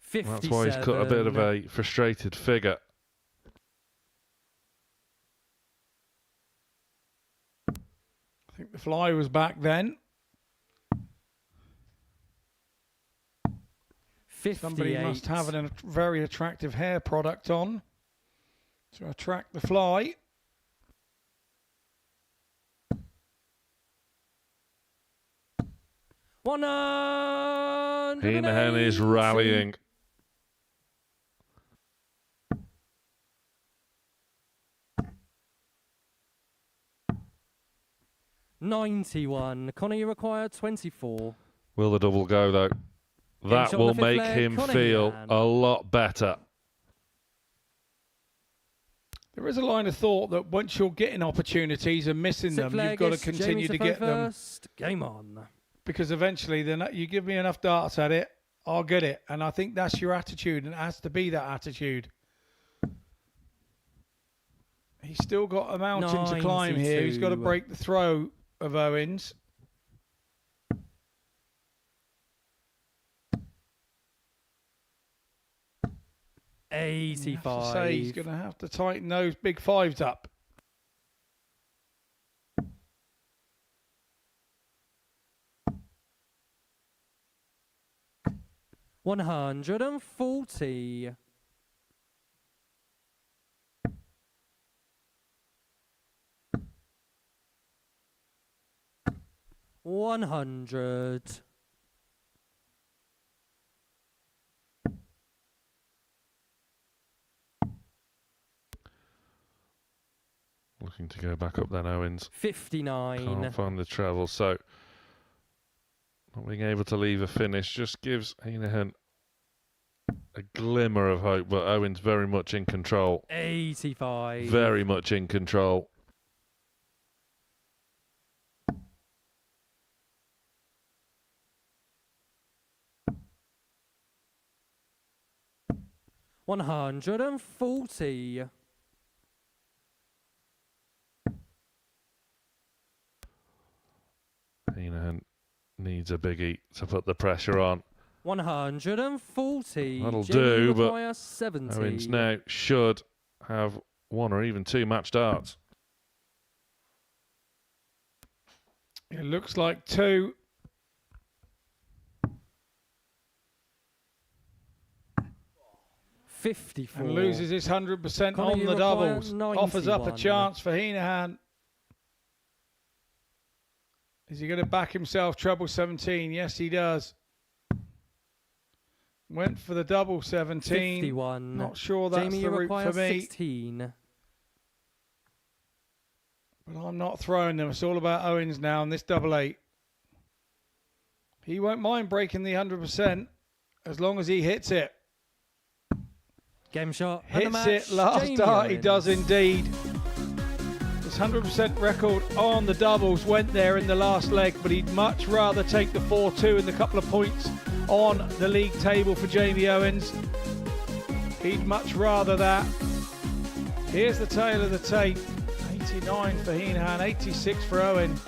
57. That's why he's cut a bit of a frustrated figure. I think the fly was back then. 58. Somebody must have a very attractive hair product on to attract the fly. Heneghan is rallying. $91. Connor, you require 24. Will the double go, though? That shot on will the fifth make leg, him Connor feel Heneghan. a lot better. There is a line of thought that once you're getting opportunities and missing Sixth them, leg you've got to is continue Jamie to throw get them. first. Game on. Because eventually, then you give me enough darts at it, I'll get it. And I think that's your attitude, and it has to be that attitude. He's still got a mountain to climb here. He's got to 92. break the throw of Owens. I have to 85. say he's going to have to tighten those big fives up. $140. $100. Looking to go back up then, Owens. 59. Can't find the treble, so not being able to leave a finish just gives Heneghan a glimmer of hope, but Owens very much in control. 85. Very much in control. $140. Heneghan needs a biggie to put the pressure on. 140. That'll Jamie do, but require 70. Owens now should have 1 or even 2 match darts. It looks like 2. 54. And loses his 100% Connor, on you the require doubles. Offers up a 91. chance for Heneghan. Is he going to back himself treble 17? Yes, he does. Went for the double 17. 51. Not sure that's Jamie, the you route require for me. 16. But I'm not throwing them. It's all about Owens now and this double 8. He won't mind breaking the 100% as long as he hits it. Game shot. And the Hits match, it last Jamie dart. He Owens. does indeed. His 100% record on the doubles went there in the last leg, but he'd much rather take the 4-2 and the couple of points on the league table for Jamie Owens. He'd much rather that. Here's the tail of the tape. 89 for Heneghan, 86 for Owens.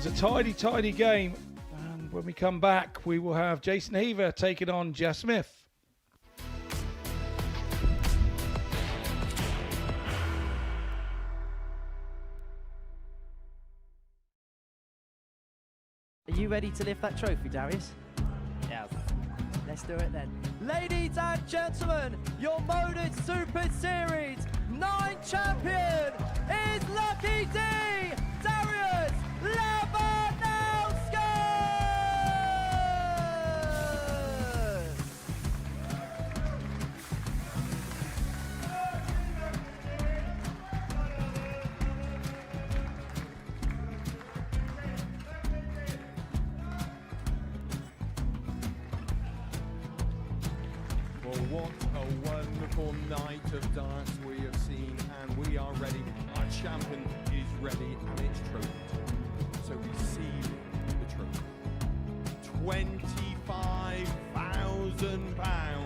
A tidy game. And when we come back, we will have Jason Heaver taking on Jeff Smith. Are you ready to lift that trophy, Darius? Yeah. Let's do it then. Ladies and gentlemen, your Modus Super Series 9 champion is Lucky D, Darius Labanowski! Well, what a wonderful night of darts we have seen, and we are ready. Our champion is ready, and it's trophy. So receive the trophy. £25,000.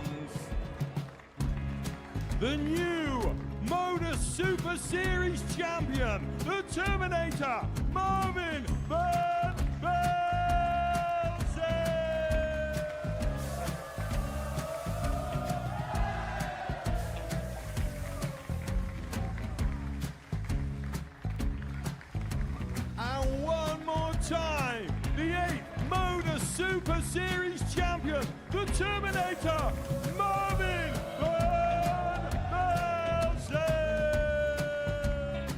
The new Modus Super Series champion, the Terminator, Marvin Van Velzen. And one more time, the 8th Modus Super Series champion, the Terminator, Marvin Van Velzen.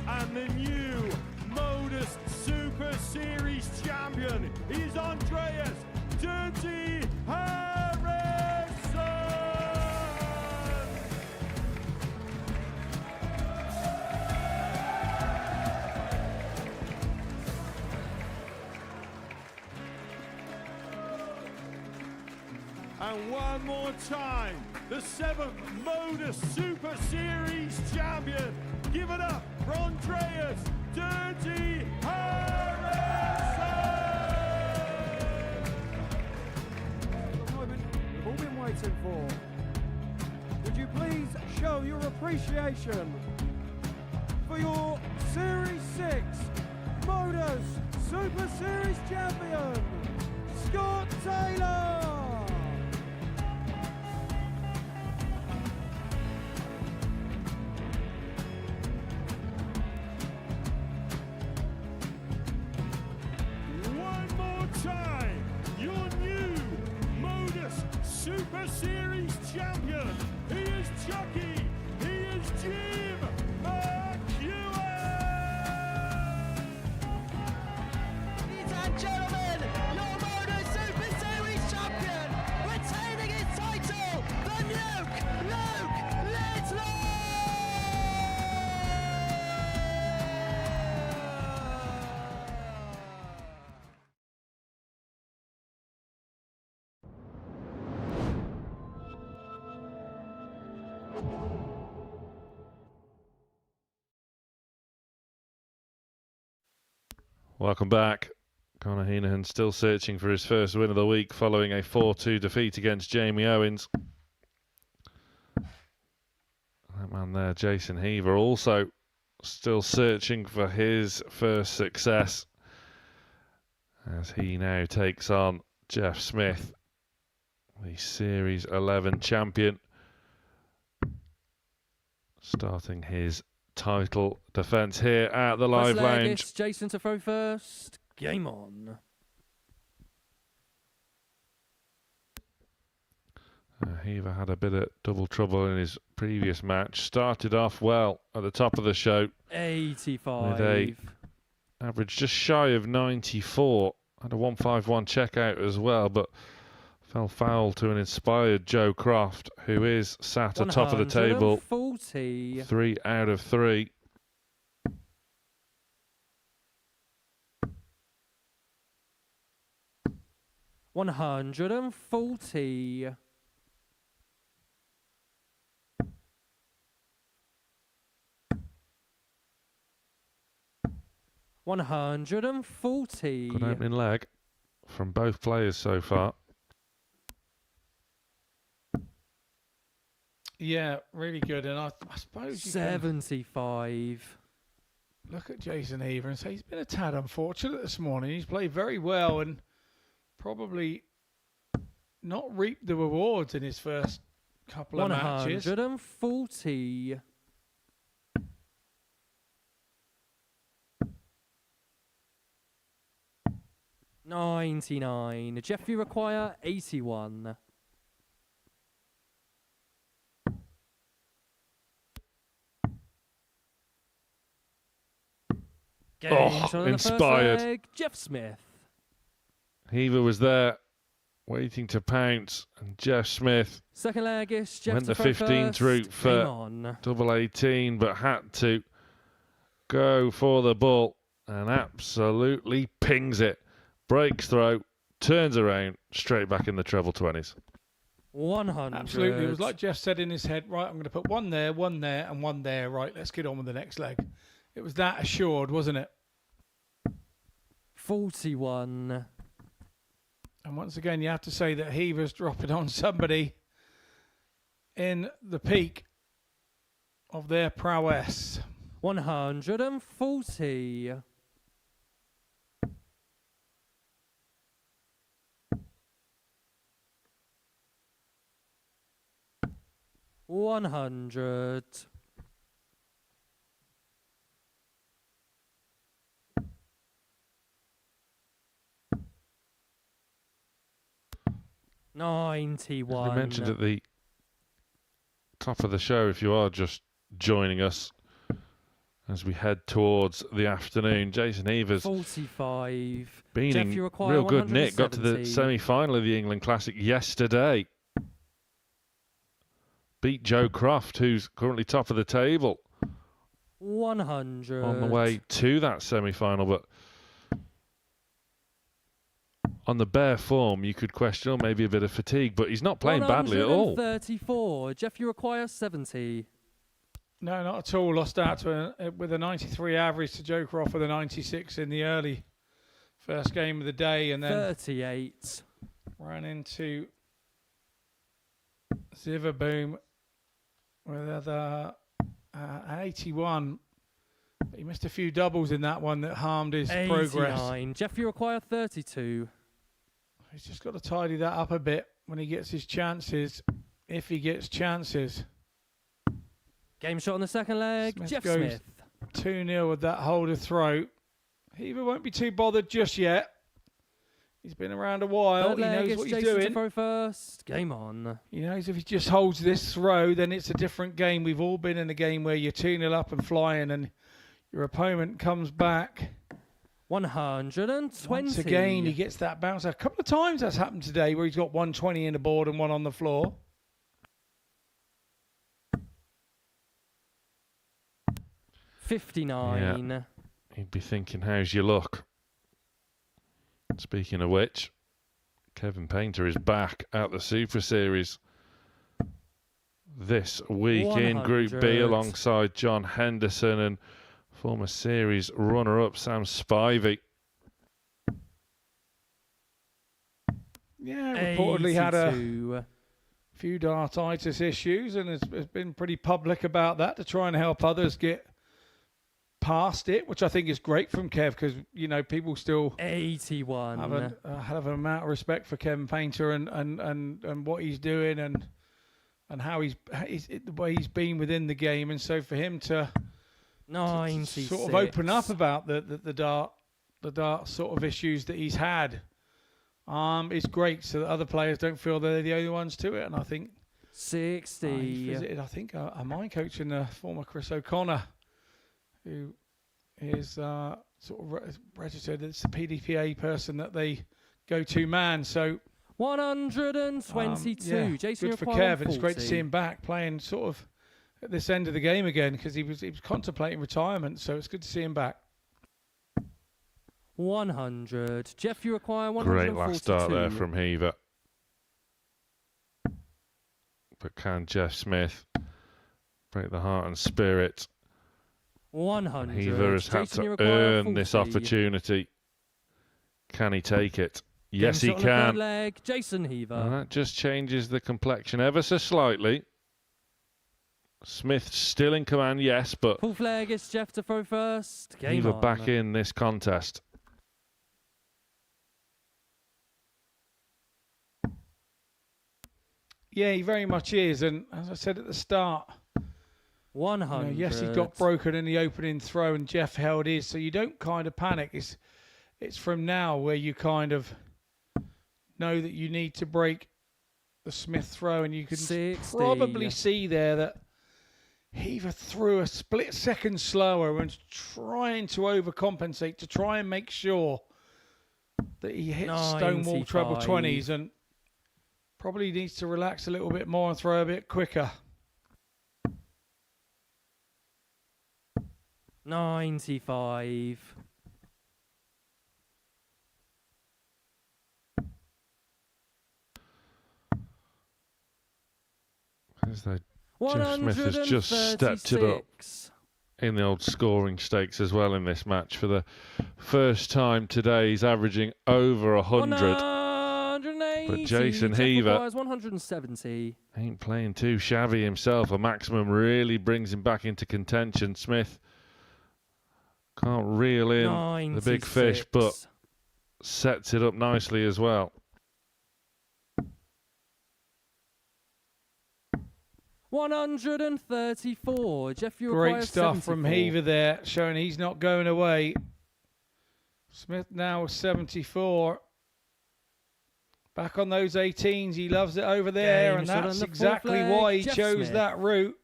And the new Modus Super Series champion is Andreas Dirty Harrison. And one more time, the 7th Modus Super Series champion. Give it up for Andreas Dirty Harrison. The moment we've all been waiting for. Would you please show your appreciation for your Series 6 Modus Super Series champion, Scott Taylor? One more time, your new Modus Super Series champion. He is Chucky. He is Jim McGuire. Ladies and gentlemen, your Modus Super Series champion, retaining his title, the Luke Lidlow! Welcome back. Conor Heneghan still searching for his first win of the week following a 4-2 defeat against Jamie Owens. That man there, Jason Heaver, also still searching for his first success as he now takes on Jeff Smith, the Series 11 champion, starting his title defence here at the Live First leg, Lounge. it's Jason to throw first. Game on. Heaver had a bit of double trouble in his previous match. Started off well at the top of the show. 85. With a average just shy of 94. Had a 151 checkout as well, but fell foul to an inspired Joe Croft, who is sat atop of the table. 140. 3 out of 3. $140. $140. Good opening leg from both players so far. Yeah, really good. And I suppose you 75. can look at Jason Heaver and say he's been a tad unfortunate this morning. He's played very well and probably not reaped the rewards in his first couple of matches. 140. $99. Jeff, you require 81. Inspired. Jeff Smith. Heaver was there, waiting to pounce, and Jeff Smith Second leg is Jeff went the to throw 15th first. route for Game on. double 18, but had to go for the ball and absolutely pings it. Breaks throw, turns around, straight back in the treble 20s. 100. Absolutely. It was like Jeff said in his head, right, I'm going to put one there, and one there. Right, let's get on with the next leg. It was that assured, wasn't it? 41. And once again, you have to say that Heaver's dropping on somebody in the peak of their prowess. 140. $100. $91. As we mentioned at the top of the show, if you are just joining us as we head towards the afternoon, Jason Heaver's 45. been Jeff, in you require real good nick. Got to the 170. semi-final of the England Classic yesterday. Beat Joe Croft, who's currently top of the table. 100. On the way to that semi-final, but on the bare form, you could question maybe a bit of fatigue, but he's not playing badly at all. 134. Jeff, you require 70. No, not at all. Lost out to with a 93 average to Joe Croft with a 96 in the early first game of the day, and then 38. ran into Zeverboom with an 81. But he missed a few doubles in that one that harmed his 89. progress. Jeff, you require 32. He's just got to tidy that up a bit when he gets his chances, if he gets chances. Game shot on the second leg. Smith Jeff goes Smith. 2-0 with that holder throat. Heaver won't be too bothered just yet. He's been around a while. Third He leg knows is what he's Jason to doing. throw first. Game on. He knows if he just holds this throw, then it's a different game. We've all been in a game where you're 2-0 up and flying and your opponent comes back. 120. Once again, he gets that bounce. A couple of times that's happened today where he's got 120 in the board and one on the floor. $59. Yeah. He'd be thinking, how's your luck? Speaking of which, Kevin Painter is back at the Super Series this week in Group B 100. alongside John Henderson and former series runner-up Sam Spivey. Yeah, reportedly had a 82. few dartitis issues and has been pretty public about that to try and help others get past it, which I think is great from Kev because, you know, people still 81. have a hell of an amount of respect for Kevin Painter and what he's doing and how he's the way he's been within the game. And so for him to 96. sort of open up about the dart sort of issues that he's had, is great, so that other players don't feel they're the only ones to it. And I think 60. He visited, I think, a mine coach in the former Chris O'Connor, who is sort of registered as the PDPA person that they go to man. So 122. Yeah, Jason, good for Kev. It's great to see him back playing sort of at this end of the game again, because he was contemplating retirement. So it's good to see him back. 100. Jeff, you require 142. Great last start there from Heaver. But can Jeff Smith break the heart and spirit? 100. Heaver has had Jason, you to require earn this 40. opportunity. Can he take it? Yes, Game he shot on the third can. leg. Jason Heaver. And that just changes the complexion ever so slightly. Smith still in command, yes, but Full flag is Jeff to throw first. Game Heaver on. back in this contest. Yeah, he very much is. And as I said at the start, 100. yes, he got broken in the opening throw and Jeff held his. So you don't kind of panic. It's from now where you kind of know that you need to break the Smith throw. And you can 60. probably see there that Heaver threw a split second slower and was trying to overcompensate to try and make sure that he hits Stonewall treble 20s, and probably needs to relax a little bit more and throw a bit quicker. 95. As though Jeff Smith has just stepped it up in the old scoring stakes as well in this match. For the first time today, he's averaging over 100. 180. But Jason Jeff Heaver requires 170. ain't playing too shabby himself. A maximum really brings him back into contention. Smith can't reel in the big fish, but sets it up nicely as well. 134. Jeff, you require Great stuff 74. from Heaver there, showing he's not going away. Smith now 74. Back on those 18s, he loves it over there, Game and shot that's on the exactly fourth leg, why he Jeff chose Smith. that route.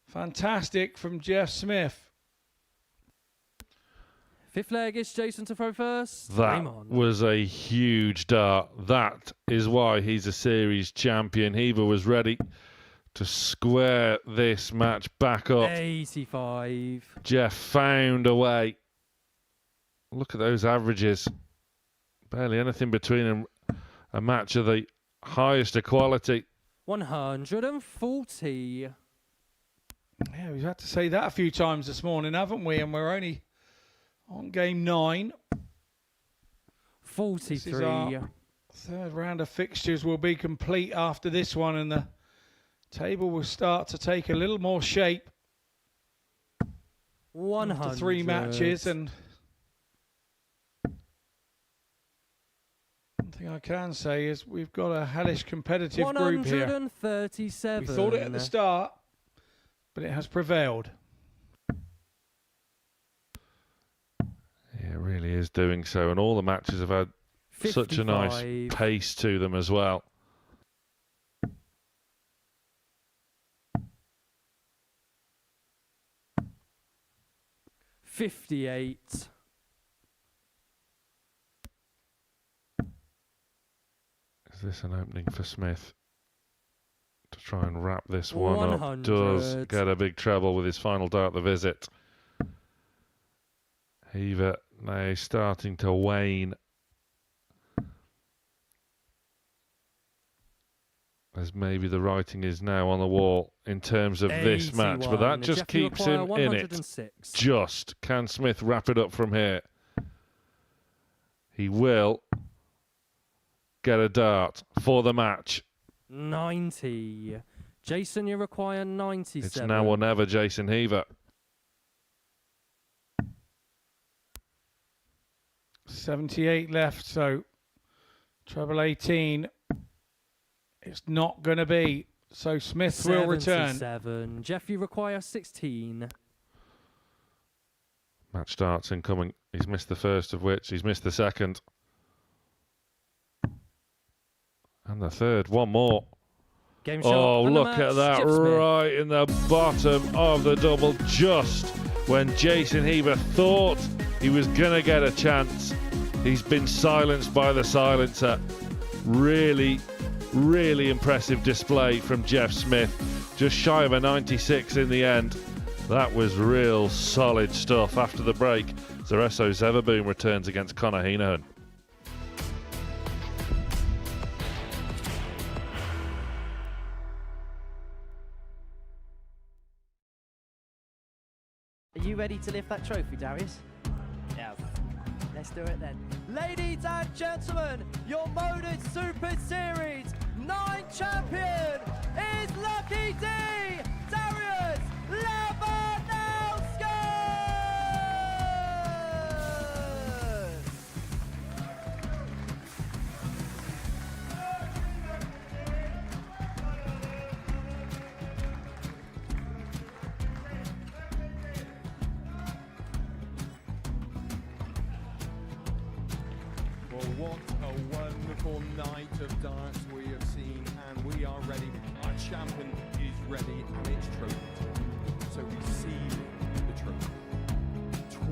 Fantastic from Jeff Smith. Fifth leg is Jason to throw first. That Game on. was a huge dart. That is why he's a series champion. Heaver was ready to square this match back up. 85. Jeff found a way. Look at those averages. Barely anything between a match of the highest quality. 140. Yeah, we've had to say that a few times this morning, haven't we? And we're only on game 9. 43. This is our third round of fixtures will be complete after this one, and the table will start to take a little more shape. 100. After 3 matches, and one thing I can say is we've got a hellish competitive group here. 137. We thought it at the start, but it has prevailed. Yeah, it really is doing so. And all the matches have had 55. such a nice pace to them as well. $58. Is this an opening for Smith to try and wrap this one 100. up? Does get a big treble with his final dart the visit. Heaver now starting to wane as maybe the writing is now on the wall in terms of this match, but that just Jeff, you keeps him require in it. 106. Just can Smith wrap it up from here? He will get a dart for the match. 90. Jason, you require 97. It's now or never, Jason Heaver. 78 left, so treble 18. It's not going to be. So Smith will return. 77. Jeff, you require 16. Match starts incoming. He's missed the first of which. He's missed the second. And the third, one more. Game shot. Oh, and the look at match, that, Jeff Smith. right in the bottom of the double, just when Jason Heaver thought he was going to get a chance. He's been silenced by the silencer. Really, really impressive display from Jeff Smith. Just shy of a 96 in the end. That was real solid stuff. After the break, Zereso Zeverboom returns against Connor Heneghan. Are you ready to lift that trophy, Darius? Yeah. Let's do it then. Ladies and gentlemen, your Modus Super Series 9 champion is Lucky D, Darius Labanowski! Well, what a wonderful night of darts we have seen, and we are ready. Our champion is ready, and it's trophy time. So receive the trophy.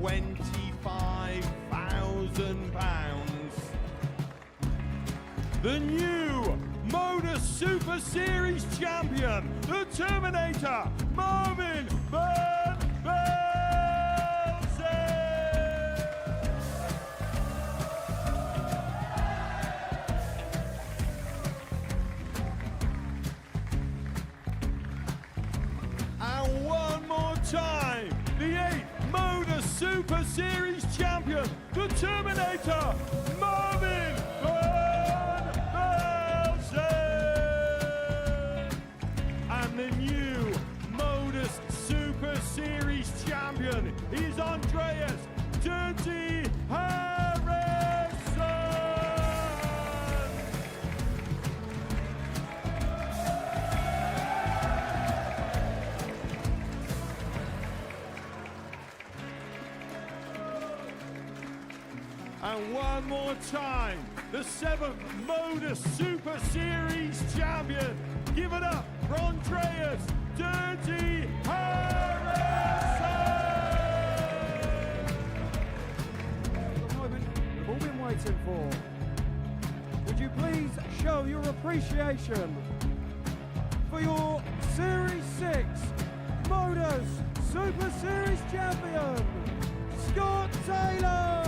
£25,000. The new Modus Super Series champion, the Terminator, Marvin Van Velzen. And one more time, the 8th Modus Super Series champion, the Terminator, Marvin Van Velzen. And the new Modus Super Series champion is Andreas Dirty Harrison. And one more time, the 7th Modus Super Series champion. Give it up for Andreas Dirty Harrison. The moment we've all been waiting for. Would you please show your appreciation for your Series 6 Modus Super Series champion, Scott Taylor?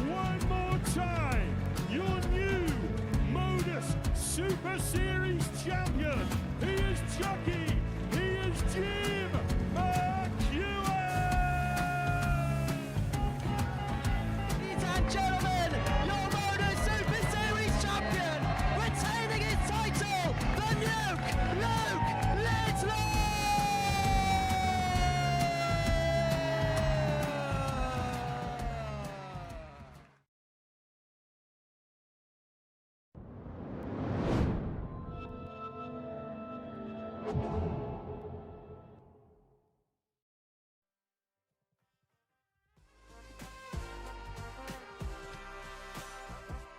One more time, your new Modus Super Series champion. He is Chucky. He is Jim McGuire. Ladies and gentlemen, your Modus Super Series champion, retaining his title, the Nuke, Luke Lidlow!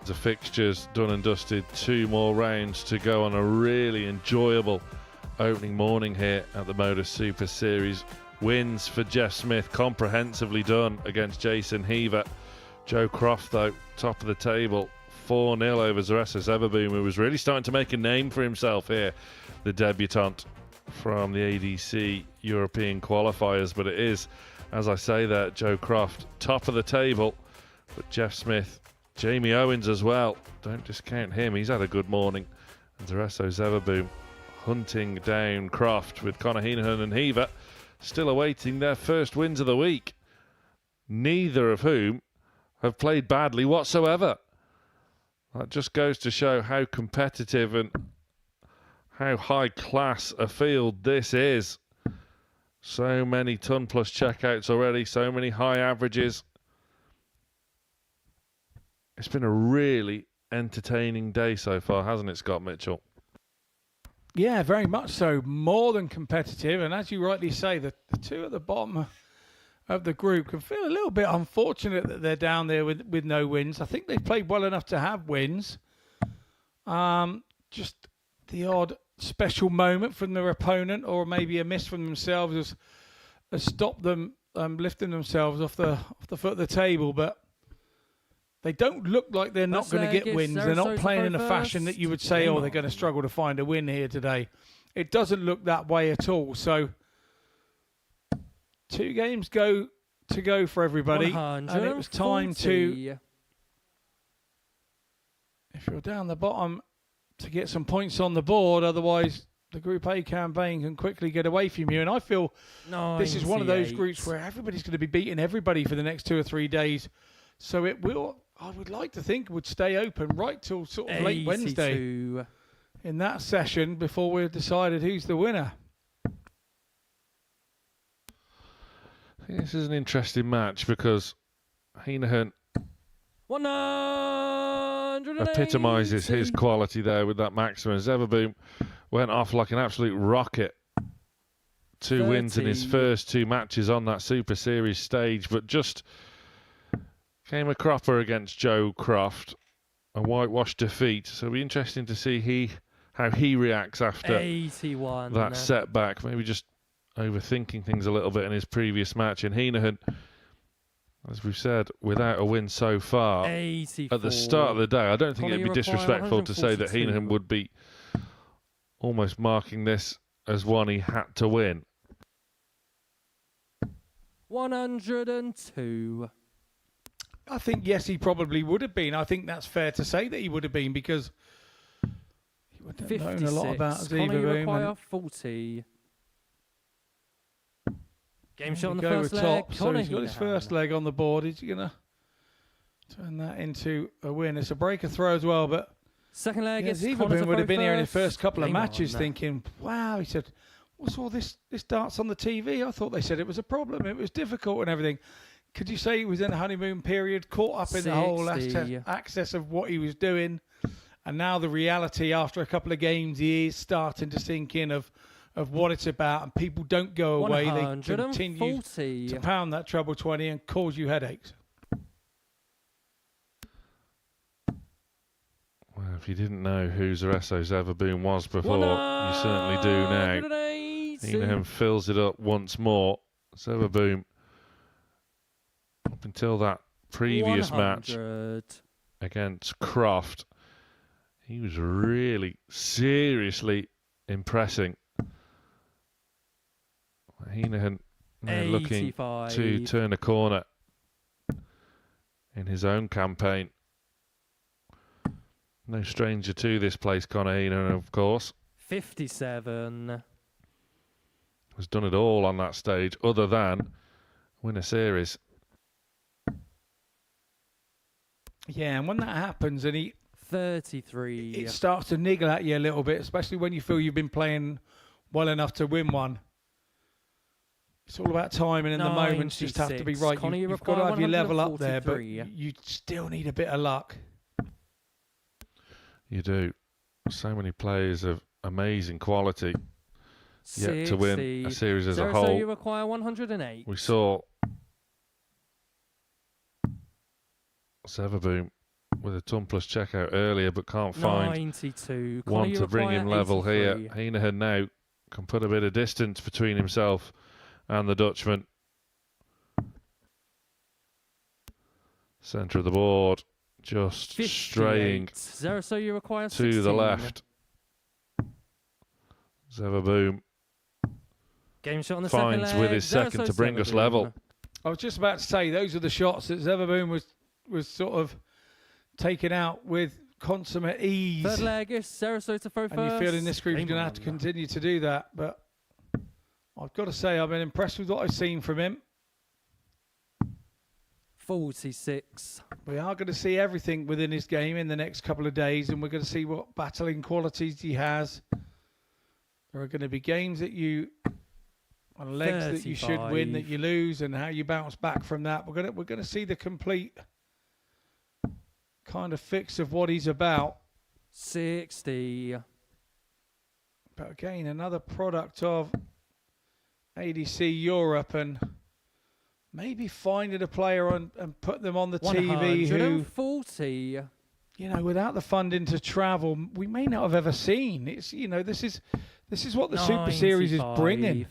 The fixtures done and dusted. 2 more rounds to go on a really enjoyable opening morning here at the Modus Super Series. Wins for Jeff Smith, comprehensively done against Jason Heaver. Joe Croft, though, top of the table, 4-0 over Zereso Zeverboom, who was really starting to make a name for himself here, the debutant from the ADC European qualifiers. But it is, as I say that, Joe Croft, top of the table, but Jeff Smith, Jamie Owens as well. Don't discount him. He's had a good morning. And Zereso Zeverboom hunting down Croft with Connor Heneghan and Heaver still awaiting their first wins of the week. Neither of whom have played badly whatsoever. That just goes to show how competitive and how high class a field this is. So many ton plus checkouts already, so many high averages. It's been a really entertaining day so far, hasn't it, Scott Mitchell? Yeah, very much so. More than competitive. And as you rightly say, the two at the bottom of the group can feel a little bit unfortunate that they're down there with no wins. I think they've played well enough to have wins. Just the odd special moment from their opponent, or maybe a miss from themselves has stopped them lifting themselves off the foot of the table. But they don't look like they're not going to get wins. They're not playing in a fashion that you would say, oh, they're going to struggle to find a win here today. It doesn't look that way at all. So 2 games to go for everybody. And it was time to, if you're down the bottom, to get some points on the board. Otherwise, the Group A campaign can quickly get away from you. And I feel this is one of those groups where everybody's going to be beating everybody for the next 2 or 3 days. So it will, I would like to think, would stay open right till sort of late Wednesday in that session before we've decided who's the winner. I think this is an interesting match because Heneghan epitomises his quality there with that maximum. Zeverboom went off like an absolute rocket. 2 wins in his first 2 matches on that Super Series stage, but just came a cropper against Joe Croft, a whitewash defeat. So it'll be interesting to see how he reacts after 81. that setback. Maybe just overthinking things a little bit in his previous match. And Heneghan, as we've said, without a win so far, 84. at the start of the day, I don't think it'd be disrespectful to say that Heneghan would be almost marking this as one he had to win. 102. I think, yes, he probably would have been. I think that's fair to say that he would have been, because he would have known a lot about Zeverboom. 40. Game shot on the go first with leg. top. So he's got his first leg on the board. Is he going to turn that into a win? It's a breaker throw as well, but second leg, Zeverboom would have been here in his first couple of matches thinking, wow, he said, what's all this darts on the TV? I thought they said it was a problem. It was difficult and everything. Could you say he was in a honeymoon period, caught up in the whole access of what he was doing, and now the reality after a couple of games he is starting to sink in of what it's about, and people don't go away. They continue to pound that treble 20 and cause you headaches. Well, if you didn't know who Zereso Zeverboom was before, you certainly do now. Heneghan fills it up once more. Zeverboom, up until that previous match against Croft, he was really seriously impressing. Heneghan now looking to turn a corner in his own campaign. No stranger to this place, Conor Heneghan, of course. 57. Has done it all on that stage, other than win a series. Yeah, and when that happens, and he 33, it starts to niggle at you a little bit, especially when you feel you've been playing well enough to win one. It's all about timing, and the moments just have to be right. You've got to have your level up there, but you still need a bit of luck. You do. So many players of amazing quality yet to win a series as a whole. So you require 108. We saw Zeverboom with a ton plus checkout earlier, but can't find 92. one to bring him level here. Heneghan now can put a bit of distance between himself and the Dutchman. Centre of the board, just 58. straying Zereso, you require 16. To the left. Zeverboom game shot on the finds second with his second to bring us level. I was just about to say, those are the shots that Zeverboom was sort of taken out with consummate ease. Third leg is Zereso to throw first. And you feel in this group you're going to have to continue to do that. But I've got to say, I've been impressed with what I've seen from him. 46. We are going to see everything within his game in the next couple of days, and we're going to see what battling qualities he has. There are going to be games that you, and legs 35. That you should win, that you lose, and how you bounce back from that. We're going to see the complete kind of fix of what he's about. 60. But again, another product of ADC Europe, and maybe finding a player and put them on the TV who, 140. you know, without the funding to travel, we may not have ever seen. It's, you know, this is what the Super Series is bringing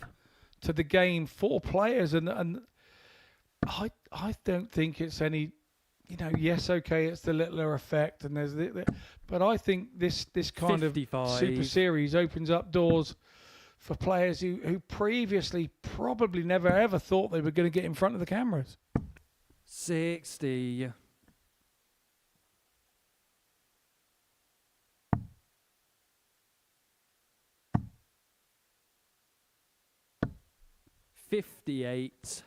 to the game for players, and I don't think it's any, you know, yes, okay, it's the Littler effect, and there's but I think this kind 55. of Super Series opens up doors for players who previously probably never ever thought they were going to get in front of the cameras. 60. $58.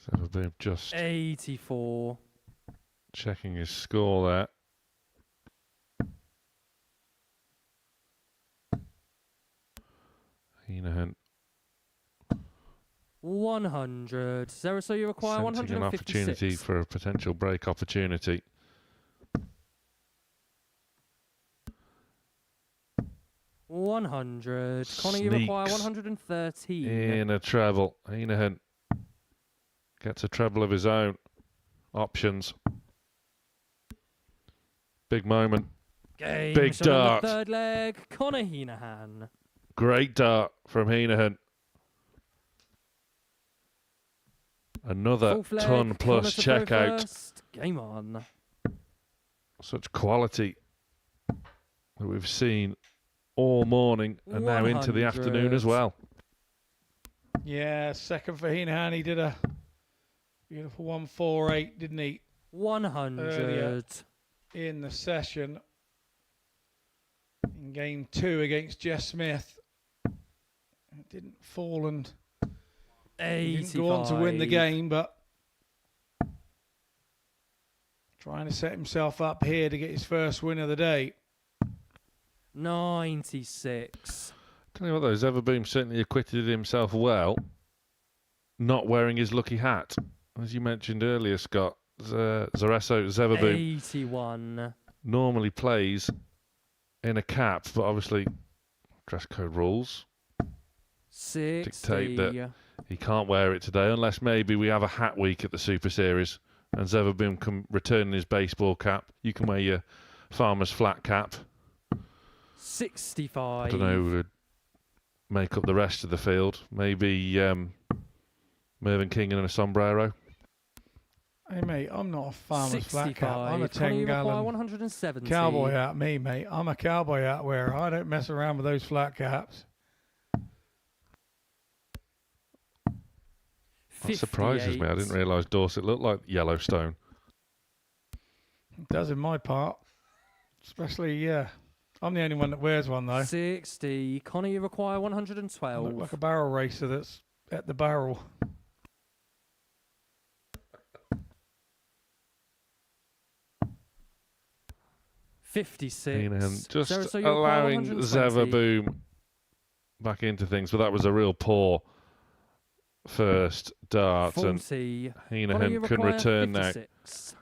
Zeverboom just 84. checking his score there. Heneghan 100. Zereso, you require sensing an opportunity 156. for a potential break opportunity. $100. Connor, you require Sneaks 113. in a treble. Heneghan gets a treble of his own. Options. Big moment. Game Big shot on dart. the third leg. Connor Heneghan. Great dart from Heneghan. Another Fourth leg, ton plus Connor to throw checkout. first. Game on. Such quality that we've seen all morning and now into the afternoon as 100. well. Yeah, second for Heneghan. He did a beautiful 148, didn't he? 100. In the session in game 2 against Jess Smith. It didn't fall, and he didn't go on to win the 85. game, but trying to set himself up here to get his first win of the day. 96. Tell you what though, Zeverboom certainly acquitted himself well, not wearing his lucky hat. As you mentioned earlier, Scott, Zereso, Zeverboom 81. normally plays in a cap, but obviously dress code rules 60. dictate that he can't wear it today, unless maybe we have a hat week at the Super Series and Zeverboom can return his baseball cap. You can wear your farmer's flat cap. 65. I don't know who would make up the rest of the field. Maybe Mervyn King in a sombrero. Hey, mate, I'm not a farmer's flat cap. I'm a 65. Connor, you require 10-gallon 170. cowboy hat, me, mate. I'm a cowboy hat wearer. I don't mess around with those flat caps. That surprises me. I didn't realise Dorset looked like Yellowstone. It does in my part. Especially, yeah. I'm the only one that wears one, though. 60. Connor, you require I 112. look like a barrel racer that's at the barrel. $56. Just Zereso, you require allowing 120. Zeverboom back into things, but that was a real poor first dart, 40. and Connor, you Heneghan can require return 56. now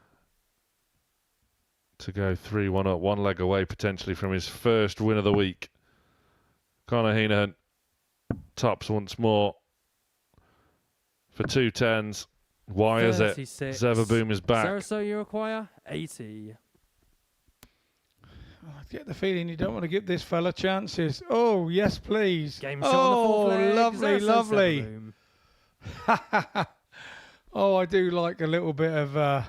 to go 3-1 up, one leg away potentially from his first win of the week. Connor Heneghan tops once more for 2 10s. Wires it. 36. Zeverboom is back. Zereso, you require 80. I get the feeling you don't want to give this fella chances. Oh, yes, please. Game shot on the fourth leg. Lovely, Zereso, lovely. Zeverboom. Oh, I do like a little bit of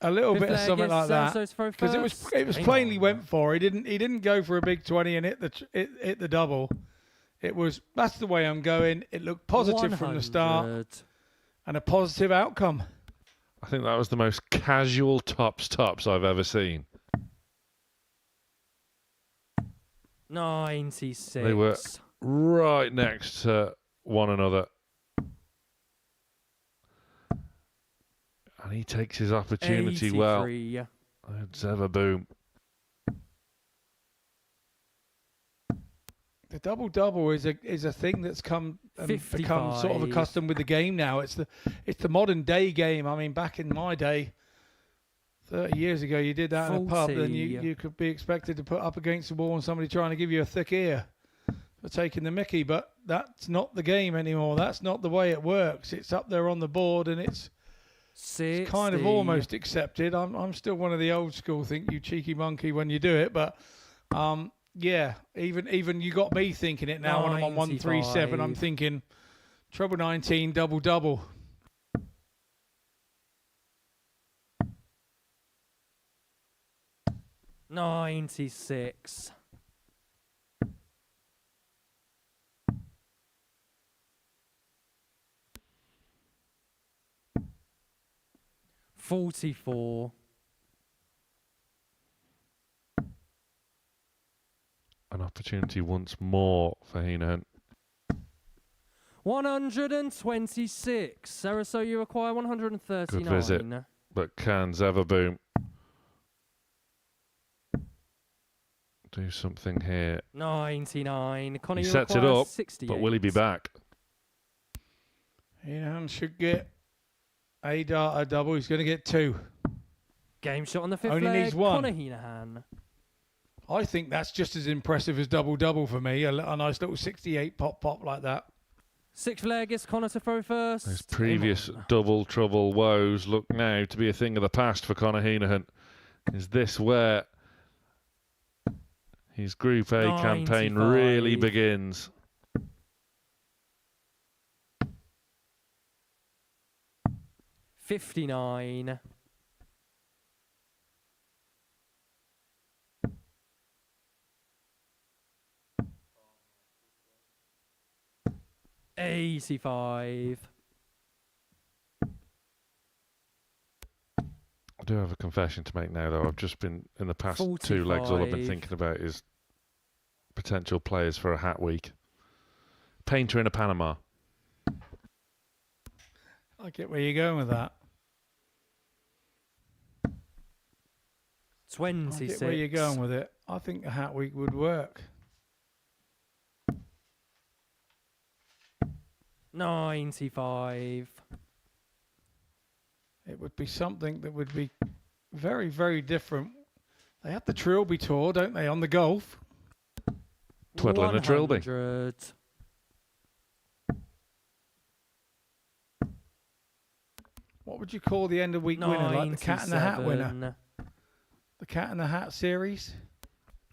Fifth leg something is like that, Zereso's throw because it was first. plainly went for. He didn't go for a big 20 and hit the double. It was, that's the way I'm going. It looked positive from the start 100. and a positive outcome. I think that was the most casual tops I've ever seen. 96. They were right next to one another. And he takes his opportunity 83. well. Zeverboom. The double is a thing that's become sort of accustomed with the game now. It's the modern day game. I mean, back in my day, 30 years ago, you did that in a pub, then you could be expected to put up against the wall and somebody trying to give you a thick ear for taking the mickey. But that's not the game anymore. That's not the way it works. It's up there on the board and it's kind of almost accepted. I'm still one of the old school, think you cheeky monkey when you do it, but yeah, even you got me thinking it now when I'm on 137. I'm thinking treble 19, double. 96. $44. An opportunity once more for Heneghan. 126. Zereso, you require 139. Good visit, but can Zeverboom do something here? 99. Connor, He you sets it require up, 68. but will he be back? Heneghan should get a darter double. He's going to get 2. Game shot on the 5th Only leg. needs 1. Connor Heneghan. I think that's just as impressive as double for me. A nice little 68 pop like that. 6th leg is Connor to throw first. Those previous double trouble woes look now to be a thing of the past for Connor Heneghan. Is this where his Group A campaign really begins? $59. $85. I do have a confession to make now, though. I've just been, in the past 2 legs, all I've been thinking about is potential players for a hat week. Painter in a Panama. I get where you're going with that. 26. I get where you're going with it. I think a hat week would work. 95. It would be something that would be very, very different. They have the Trilby tour, don't they, on the golf? Twiddling a Trilby. 100. What would you call the end of week winner? Like the Cat in the Hat winner? The Cat in the Hat series?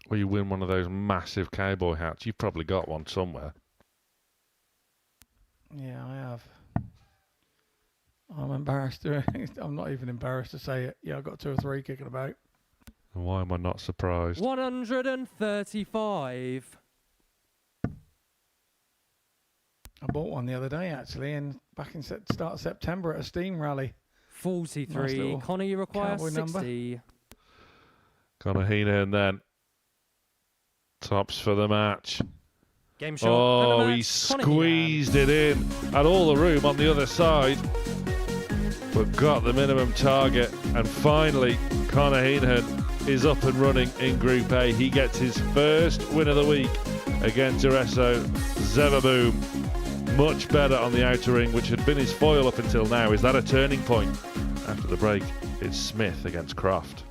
Or you win one of those massive cowboy hats. You've probably got one somewhere. Yeah, I have. I'm embarrassed. I'm not even embarrassed to say it. Yeah, I've got 2 or 3 kicking about. And why am I not surprised? 135. I bought one the other day, actually, and back in start of September at a Steam rally. 43. Nice Connor, you require cowboy 60. Connor Heneghan then. Tops for the match. Game shot. Oh, he squeezed it in. Had all the room on the other side, but got the minimum target. And finally, Connor Heneghan is up and running in Group A. He gets his first win of the week against Zereso. Zeverboom, much better on the outer ring, which had been his foil up until now. Is that a turning point? After the break, it's Smith against Croft.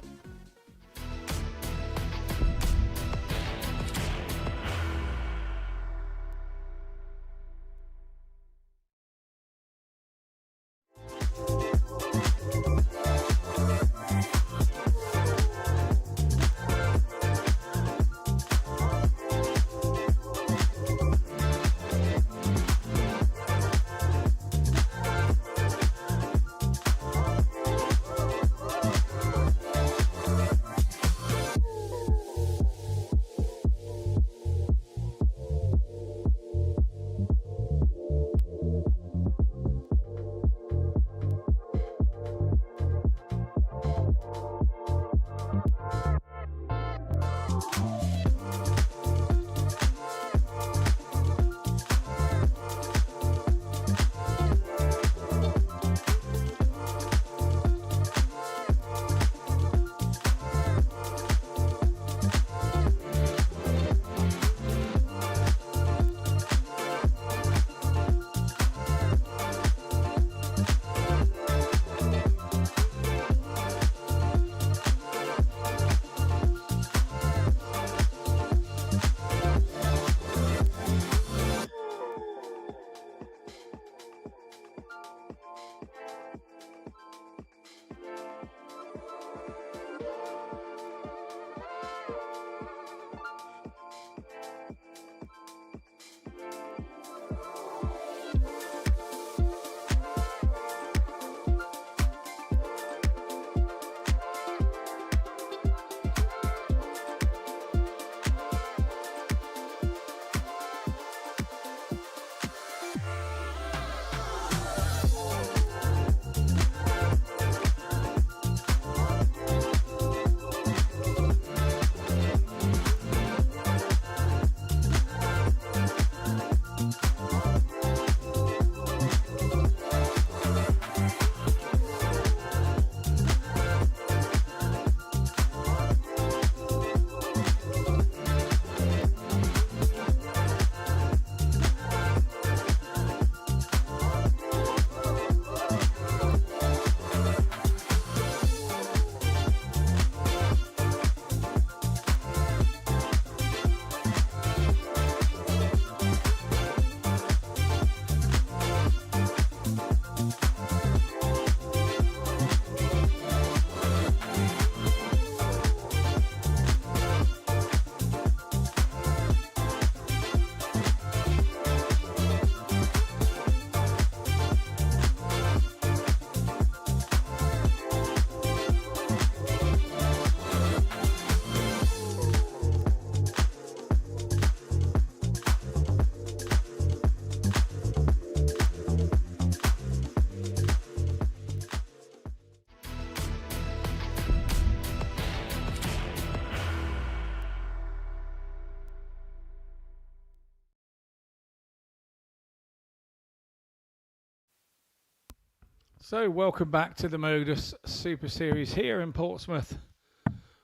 So welcome back to the Modus Super Series here in Portsmouth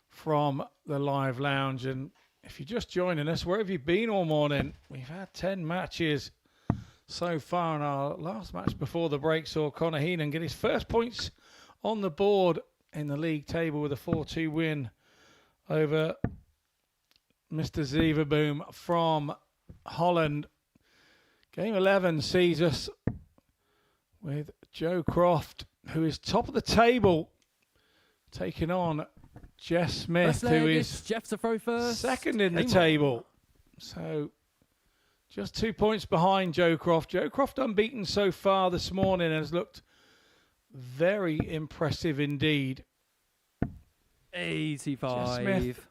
from the live lounge. And if you're just joining us, where have you been all morning? We've had 10 matches so far, and our last match before the break saw Conor Heneghan get his first points on the board in the league table with a 4-2 win over Mr. Zeverboom from Holland. Game 11 sees us with Joe Croft, who is top of the table, taking on Jeff Smith, who is Jeff to throw first. second in the table. So just 2 points behind Joe Croft. Joe Croft unbeaten so far this morning, has looked very impressive indeed. 85. Jeff Smith,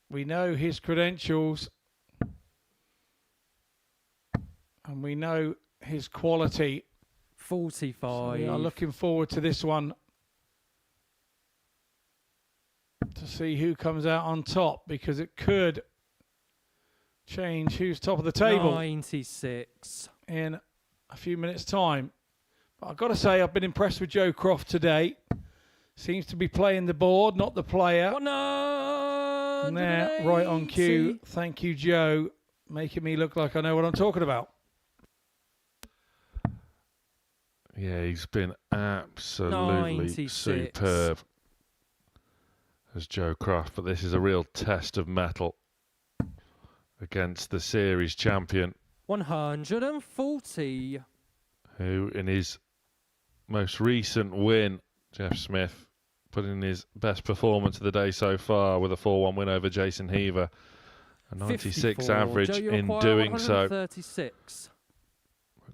we know his credentials and we know his quality. 45. So we are looking forward to this one to see who comes out on top, because it could change who's top of the table 96 in a few minutes' time. But I've got to say, I've been impressed with Joe Croft today. Seems to be playing the board, not the player. There, right on cue. Thank you, Joe, making me look like I know what I'm talking about. Yeah, he's been absolutely 96. superb as Joe Croft, but this is a real test of mettle against the series champion, 140. who in his most recent win, Jeff Smith, put in his best performance of the day so far with a 4-1 win over Jason Heaver, a 96 54. average Joe, you in require doing so. 136.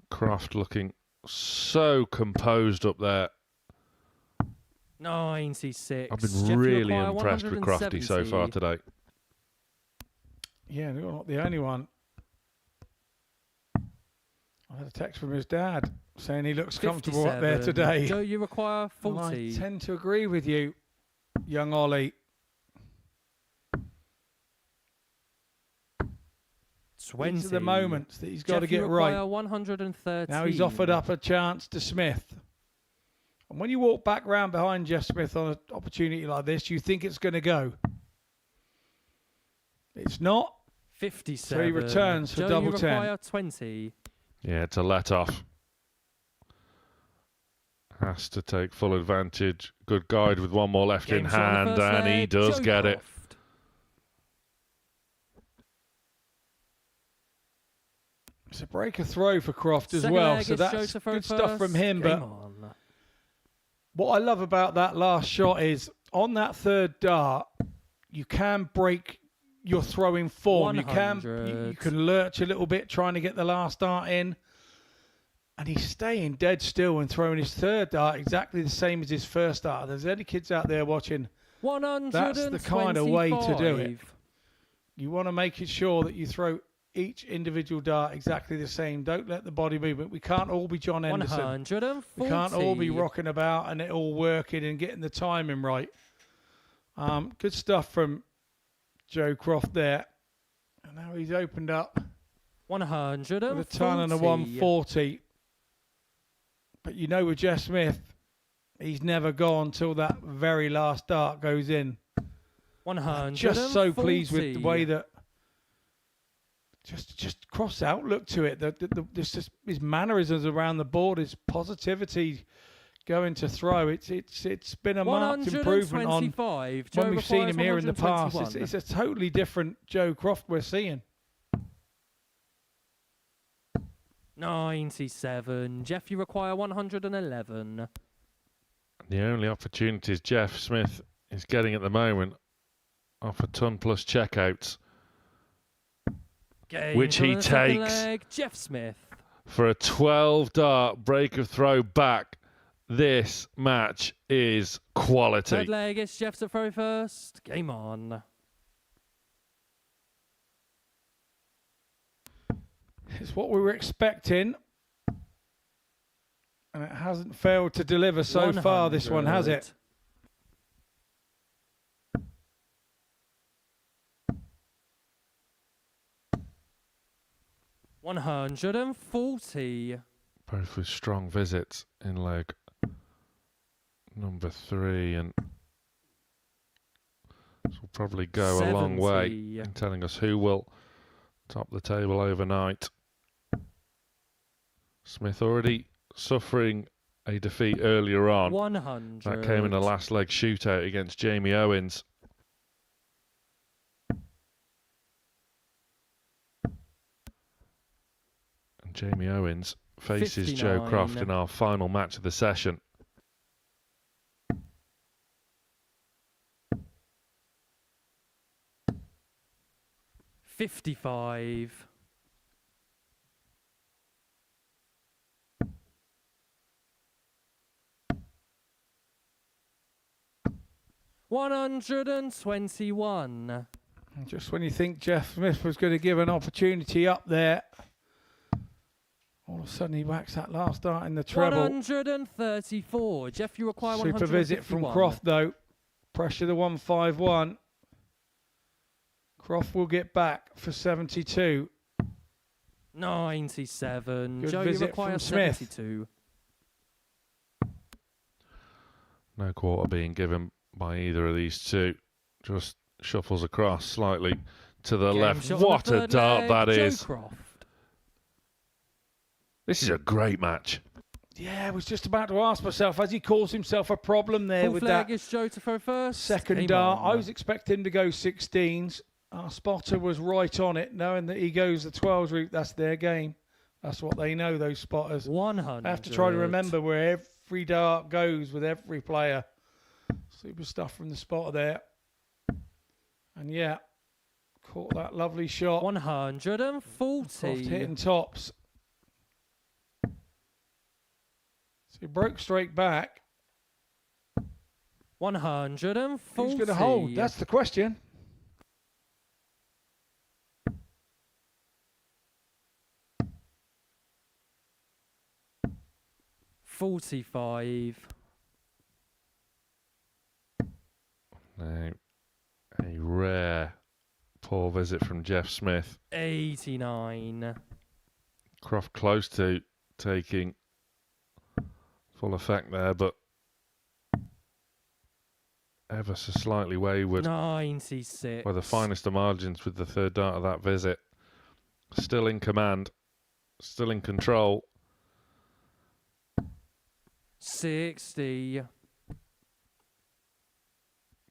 Croft looking so composed up there. 96. I've been Jeff, you really require impressed with Crofty so far 170. today. Yeah, you're not the only one. I had a text from his dad saying he looks comfortable up there 57. today. Joe, you require And 40. I tend to agree with you, young Ollie. 20. These are the moments that he's got to Jeff, you get require right. 130. Now he's offered up a chance to Smith. And when you walk back round behind Jeff Smith on an opportunity like this, you think it's going to go. It's not. 57. So he returns for Joe, double you 10. require 20. Yeah, it's a let-off. Has to take full advantage. Good guide with one more left in Game shot on hand, the first and he leg, does Joe get it. Croft. It's a breaker throw for Croft as Second well, leg so is that's Joe to throw good stuff from first. him. Game But on. what I love about that last shot is on that third dart, you can break your throwing form. You can 100. lurch a little bit trying to get the last dart in. And he's staying dead still and throwing his third dart exactly the same as his first dart. If there's any kids out there watching, 125. that's the kind of way to do it. You want to make it sure that you throw each individual dart exactly the same. Don't let the body movement. We can't all be John Henderson. 140. We can't all be rocking about and it all working and getting the timing right. Good stuff from Joe Croft there. And now he's opened up 140. with a ton and a 140. But you know with Jeff Smith, he's never gone till that very last dart goes in. 140. Just so pleased with the way that just Croft's outlook to it. Just his mannerisms around the board, his positivity going to throw. It's been a marked improvement on when we've seen him here in the past. It's a totally different Joe Croft we're seeing. 97. Jeff, you require 111. The only opportunities Jeff Smith is getting at the moment are for ton plus checkouts, which he takes Jeff Smith for a 12-dart break of throw back. This match is quality. Third leg is Jeff to throw first. Game on. It's what we were expecting. And it hasn't failed to deliver so far, this one, has it? $140. Both with strong visits in leg number 3, and this will probably go a long way in telling us who will top the table overnight. Smith already suffering a defeat earlier on. 100. That came in a last leg shootout against Jamie Owens. And Jamie Owens faces 59. Joe Croft in our final match of the session. $55. 121. Just when you think Jeff Smith was going to give an opportunity up there, all of a sudden he whacks that last dart in the treble. 134. Jeff, you require 151. Super visit from Croft though. Pressure the 151. Croft will get back for 72. 97. Good Joe, you visit require from Smith. 72. No quarter being given by either of these two. Just shuffles across slightly to the left. shot on What the a third dart leg, that Joe is. Croft. This is a great match. Yeah, I was just about to ask myself, has he caused himself a problem there Fourth with leg that is Joe to throw first. second Game dart? on. I was expecting him to go 16s. Our spotter was right on it, knowing that he goes the 12s route. That's their game. That's what they know, those spotters. 100. I have to try to remember where every dart goes with every player. Super stuff from the spotter there. And yeah, caught that lovely shot. 140. Croft hitting tops. So he broke straight back. 140. Who's going to hold? That's the question. $45. Now, a rare poor visit from Jeff Smith. 89. Croft close to taking full effect there, but ever so slightly wayward. 96. By the finest of margins with the third dart of that visit. Still in command, still in control. 60.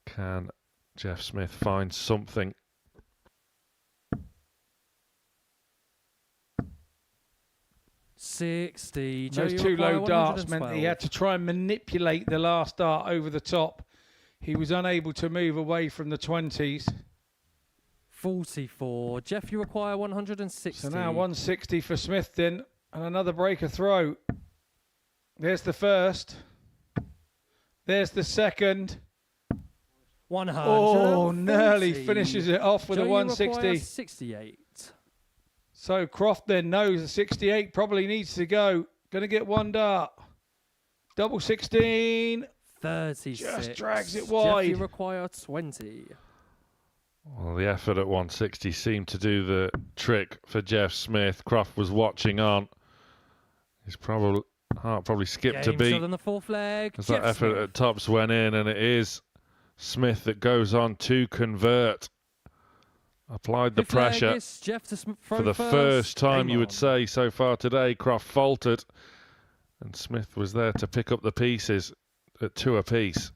Can Jeff Smith find something? $60. Those two low darts meant that he had to try and manipulate the last dart over the top. He was unable to move away from the 20s. 44. Jeff, you require 160. So now 160 for Smith then, and another breaker throw. There's the first. There's the second. 100. Oh, nearly finishes it off with Joe, a you 160. require 68. So Croft then knows the 68 probably needs to go. Going to get one dart. Double 16. 36. Just drags it Jeff, wide. you require 20. Well, the effort at 160 seemed to do the trick for Jeff Smith. Croft was watching on. His heart probably skipped a Game beat shot on the fourth leg. as Jeff that effort Smith. at tops went in, and it is Smith that goes on to convert. Applied the Fifth leg pressure is Jeff to throw for the first time, you would say, so far today. Croft faltered, and Smith was there to pick up the pieces at 2 apiece.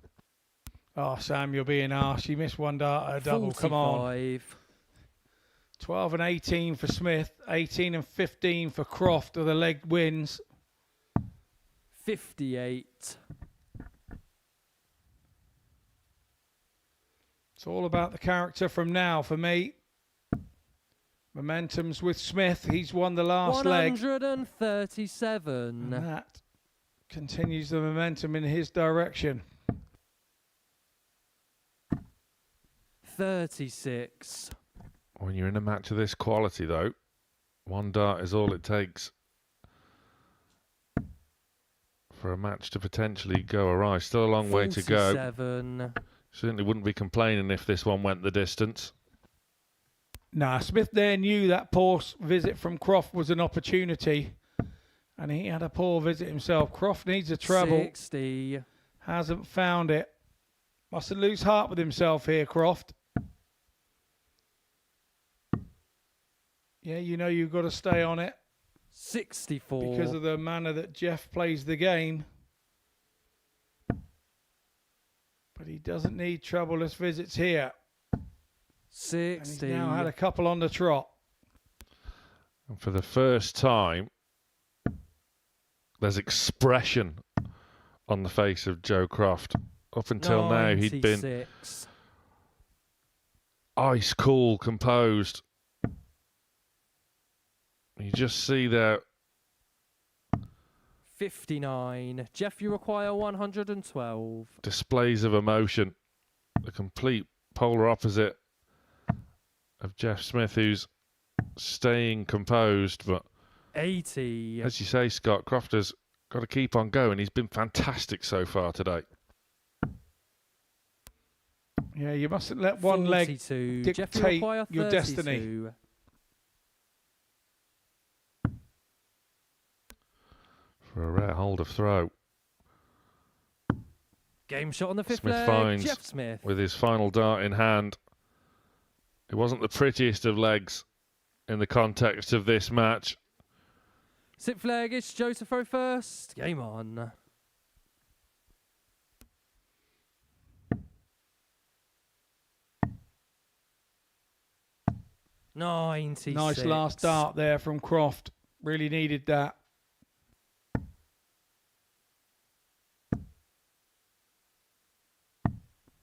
Oh, Sam, you're being harsh. You missed one dart at a double. Come on. 45. 12 and 18 for Smith. 18 and 15 for Croft are the leg wins. 58. It's all about the character from now for me. Momentum's with Smith. He's won the last leg. 137. And that continues the momentum in his direction. 36. When you're in a match of this quality, though, one dart is all it takes for a match to potentially go awry. Still a long way to go. 47. Certainly wouldn't be complaining if this one went the distance. Nah, Smith there knew that poor visit from Croft was an opportunity. And he had a poor visit himself. Croft needs a treble. 60. Hasn't found it. Mustn't lose heart with himself here, Croft. Yeah, you know you've got to stay on it. 64. Because of the manner that Jeff plays the game. But he doesn't need troubleless visits here. 60. And he's now had a couple on the trot. And for the first time, there's expression on the face of Joe Croft. Up until now, he'd been ice cool, composed. You just see there. 59. Jeff, you require 112. Displays of emotion. The complete polar opposite of Jeff Smith, who's staying composed. But 80. as you say, Scott, Croft has got to keep on going. He's been fantastic so far today. Yeah, you mustn't let one leg dictate your destiny. For a rare hold of throw. Game shot on the fifth Smith leg. finds Jeff Smith. with his final dart in hand. It wasn't the prettiest of legs in the context of this match. Sixth leg, it's Joe to throw first. Game on. Nice last dart there from Croft. Really needed that.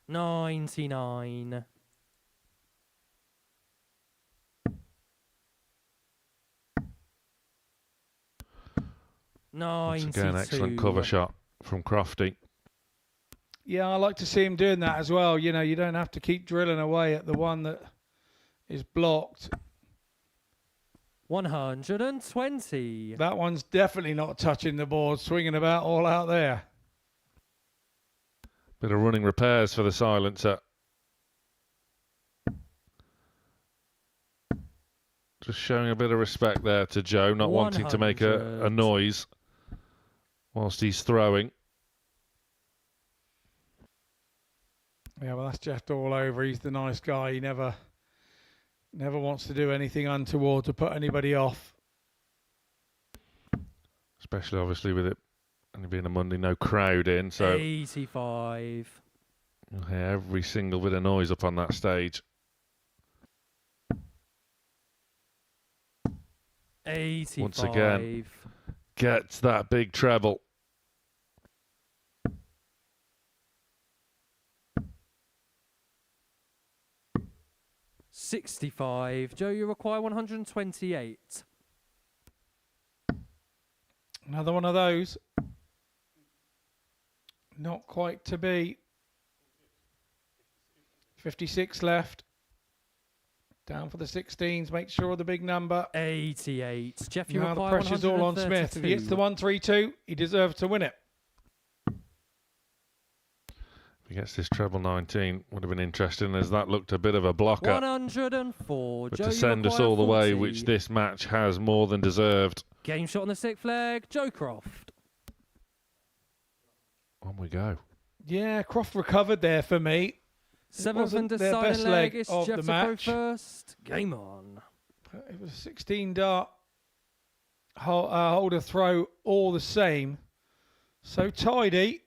$99. Once again, excellent cover shot from Crofty. Yeah, I like to see him doing that as well. You know, you don't have to keep drilling away at the one that is blocked. 120. That one's definitely not touching the board, swinging about all out there. Bit of running repairs for the silencer. Just showing a bit of respect there to Joe, not wanting to make a noise whilst he's throwing. Yeah, well, that's Jeff all over. He's the nice guy. He never wants to do anything untoward to put anybody off. Especially, obviously, with it only being a Monday, no crowd in. So 85. You'll hear every single bit of noise up on that stage. 85. Once again, gets that big treble. $65. Joe, you require 128. Another one of those. Not quite to be. 56 left. Down for the 16s. Make sure of the big number. 88. Jeff, you now require the pressure's all on Smith. If he hits the 132, he deserves to win it. If he gets this treble 19, would have been interesting, as that looked a bit of a blocker. 104. But Joe, to send us all the way, which this match has more than deserved. Game shot on the sixth leg. Joe Croft. On we go. Yeah, Croft recovered there for me. Seventh and their deciding best leg. leg It's of Jeff the to throw match. first. Game on. It was a 16 dart holder throw all the same. So tidy.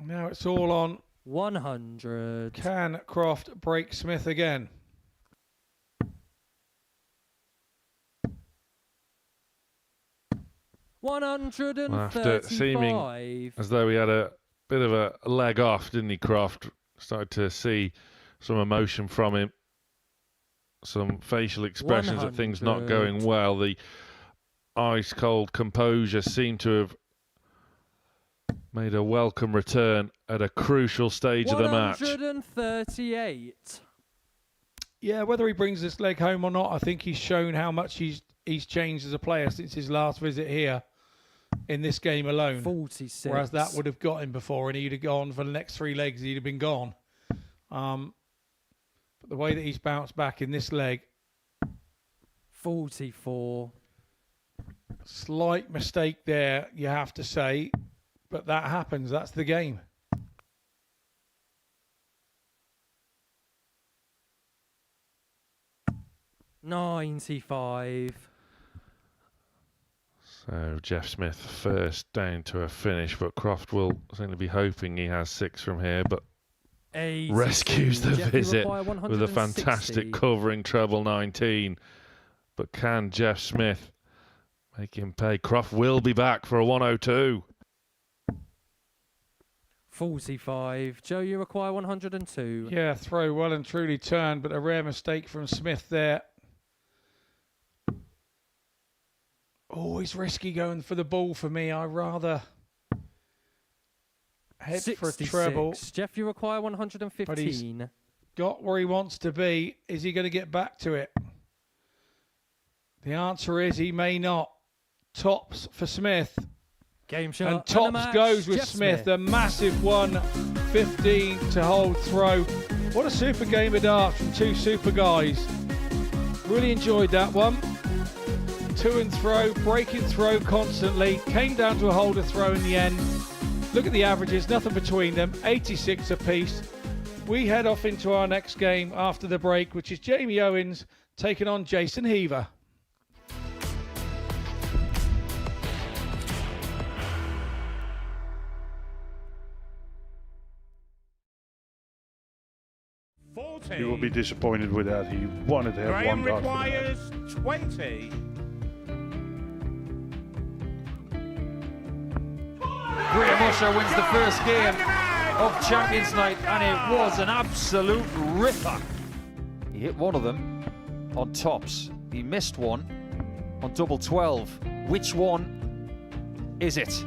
Now it's all on 100. Can Croft break Smith again? After seeming as though he had a bit of a leg off, didn't he, Croft? Started to see some emotion from him. Some facial expressions of things not going well. The ice-cold composure seemed to have made a welcome return at a crucial stage of the match. 138. Yeah, whether he brings this leg home or not, I think he's shown how much he's changed as a player since his last visit here in this game alone. 46. Whereas that would have got him before, and he'd have gone for the next 3 legs, he'd have been gone. But the way that he's bounced back in this leg. 44. Slight mistake there, you have to say, but that happens. That's the game. $95. So Jeff Smith first down to a finish, but Croft will certainly be hoping he has 6 from here, but rescues the visit with a fantastic covering treble 19. But can Jeff Smith make him pay? Croft will be back for a 102. 45. Joe, you require 102. Yeah, throw well and truly turned, but a rare mistake from Smith there. Always risky going for the ball for me. I rather head 66. for a treble. Jeff, you require 115. But he's got where he wants to be. Is he going to get back to it? The answer is he may not. Tops for Smith. Game shot. And tops goes with Jeff Smith. A massive 115 to hold throw. What a super game of darts from two super guys. Really enjoyed that one. To and throw, breaking throw constantly. Came down to a holder throw in the end. Look at the averages, nothing between them. 86 apiece. We head off into our next game after the break, which is Jamie Owens taking on Jason Heaver. You will be disappointed with that. He wanted to have Graham one dart. requires 20. Graham Usher wins the first game of Champions Night, and it was an absolute ripper. He hit one of them on tops. He missed one on double 12. Which one is it?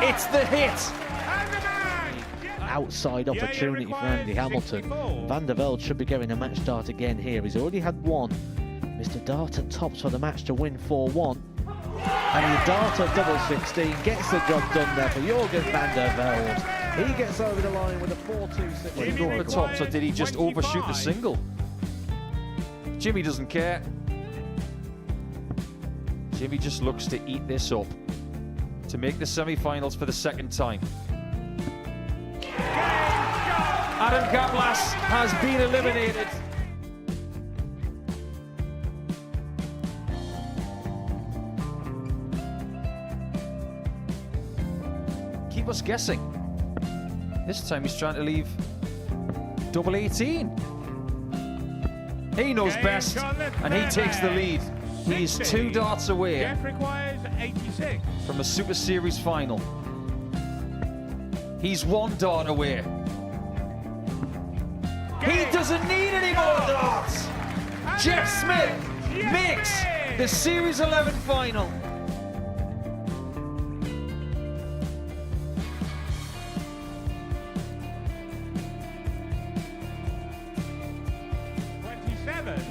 It's the hit. Outside opportunity for Andy Hamilton. Van der Velde should be getting a match start again here. He's already had one. Mr. Dart at tops for the match to win 4-1. And the Dart at double 16 gets the job done there for Jurgen van der Velde. He gets over the line with a 4-2-6. Did he go for tops, or did he just overshoot the single? Jimmy doesn't care. Jimmy just looks to eat this up to make the semi-finals for the second time. Adam Kaplas has been eliminated. Keep us guessing. This time he's trying to leave double 18. He knows best, and he takes the lead. He is 2 darts away Jeff requires 86. from a Super Series final. He's 1 dart away. He doesn't need any more darts. Jeff Smith makes the Series 11 final.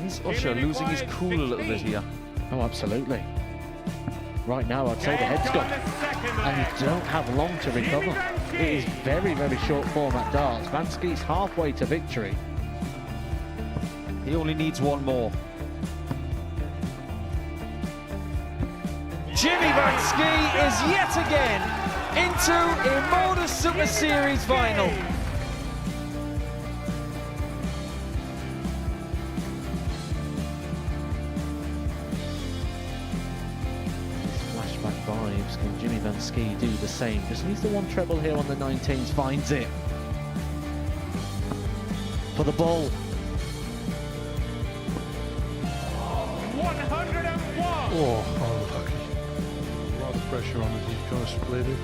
Is Usher losing his cool a little bit here? Oh, absolutely. Right now, I'd say the head's gone, and you don't have long to recover. It is very, very short format darts. Van Skeet's halfway to victory. He only needs one more. Jimmy Van Ski is yet again into a Modus Super Series final. Flashback vibes. Can Jimmy Van Ski do the same? Just needs the one treble here on the 19s. Finds it. For the ball. 101. Oh, unlucky. A lot of pressure on it. He's going to split it.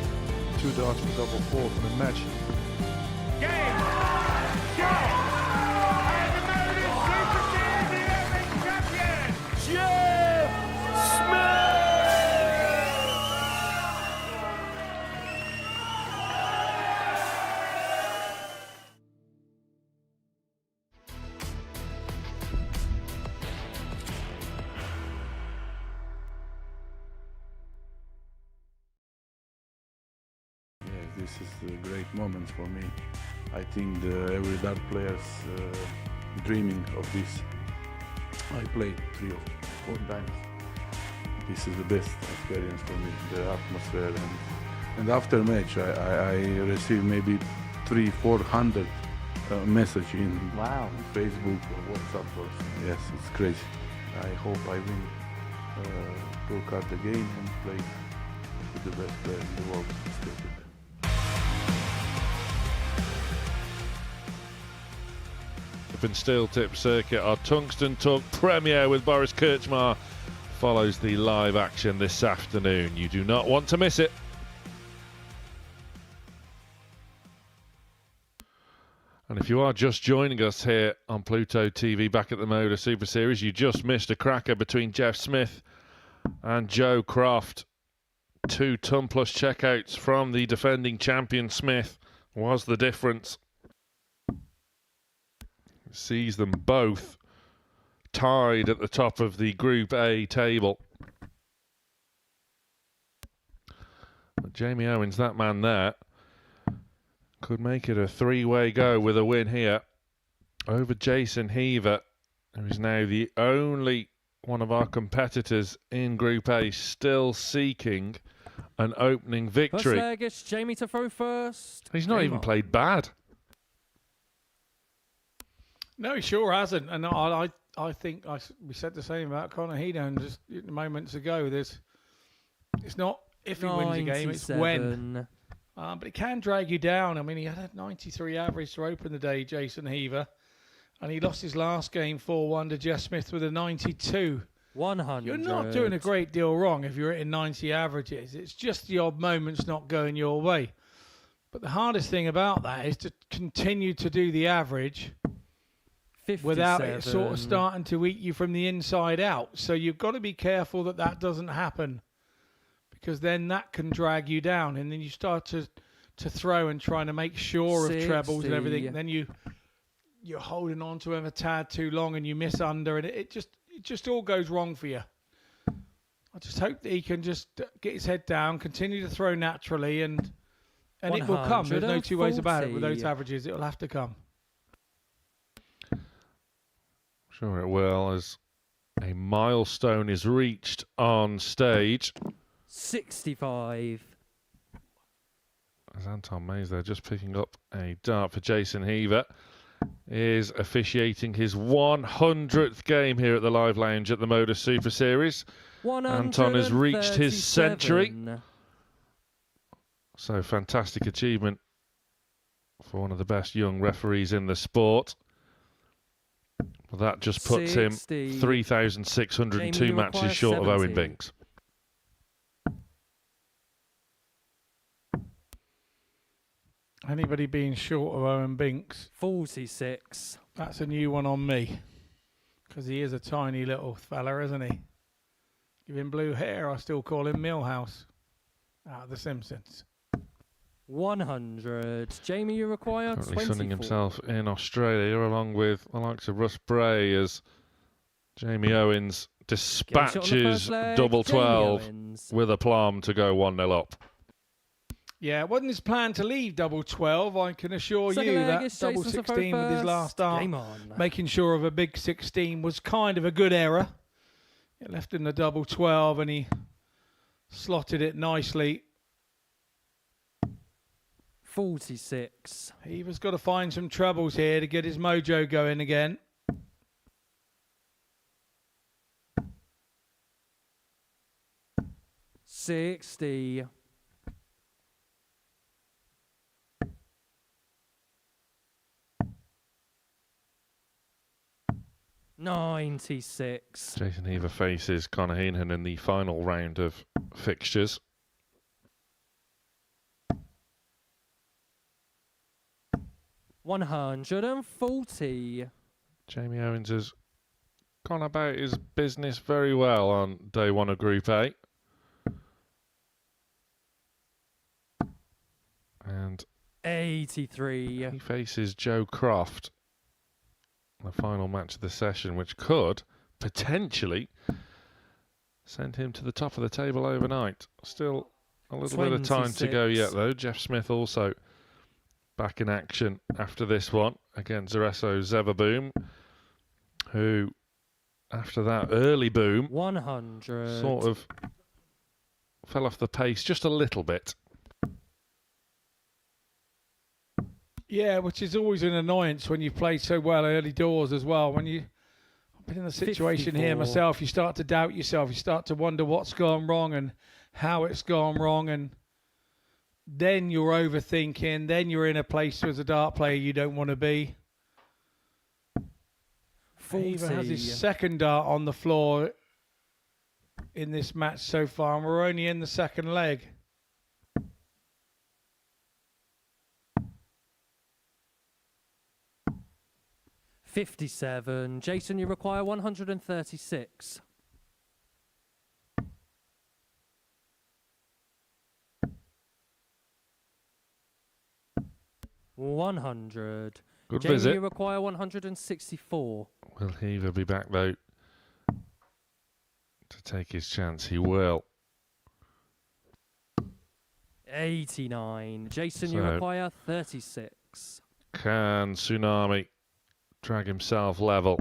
2 darts for double 4 for the match. Game. Go. And the Modus Super Series 11 champion, Jeff Smith. This is a great moment for me. I think every dart player's dreaming of this. I played 3 or 4 times this is the best experience for me, the atmosphere. And after match, I received maybe 300-400 message in Facebook or WhatsApp. Yes, it's crazy. I hope I win Pro Card again and play with the best player in the world. In Steel Tip Circuit, our Tungsten Talk premiere with Boris Kirchmar follows the live action this afternoon. You do not want to miss it. And if you are just joining us here on Pluto TV back at the Modus Super Series, you just missed a cracker between Jeff Smith and Joe Croft. 2 ton-plus checkouts from the defending champion Smith was the difference. Sees them both tied at the top of the Group A table. But Jamie Owens, that man there, could make it a 3-way go with a win here over Jason Heaver, who is now the only one of our competitors in Group A still seeking an opening victory. First leg, it's Jamie to throw first. He's not even played bad. No, he sure hasn't. And I think we said the same about Conor Heneghan just moments ago. It's not if he wins a game, it's when. But it can drag you down. I mean, he had a 93 average to open the day, Jason Heaver. And he lost his last game 4-1 to Jeff Smith with a 92. 100. You're not doing a great deal wrong if you're hitting 90 averages. It's just the odd moments not going your way. But the hardest thing about that is to continue to do the average 57. Without it sort of starting to eat you from the inside out. So you've got to be careful that that doesn't happen, because then that can drag you down, and then you start to throw and trying to make sure 60. of trebles and everything. And then you're holding on to him a tad too long and you miss under, and it just all goes wrong for you. I just hope that he can just get his head down, continue to throw naturally, and it will come. There's no two ways about it. With those averages, it will have to come. Sure it will, as a milestone is reached on stage. 65. As Anton Mays there just picking up a dart for Jason Heaver, is officiating his 100th game here at the Live Lounge at the Modus Super Series. Anton has reached his century. So fantastic achievement for one of the best young referees in the sport. Well, that just puts 60. him 3,602 matches short 70. of Owen Binks. Anybody being short of Owen Binks? 46. That's a new one on me, because he is a tiny little fella, isn't he? Give him blue hair, I still call him Millhouse out of The Simpsons. 100. Jamie, you require Currently 24. sunning himself in Australia, along with the likes of Russ Bray, as Jamie Owens dispatches double 12 with aplomb to go 1-0 up. Yeah, it wasn't his plan to leave double 12. I can assure Second you leg that is double Jason 16 with his last start, Game on. making sure of a big 16 was kind of a good error. It left him the double 12 and he slotted it nicely. 46. Heaver's got to find some trebles here to get his mojo going again. $60. 96. Jason Heaver faces Conor Heneghan in the final round of fixtures. $140. Jamie Owens has gone about his business very well on day one of Group A. And 83. he faces Joe Croft, the final match of the session, which could potentially send him to the top of the table overnight. Still a little bit of time to go yet, though. Jeff Smith also back in action after this one against Zereso Zeverboom, who after that early boom, 100. sort of fell off the pace just a little bit. Yeah, which is always an annoyance when you play so well early doors as well. When I've been in the situation 54. here myself, you start to doubt yourself. You start to wonder what's gone wrong and how it's gone wrong, and then you're overthinking. Then you're in a place as a dart player you don't want to be. Heaver has his second dart on the floor in this match so far, and we're only in the second leg. $57. Jason, you require 136. $100. Good Jamie, visit. you require 164. Will Heaver be back though to take his chance? He will. 89. Jason, you So- require 36. Can Tsunami drag himself level?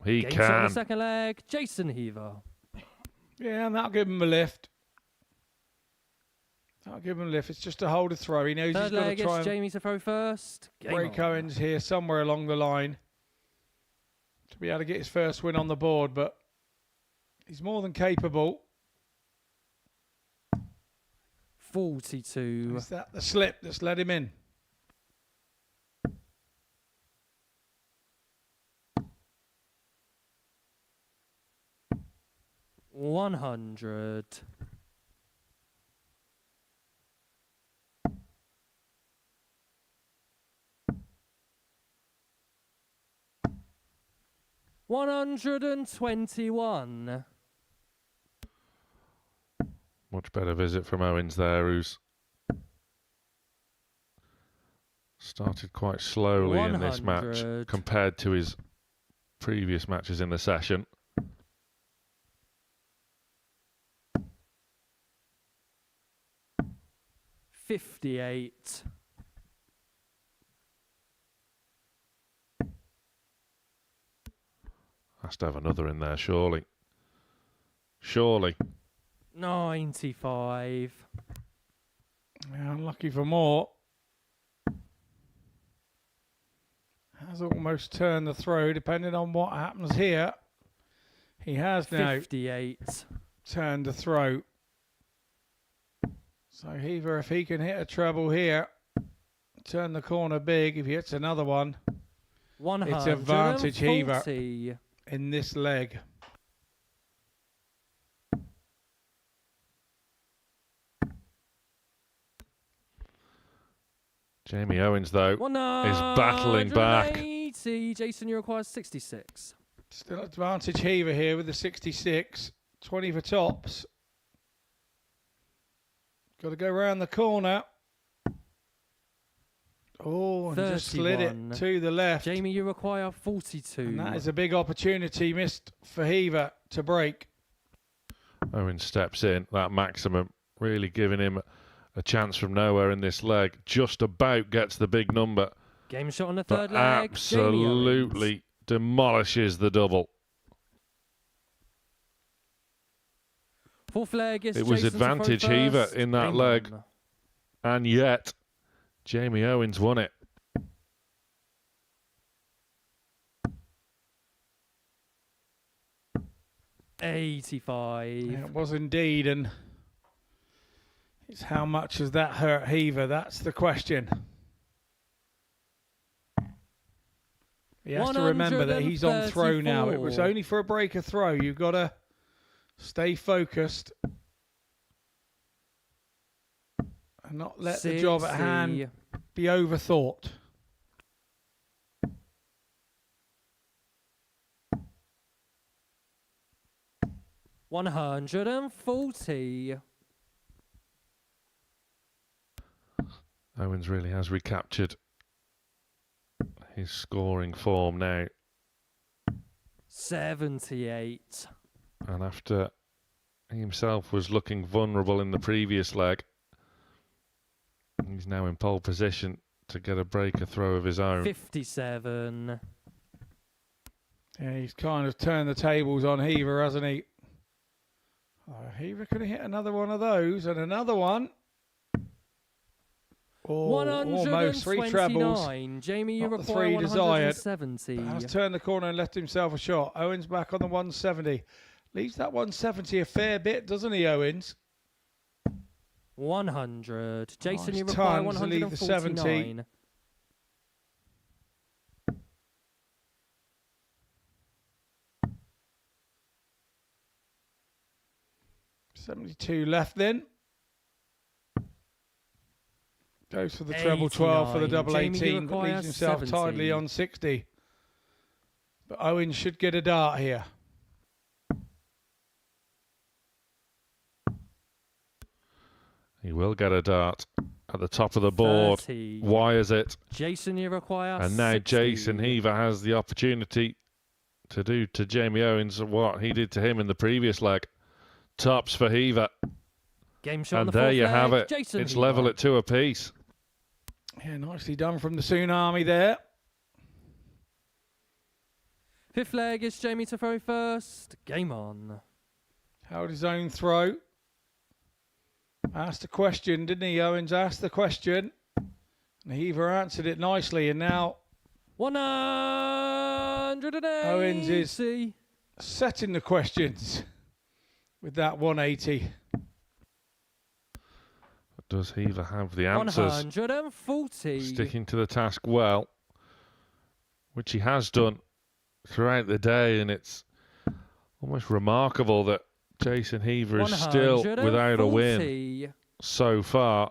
He Game shot on the can. second leg. Jason Heaver. Yeah, and that'll give him a lift. That'll give him a lift. It's just a hold a throw. He knows Third he's got to leg, try it's and Jamie to throw first. Game break on. Owens here somewhere along the line to be able to get his first win on the board, but he's more than capable. 42. Is that the slip that's let him in? $100. $121. Much better visit from Owens there, who's started quite slowly in this match 100. compared to his previous matches in the session. $58. Has to have another in there, surely. Surely. 95. Yeah, unlucky for more. Has almost turned the throw, depending on what happens here. He has now 58. turned the throw. So Heaver, if he can hit a treble here, turn the corner big. If he hits another one, it's advantage Heaver 140. in this leg. Jamie Owens, though, is battling back. 180. Jason, you require 66. Still advantage Heaver here with the 66. 20 for tops. Got to go around the corner. Oh, and just slid it 31. to the left. Jamie, you require 42. And that is a big opportunity missed for Heaver to break. Owens steps in, that maximum, really giving him a chance from nowhere in this leg. Just about gets the big number. Game shot on the But third leg. absolutely demolishes the double. Fourth leg is It was Jason to throw advantage first. Heaver in that Game leg. on. And yet, Jamie Owens won it. $85. Yeah, it was indeed, and it's how much has that hurt Heaver? That's the question. He has to remember that he's on throw now. It was only for a breaker throw. You've got to stay focused and not let the job at hand be overthought. $140. Owens really has recaptured his scoring form now. 78. And after he himself was looking vulnerable in the previous leg, he's now in pole position to get a breaker throw of his own. 57. Yeah, he's kind of turned the tables on Heaver, hasn't he? Heaver could have hit another one of those, and another one. Oh, almost 3 trebles. Jamie, you Not the require 3 desired. 170. But has turned the corner and left himself a shot. Owens back on the 170. Leaves that 170 a fair bit, doesn't he, Owens? 100. Jason, Nice you require ton to leave the 70. 149. $72 left then. Goes for the treble 12 for the double 18, but leaves himself 70. tidily on 60. But Owens should get a dart here. He will get a dart at the top of the board. 30. Wires it. Jason, you require And now 60. Jason Heaver has the opportunity to do to Jamie Owens what he did to him in the previous leg. Tops for Heaver. Game shot on And the there fourth you leg. have it. Jason It's Heaver. level at 2 apiece. Yeah, nicely done from the Tsunami there. Fifth leg is Jamie to throw first. Game on. Held his own throw. Asked a question, didn't he? Owens asked the question. And Heaver answered it nicely. And now 180. Owens is setting the questions with that 180. Does Heaver have the answers? 140. Sticking to the task well, which he has done throughout the day, and it's almost remarkable that Jason Heaver is still without a win so far.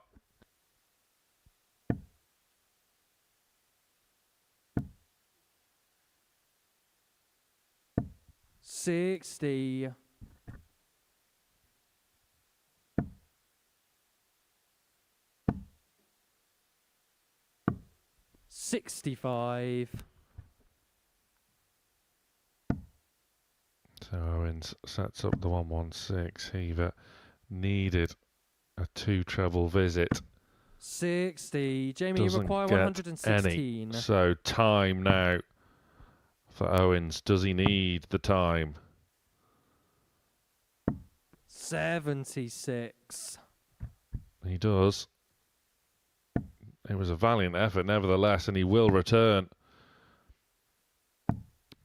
$60. $65. So Owens sets up the 116. Heaver needed a 2 treble visit. 60. Jamie, you Doesn't require get 116. any. So time now for Owens. Does he need the time? 76. He does. It was a valiant effort, nevertheless, and he will return.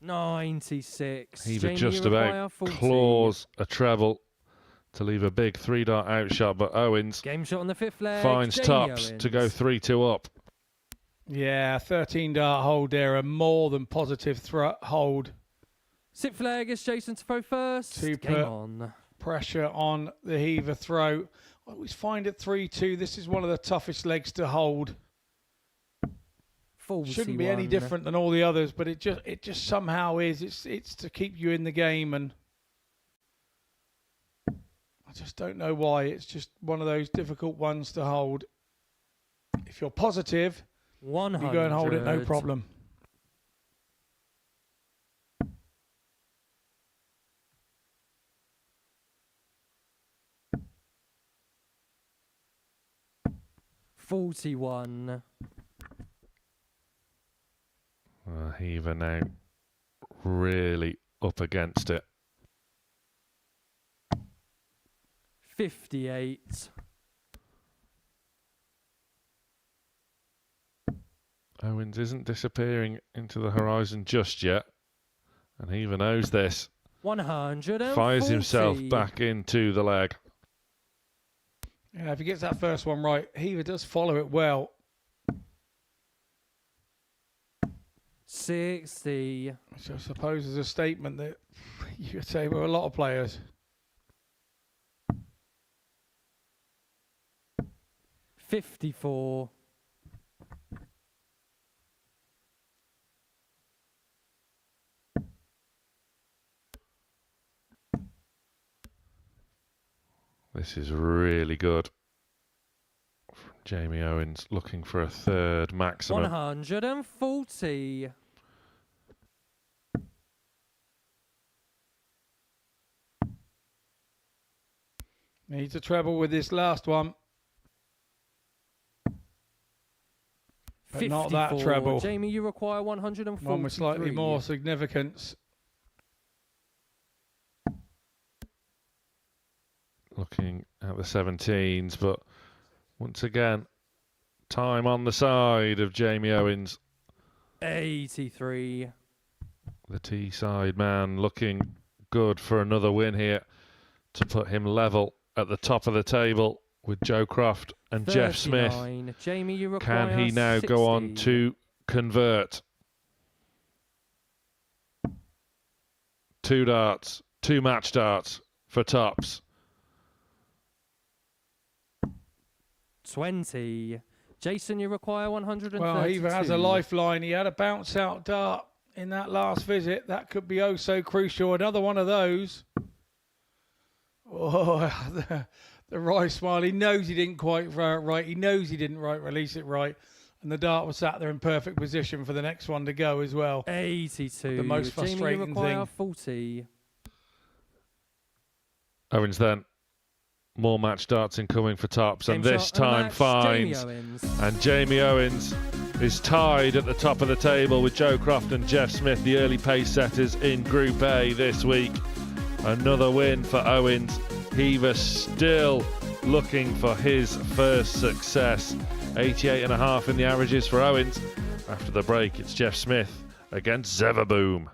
96. Heaver Jamie, just you require about 40. claws a treble to leave a big 3-dart outshot, but Owens Game shot on the fifth leg. finds Jamie tops Owens. to go 3-2 up. Yeah, 13 dart hold there, a more than positive hold. Sixth leg is Jason to throw first. To Game put on. pressure on the Heaver throw. I always find it 3-2. This is one of the toughest legs to hold. 41. Shouldn't be any different than all the others, but it just somehow is. It's to keep you in the game, and I just don't know why. It's just one of those difficult ones to hold. If you're positive, 100. you go and hold it, no problem. $41. Heaver now really up against it. 58. Owens isn't disappearing into the horizon just yet, and Heaver knows this. 140. Fires himself back into the leg. Yeah, if he gets that first one right, Heaver does follow it well. 60. Which I suppose is a statement that you could say with a lot of players. 54. This is really good. Jamie Owens looking for a third maximum. 140. Needs a treble with this last one. But not that treble. Jamie, you require 140. One with slightly more significance. looking at the 17s, but once again, time on the side of Jamie Owens. 83. The T-side man looking good for another win here to put him level at the top of the table with Joe Croft and Jeff Smith. Jamie, you require Can he now 60. go on to convert? 2 darts, 2 match darts for tops. 20. Jason, you require 132. Well, Heaver has a lifeline. He had a bounce out dart in that last visit. That could be oh so crucial. Another one of those. Oh, the right smile. He knows he didn't quite right. He knows he didn't release it right. And the dart was sat there in perfect position for the next one to go as well. 82. The most frustrating Jamie, you require thing. 40. Owens then. More match darts incoming for tops, and Game this shot and time match, finds. Jamie Owens. And Jamie Owens is tied at the top of the table with Joe Croft and Jeff Smith, the early pace setters in Group A this week. Another win for Owens. Heaver still looking for his first success. 88.5 in the averages for Owens. After the break, it's Jeff Smith against Zeverboom.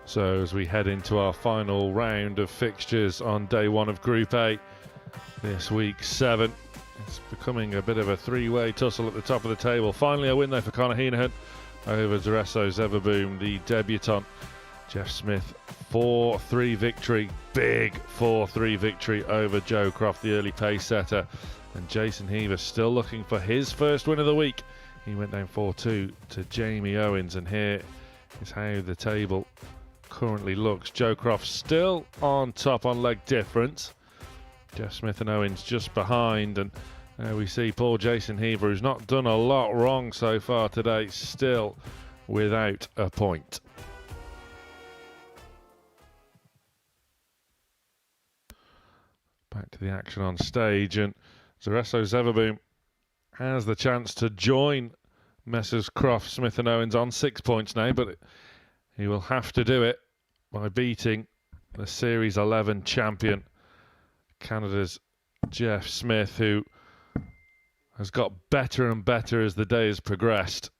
So as we head into our final round of fixtures on day one of Group A, this week 7, It's becoming a bit of a three-way tussle at the top of the table. Finally a win there for Conor Heneghan over Zereso Zeverboom, the debutant. Jeff Smith, 4-3 victory. Big 4-3 victory over Joe Croft, the early pace setter. And Jason Heaver still looking for his first win of the week. He went down 4-2 to Jamie Owens, and here is how the table currently looks. Joe Croft still on top on leg difference. Jeff Smith and Owens just behind, and we see poor Jason Heaver, who's not done a lot wrong so far today, still without a point. Back to the action on stage, and Zereso Zeverboom has the chance to join Messrs Croft, Smith and Owens on 6 points now, but he will have to do it by beating the Series 11 champion, Canada's Jeff Smith, who has got better and better as the day has progressed.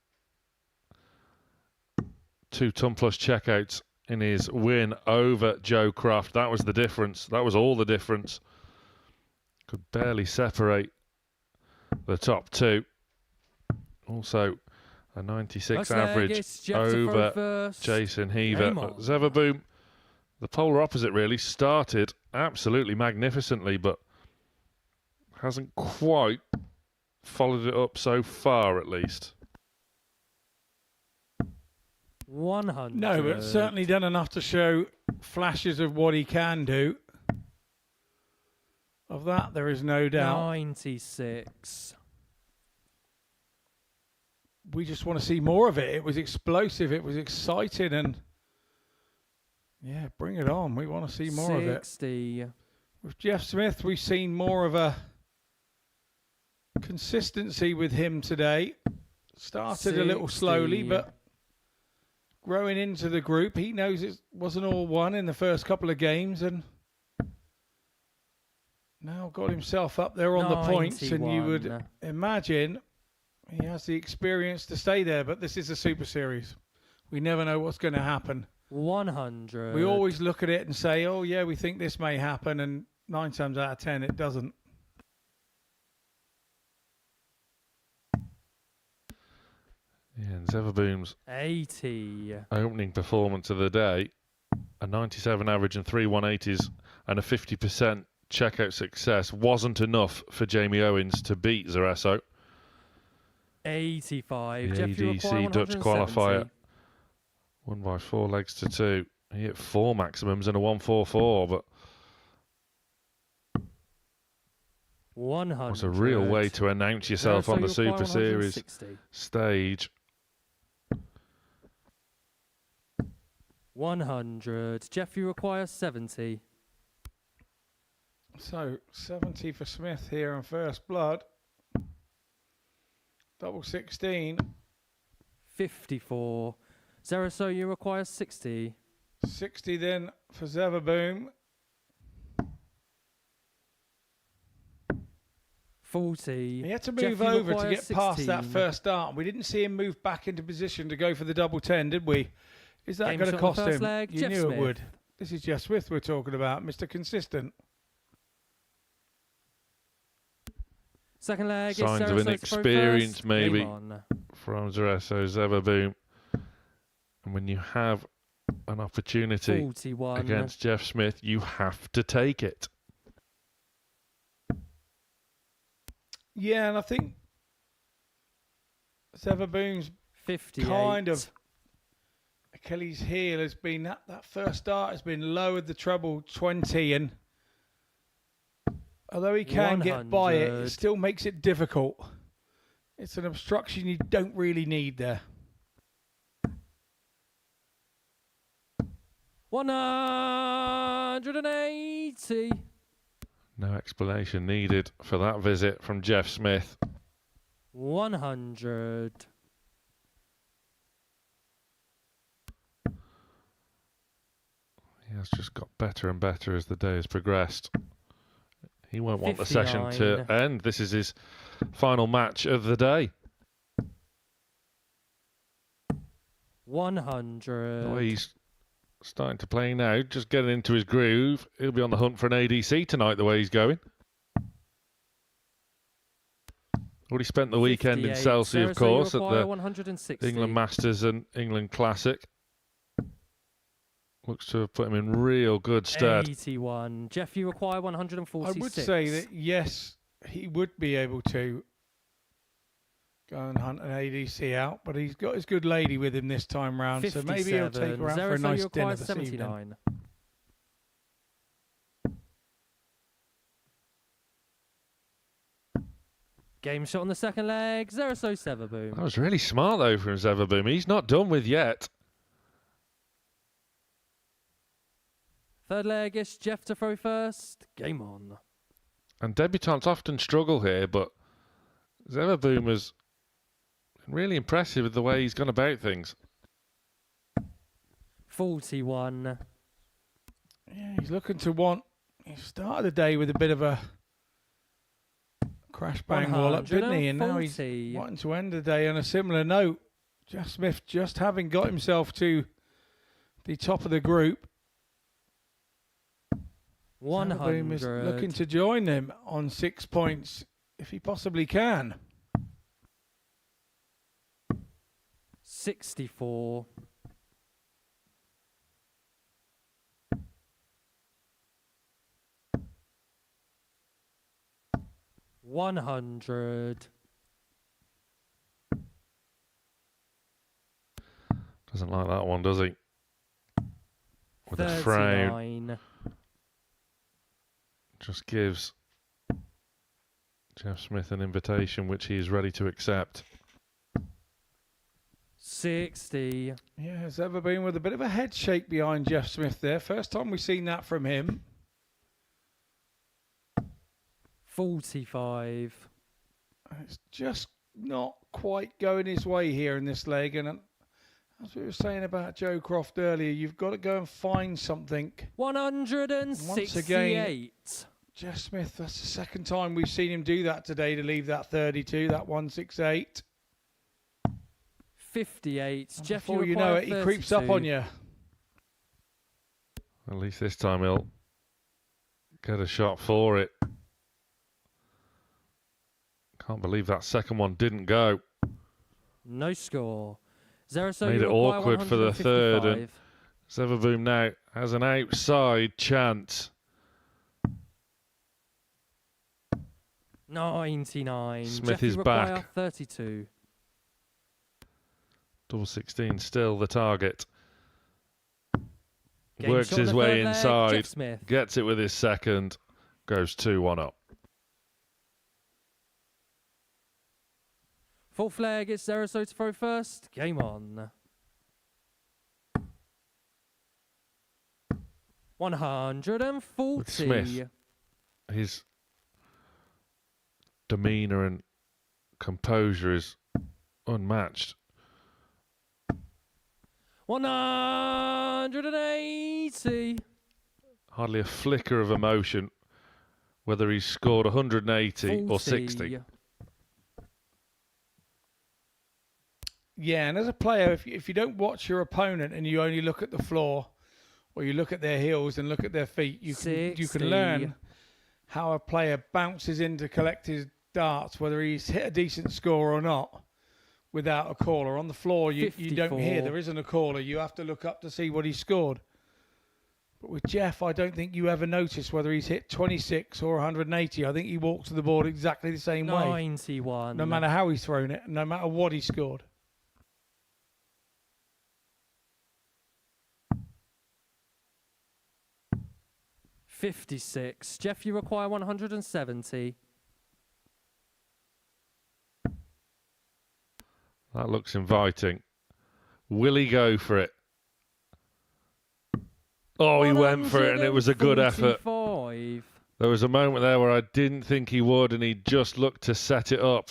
2 ton plus checkouts in his win over Joe Croft. That was the difference. That was all the difference. Could barely separate the top 2. Also, a 96 average over Jason Heaver. Zeverboom, the polar opposite really, started absolutely magnificently, but hasn't quite followed it up so far, at least. 100. No, but certainly done enough to show flashes of what he can do. Of that, there is no doubt. 96. We just want to see more of it. It was explosive. It was exciting, and yeah, bring it on. We want to see more of it. 60. With Jeff Smith, we've seen more of a consistency with him today. Started a little slowly, but growing into the group. He knows it wasn't all one in the first couple of games, and now got himself up there on the points, and you would imagine he has the experience to stay there. But this is a Super Series. We never know what's going to happen. 100. We always look at it and say, oh, yeah, we think this may happen, and 9 times out of 10, it doesn't. Yeah, and Zeverboom's 80 opening performance of the day, a 97 average and 3 180s and a 50% checkout success, wasn't enough for Jamie Owens to beat Zereso. 85. The ADC Dutch qualifier won by 4 legs to 2. He hit 4 maximums and a 144, but 100. was a real way to announce yourself on the Super Series stage. 100. Jeff, you require 70. So 70 for Smith here in first blood. Double 16. 54. Zereso, you require 60. 60 then for Zeverboom. 40. He had to move over to get past that first start. We didn't see him move back into position to go for the double 10, did we? Is that going to cost him? You Jeff knew Smith. it would. This is Jeff Smith we're talking about, Mr. Consistent. Second leg. Signs of inexperience maybe from Zereso Zeverboom. And when you have an opportunity 41. against Jeff Smith, you have to take it. Yeah, and I think Zeverboom's 58. kind of Achilles heel has been that first start has been lowered the treble 20, and although he can get by it, it still makes it difficult. It's an obstruction you don't really need there. 180. No explanation needed for that visit from Jeff Smith. 100. He has just got better and better as the day has progressed. He won't want the session to end. This is his final match of the day. 100. The way he's starting to play now, just getting into his groove. He'll be on the hunt for an ADC tonight, the way he's going. Already spent the weekend in 58. Chelsea, of Zereso, course, you at require the 160. England Masters and England Classic. Looks to have put him in real good stead. 81. Jeff, you require 146. I would say that, yes, he would be able to go and hunt an ADC out, but he's got his good lady with him this time round, 57. so maybe he'll take her out for a Zereso, nice you require dinner this 79. evening. Game shot on the second leg. Zereso, Zeverboom. That was really smart, though, from Zeverboom. He's not done with yet. Third leg, it's Jeff to throw first. Game on. And debutants often struggle here, but Zeverboom has been really impressive with the way he's gone about things. 41. Yeah, he's looking to want... He started the day with a bit of a crash bang wallop, didn't he? And now he's wanting to end the day on a similar note. Jeff Smith just having got himself to the top of the group. 100. Is looking to join them on 6 points if he possibly can. 64. $100. Doesn't like that one, does he? With a frown. Just gives Jeff Smith an invitation which he is ready to accept. 60. Yeah, has ever been with a bit of a head shake behind Jeff Smith there. First time we've seen that from him. 45. It's just not quite going his way here in this leg. And as we were saying about Joe Croft earlier, you've got to go and find something. 168. Once again, Jeff Smith, that's the second time we've seen him do that today to leave that 32, that 168. 58. And Jeff, before you know it, he creeps up on you. At least this time he'll get a shot for it. Can't believe that second one didn't go. No score. Zereso, made it awkward for the third, and Zeverboom now has an outside chance. 99. Smith Jeff, is you require back. 32. Double 16 still the target. Game Works shot on his the way third leg, inside, Jeff Smith. gets it with his second, goes 2-1 up. Fourth leg, it's Zereso to throw first. Game on. 140. With Smith, his demeanour and composure is unmatched. 180. Hardly a flicker of emotion, whether he's scored 180 or 40. 60. Yeah, and as a player, if you don't watch your opponent and you only look at the floor, or you look at their heels and look at their feet, you can learn how a player bounces in to collect his darts, whether he's hit a decent score or not, without a caller. On the floor, you don't hear. There isn't a caller. You have to look up to see what he scored. But with Jeff, I don't think you ever notice whether he's hit 26 or 180. I think he walks to the board exactly the same way. 91. No matter how he's thrown it, no matter what he scored. $56. Jeff, you require 170. That looks inviting. Will he go for it? Oh, he went for it, and it was a good effort. 145. There was a moment there where I didn't think he would, and he just looked to set it up.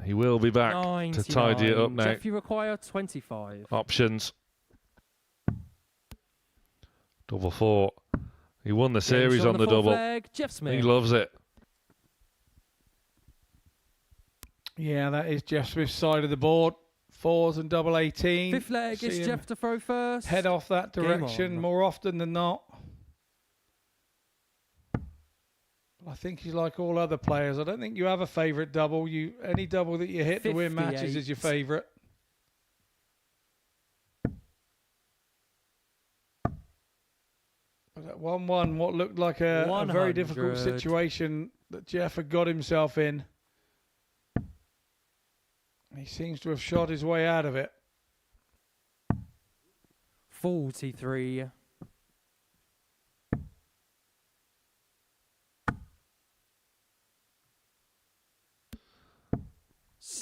He will be back 99. to tidy it up now. Jeff, you require 25. Options. Double 4. He won the series on the double. Leg, Jeff Smith. He loves it. Yeah, that is Jeff Smith's side of the board. 4s and double 18. Fifth leg is Jeff to throw first. Head off that direction more often than not. I think he's like all other players. I don't think you have a favourite double. Any double that you hit to win matches is your favourite. That 1-1, what looked like a very difficult situation that Jeff had got himself in. He seems to have shot his way out of it. 43.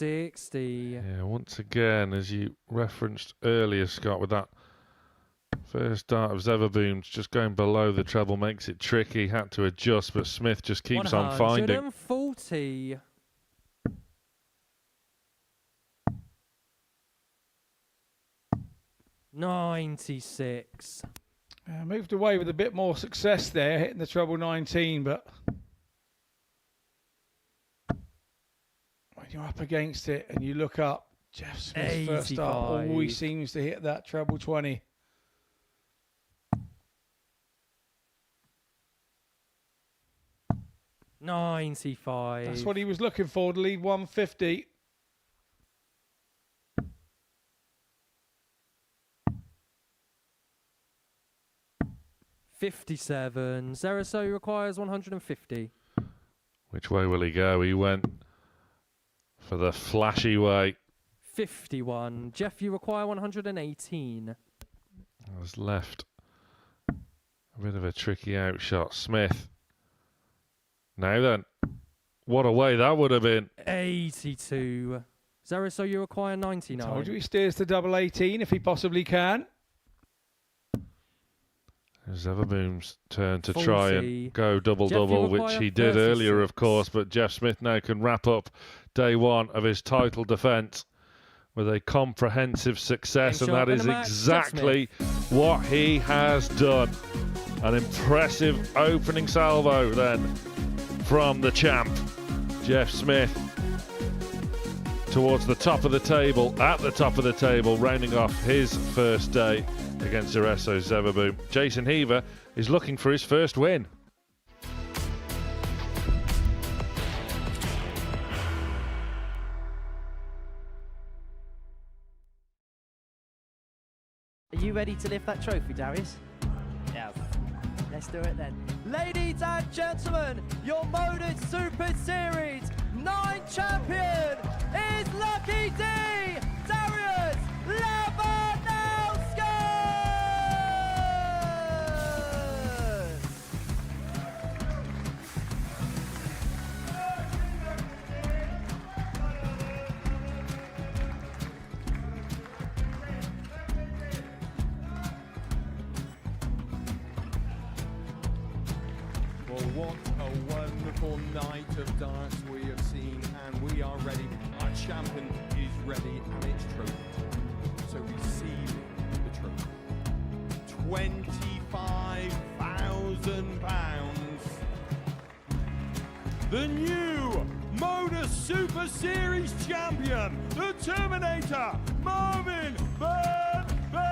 Yeah, once again, as you referenced earlier, Scott, with that first dart of Zeverboom's just going below the treble makes it tricky. Had to adjust, but Smith just keeps on finding. 140. $96. Moved away with a bit more success there, hitting the treble 19, but when you're up against it and you look up, Jeff Smith's first dart always seems to hit that treble 20. $95. That's what he was looking for, to lead 150. $57. Zereso requires 150. Which way will he go? He went for the flashy way. 51. Jeff, you require 118. I was left a bit of a tricky outshot. Smith. Now then, what a way that would have been. 82. Zereso, you require 99. Told you he steers to double 18 if he possibly can. Zeverboom's turn to try and go double-double, which he did earlier, of course, but Jeff Smith now can wrap up day one of his title defence with a comprehensive success, and that is exactly what he has done. An impressive opening salvo then from the champ, Jeff Smith, towards the top of the table, at the top of the table, rounding off his first day against Zereso's Zeverboom. Jason Heaver is looking for his first win. Are you ready to lift that trophy, Darius? Yes. Let's do it then. Ladies and gentlemen, your Modus Super Series 9 champion is Lucky D, Darius Levanowski! Well, what a wonderful night of darts we have seen, and we are ready. Our champion is ready, and it's trophy. So receive the trophy. £25,000. The new Modus Super Series champion, the Terminator, Marvin Van Velzen.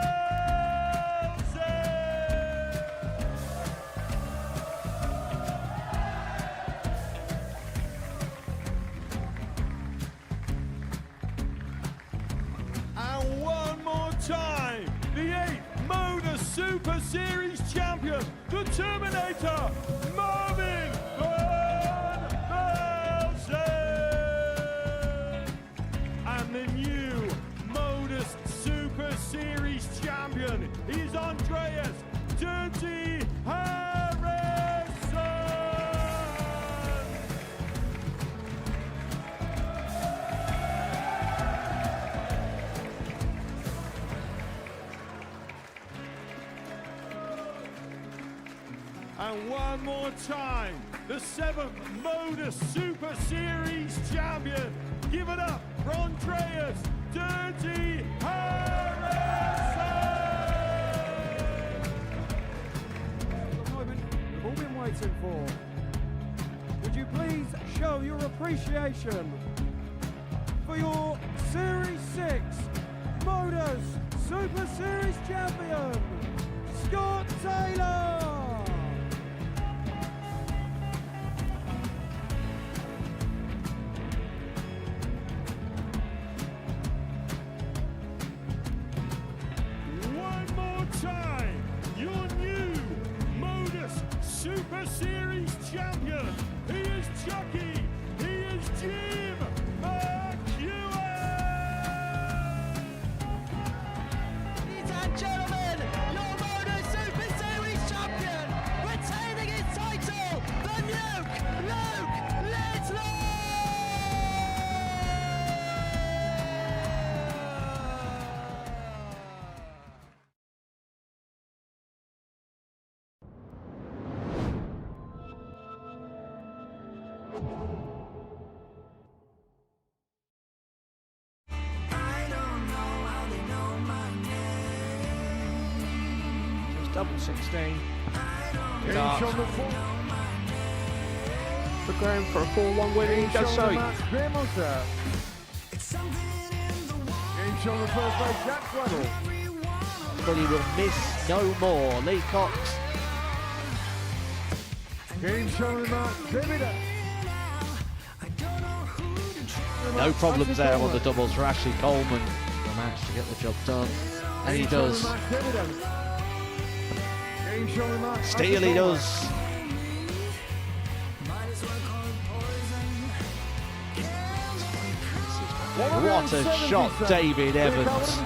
And one more time, the 8th Modus Super Series champion, the Terminator, Marvin Van Velzen. And the new Modus Super Series champion is Andreas Dirty Harrison. And one more time, the 7th Modus Super Series champion. Give it up for Andreas Dirty Harrison. The moment we've all been waiting for. Would you please show your appreciation for your Series 6 Modus Super Series champion, Scott Taylor? Super Series champion. He is Chucky. He is Jim McGuire. Ladies and gentlemen, your Modus Super Series champion, retaining his title, the Nuke, Luke Lidlow! It's double 16. James Darts. on the full. For going for a 4-1 win, and he does so. James on the first leg, Jack Weddle. But he will miss no more. Lee Cox. James on the mark, David. No problems there on the doubles for Ashley Coleman. The match to get the job done. And he does. Steely does. What a shot, David Evans.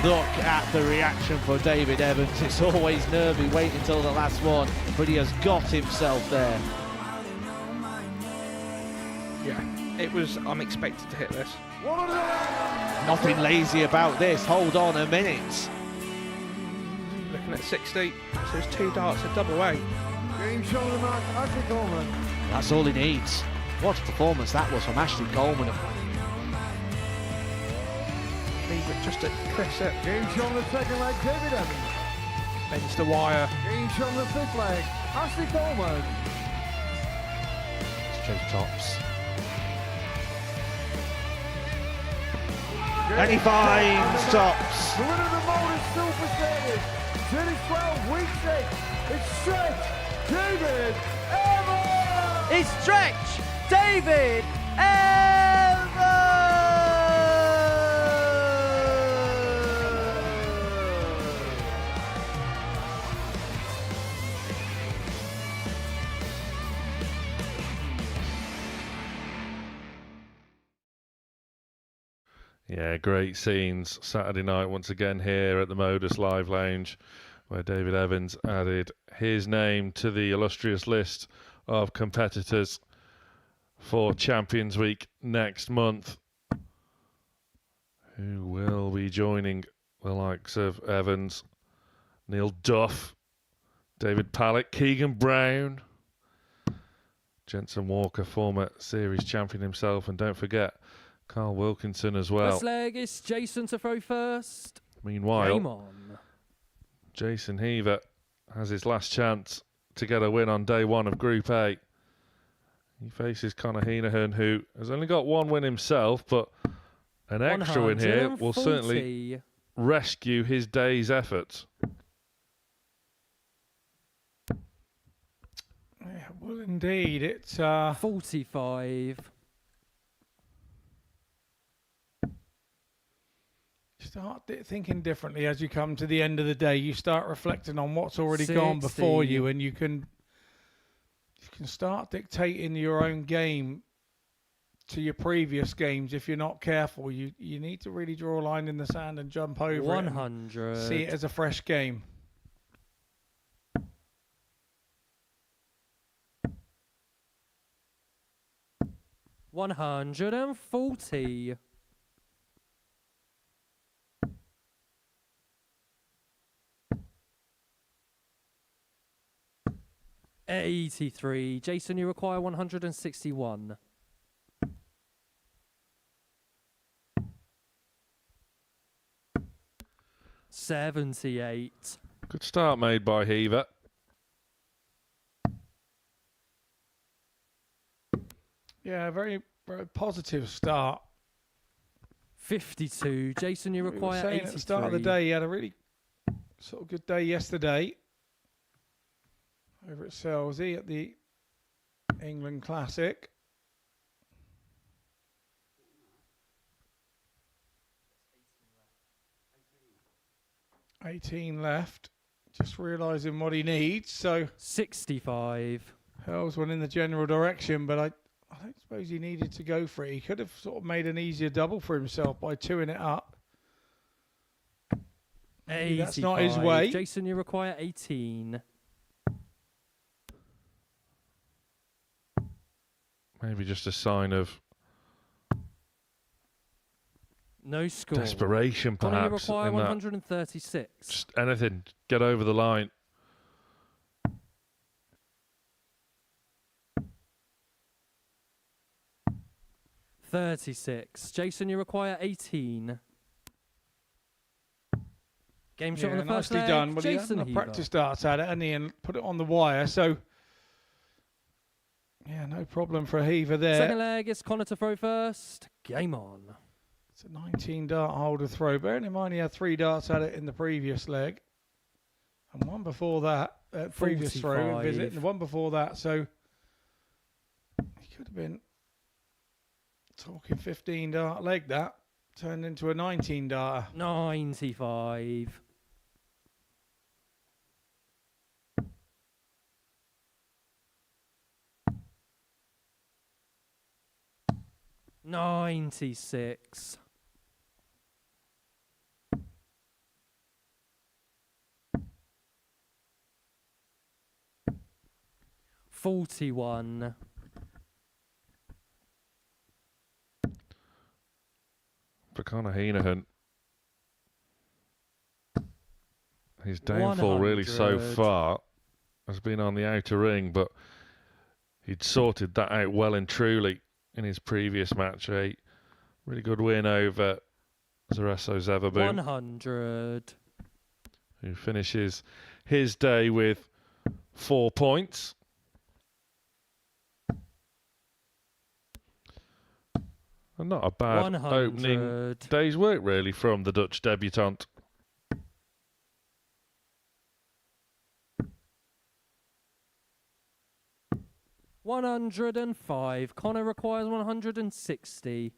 Look at the reaction for David Evans. It's always nervy, wait until the last one, but he has got himself there. Yeah, it was unexpected to hit this. Nothing lazy about this. Hold on a minute. Looking at 60, so there's 2 darts at double 8. James on the mark, Ashley Coleman. That's all he needs. What a performance that was from Ashley Coleman. Leave it just at Chris it. James on the second leg, David Evans. Bends the wire. James on the fifth leg, Ashley Coleman. Straight tops. And he finds tops. The winner of the Modus Super Series, Series 12, Week 6, it's Stretch David Evans! It's Stretch David Evans! Yeah, great scenes Saturday night once again here at the Modus Live Lounge, where David Evans added his name to the illustrious list of competitors for Champions Week next month, who will be joining the likes of Evans, Neil Duff, David Pallet, Keegan Brown, Jensen Walker, former series champion himself, and don't forget Carl Wilkinson as well. First leg is Jason to throw first. Meanwhile, Game on. Jason Heaver has his last chance to get a win on day one of Group A. He faces Conor Heneghan, who has only got one win himself, but an extra win here will certainly rescue his day's efforts. Yeah, well, indeed, it's 45. Start thinking differently as you come to the end of the day. You start reflecting on what's already gone before you, and you can start dictating your own game to your previous games. If you're not careful, you need to really draw a line in the sand and jump over 100. it. And see it as a fresh game. $140. 83. Jason, you require 161. $78. Good start made by Heaver. Yeah, very, very positive start. 52. Jason, you require 83. At the start of the day, he had a really sort of good day yesterday over at Selsey at the England Classic. 18 left. Just realising what he needs. So 65. Hurls one in the general direction, but I don't suppose he needed to go for it. He could have sort of made an easier double for himself by 2-ing it up. Maybe that's not his way. Jason, you require 18. Maybe just a sign of no score. Desperation, perhaps. You require 136. Just anything. Get over the line. $36. Jason, you require 18. Game shot on the first nicely leg. done. Well, Jason he had Heaver. practice darts at it, and he put it on the wire. So, yeah, no problem for a Heaver there. Second leg, it's Connor to throw first. Game on. It's a 19 dart holder throw. Bearing in mind he had 3 darts at it in the previous leg. And one before that, previous throw, visit, and one before that. So he could have been talking 15 dart leg that. Turned into a 19 darter. 95. $96. $41. For Conor Heneghan, his downfall really so far has been on the outer ring, but he'd sorted that out well and truly in his previous match. A really good win over Zereso Zeverboom, 100. who finishes his day with 4 points. And not a bad 100. opening day's work, really, from the Dutch debutant. $105. Connor requires 160.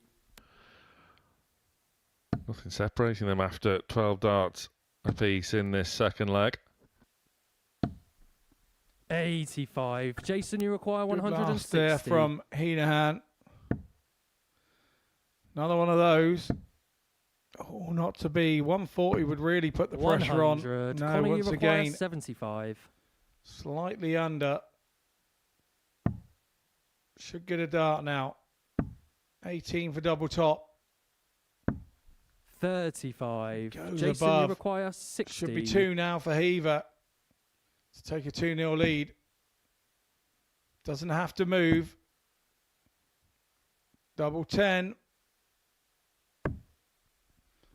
Nothing separating them after 12 darts apiece in this second leg. 85. Jason, you require 160. There from Heneghan. Another one of those. Oh, not to be. 140 would really put the pressure on. No, Connor, once you require again, 75. Slightly under. Should get a dart now. 18 for double top. 35. Goes Jason, above. you require 60. Should be 2 now for Heaver to take a 2-0 lead. Doesn't have to move. Double 10.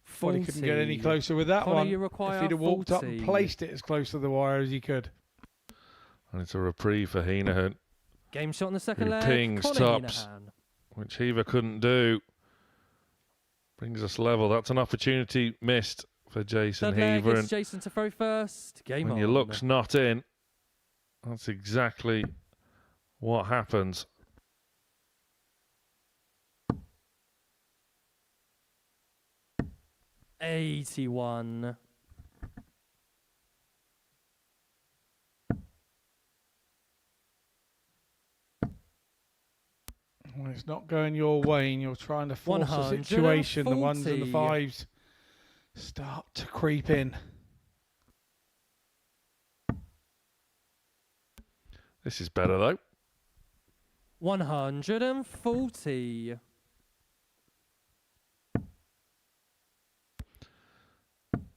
Thought he couldn't get any closer with that Connor, one. you require If he'd have walked up 40. and placed it as close to the wire as he could. And it's a reprieve for Heneghan, Game shot in the second who leg. pings Connor tops, Heneghan. which Heaver couldn't do. Brings us level. That's an opportunity missed for Jason Third leg, Heaver. it's And Jason to throw first. Game when on. your luck's not in, that's exactly what happens. $81. Well, it's not going your way and you're trying to force a situation. The 1s and the 5s start to creep in. This is better, though. 140.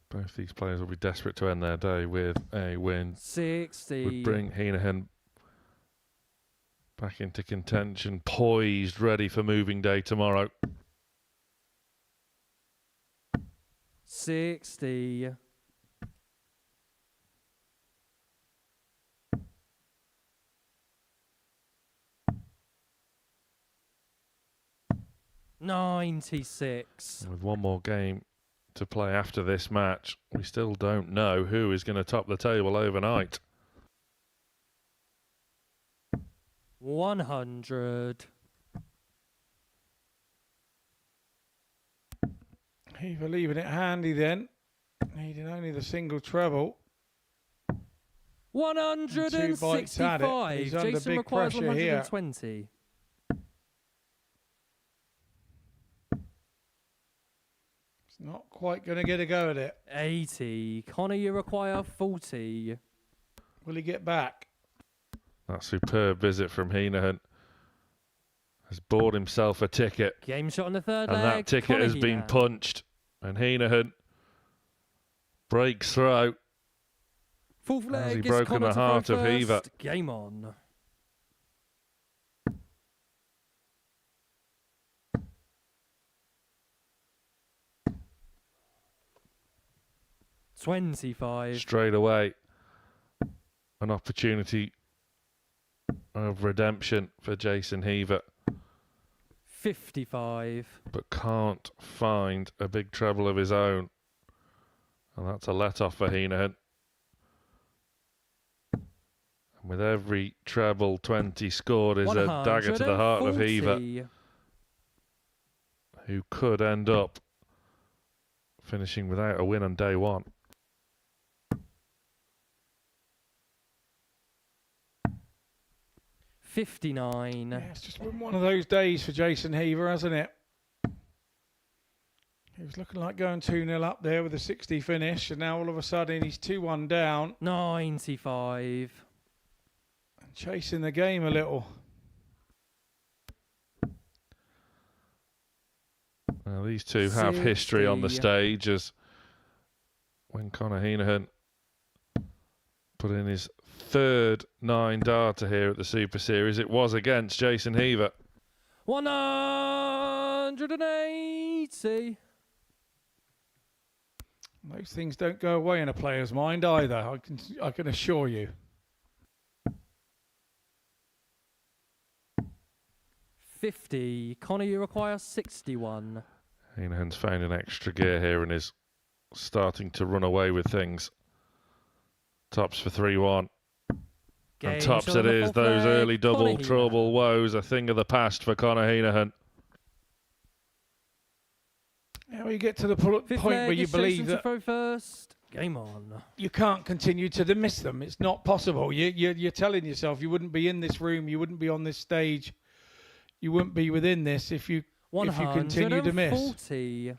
Both these players will be desperate to end their day with a win. 60. Would bring Heneghan back into contention, poised, ready for moving day tomorrow. 60. $96. With one more game to play after this match, we still don't know who is going to top the table overnight. 100. Heaver leaving it handy then. Needing only the single treble. 165. He's under Jason big requires pressure here. 120. It's not quite going to get a go at it. 80. Connor, you require 40. Will he get back? That superb visit from Heneghan has bought himself a ticket. Game shot on the third and leg. that ticket Connor has been Heneghan. punched. And Heneghan breaks through. Fourth Has leg he is broken Connor the to heart throw of Heaver? first. Game on. $25. Straight away, an opportunity of redemption for Jason Heaver. $55. But can't find a big treble of his own. And that's a let-off for Heneghan. And with every treble 20 scored is a dagger to the heart of Heaver, who could end up finishing without a win on day one. $59. Yeah, it's just been one of those days for Jason Heaver, hasn't it? He was looking like going 2-0 up there with a 60 finish, and now all of a sudden he's 2-1 down. 95. And chasing the game a little. Now, these two have history on the stage, as when Connor Heneghan put in his third 9-darter here at the Super Series, it was against Jason Heaver. 180. Those things don't go away in a player's mind either, I can assure you. $50. Connor, you require 61. Heneghan's found an extra gear here and is starting to run away with things. Tops for 3-1. And tops it is. Those early double trouble woes, a thing of the past for Connor Heneghan. Yeah, well, you get to the point where you believe that throw first. Game on. you can't continue to dismiss them. It's not possible. You're telling yourself you wouldn't be in this room, you wouldn't be on this stage, you wouldn't be within this if you continue to miss. 140.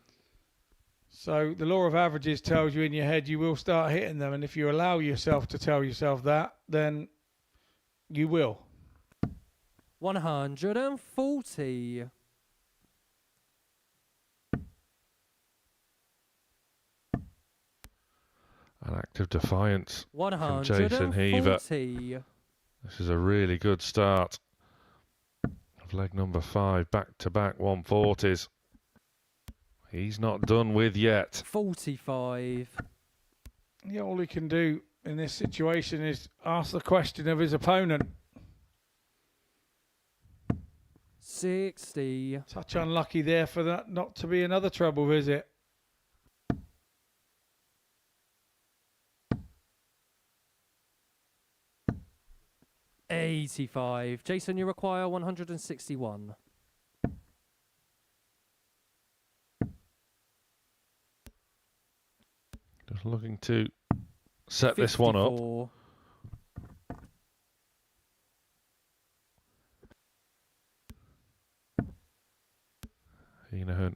So the law of averages tells you in your head you will start hitting them, and if you allow yourself to tell yourself that, then you will. 140. An act of defiance from 140. Jason Heaver. This is a really good start of leg number 5, back-to-back 140s. He's not done with yet. 45. Yeah, all he can do in this situation is ask the question of his opponent. 60. Touch unlucky there for that not to be another treble visit. $85. Jason, you require 161. Just looking to set this one up. 54. Heneghan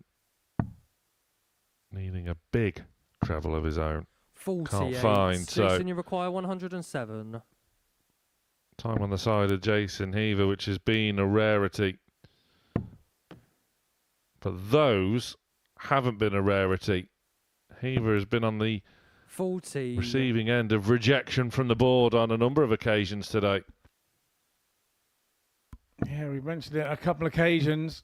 needing a big treble of his own. 48. Can't find, so Jason, you require 107. time on the side of Jason Heaver, which has been a rarity. But those haven't been a rarity. Heaver has been on the 40. receiving end of rejection from the board on a number of occasions today. Yeah, we mentioned it on a couple of occasions.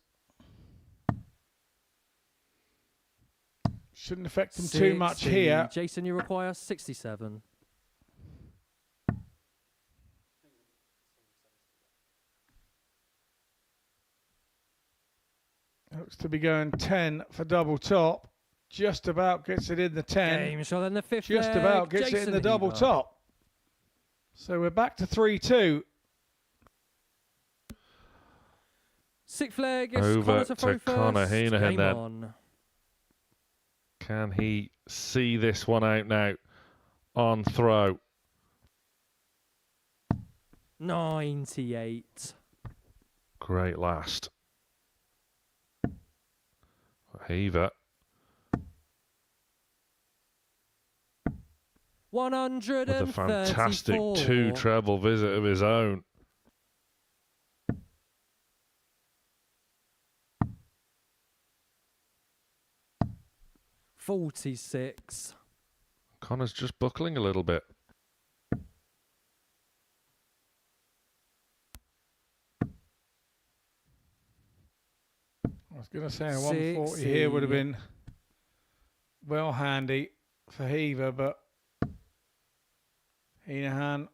Shouldn't affect him too much 60. here. Jason, you require 67. Looks to be going 10 for double top. Just about gets it in the 10. Game shot in the fifth Just leg. about gets it in the double Heaver. top. So we're back to 3-2. Sixth leg is Over Connor to throw to Connor first. Heneghan Game then. on. Can he see this one out now on throw? 98. Great last. Heaver. 134. With a fantastic 2 treble visit of his own. $46. Connor's just buckling a little bit. I was going to say a 140 here would have been well handy for Heaver, but Heneghan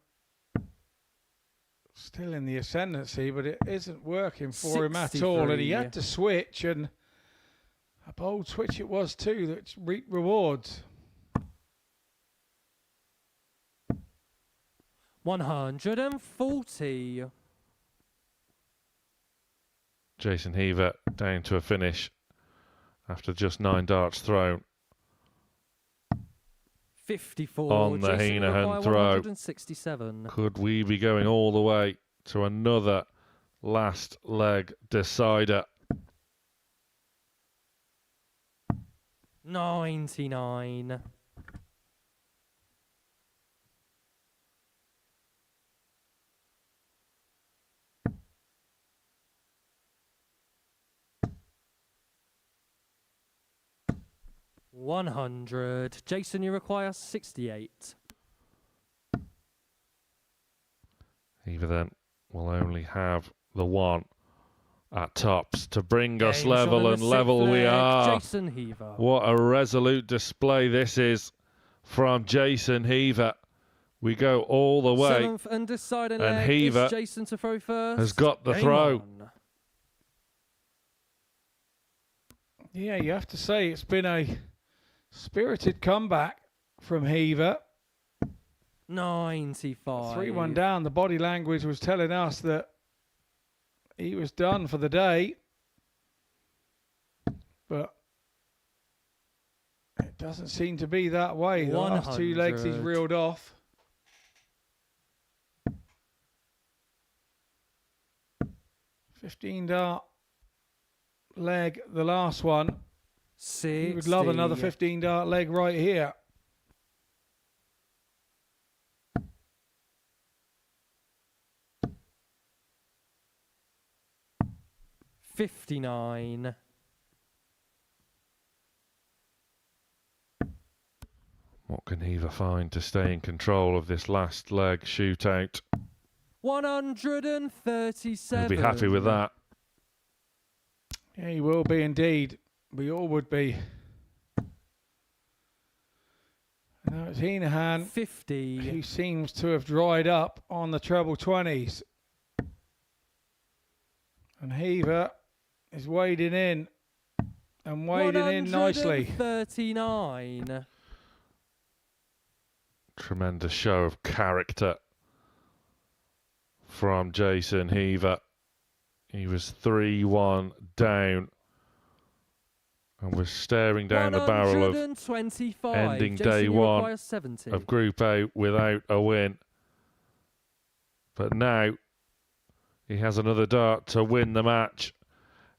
still in the ascendancy, but it isn't working for him at all. And he had to switch, and a bold switch it was too that reaped rewards. 140. Jason Heaver down to a finish after just 9 darts thrown. 54 on the Heneghan throw. 167. Could we be going all the way to another last leg decider? 99. $100. Jason, you require 68. Heaver then will only have the 1 at tops to bring us level, and level we are. Jason Heaver. What a resolute display this is from Jason Heaver. We go all the way. 7th and deciding and leg. Heaver It's Jason to throw first. has got the throw. On. Yeah, you have to say it's been a spirited comeback from Heaver. 95. 3-1 down. The body language was telling us that he was done for the day. But it doesn't seem to be that way. The last 2 legs he's reeled off. $15 leg, the last one. 60. He would love another $15 leg right here. $59. What can Heaver find to stay in control of this last leg shootout? 137. He'll be happy with that. Yeah, he will be indeed. We all would be. Now it's Heneghan, 50. who seems to have dried up on the treble 20s. And Heaver is wading in, and wading in nicely. 139. Tremendous show of character from Jason Heaver. He was 3-1 down and was staring down the barrel of ending day 1 of Group A without a win. But now he has another dart to win the match.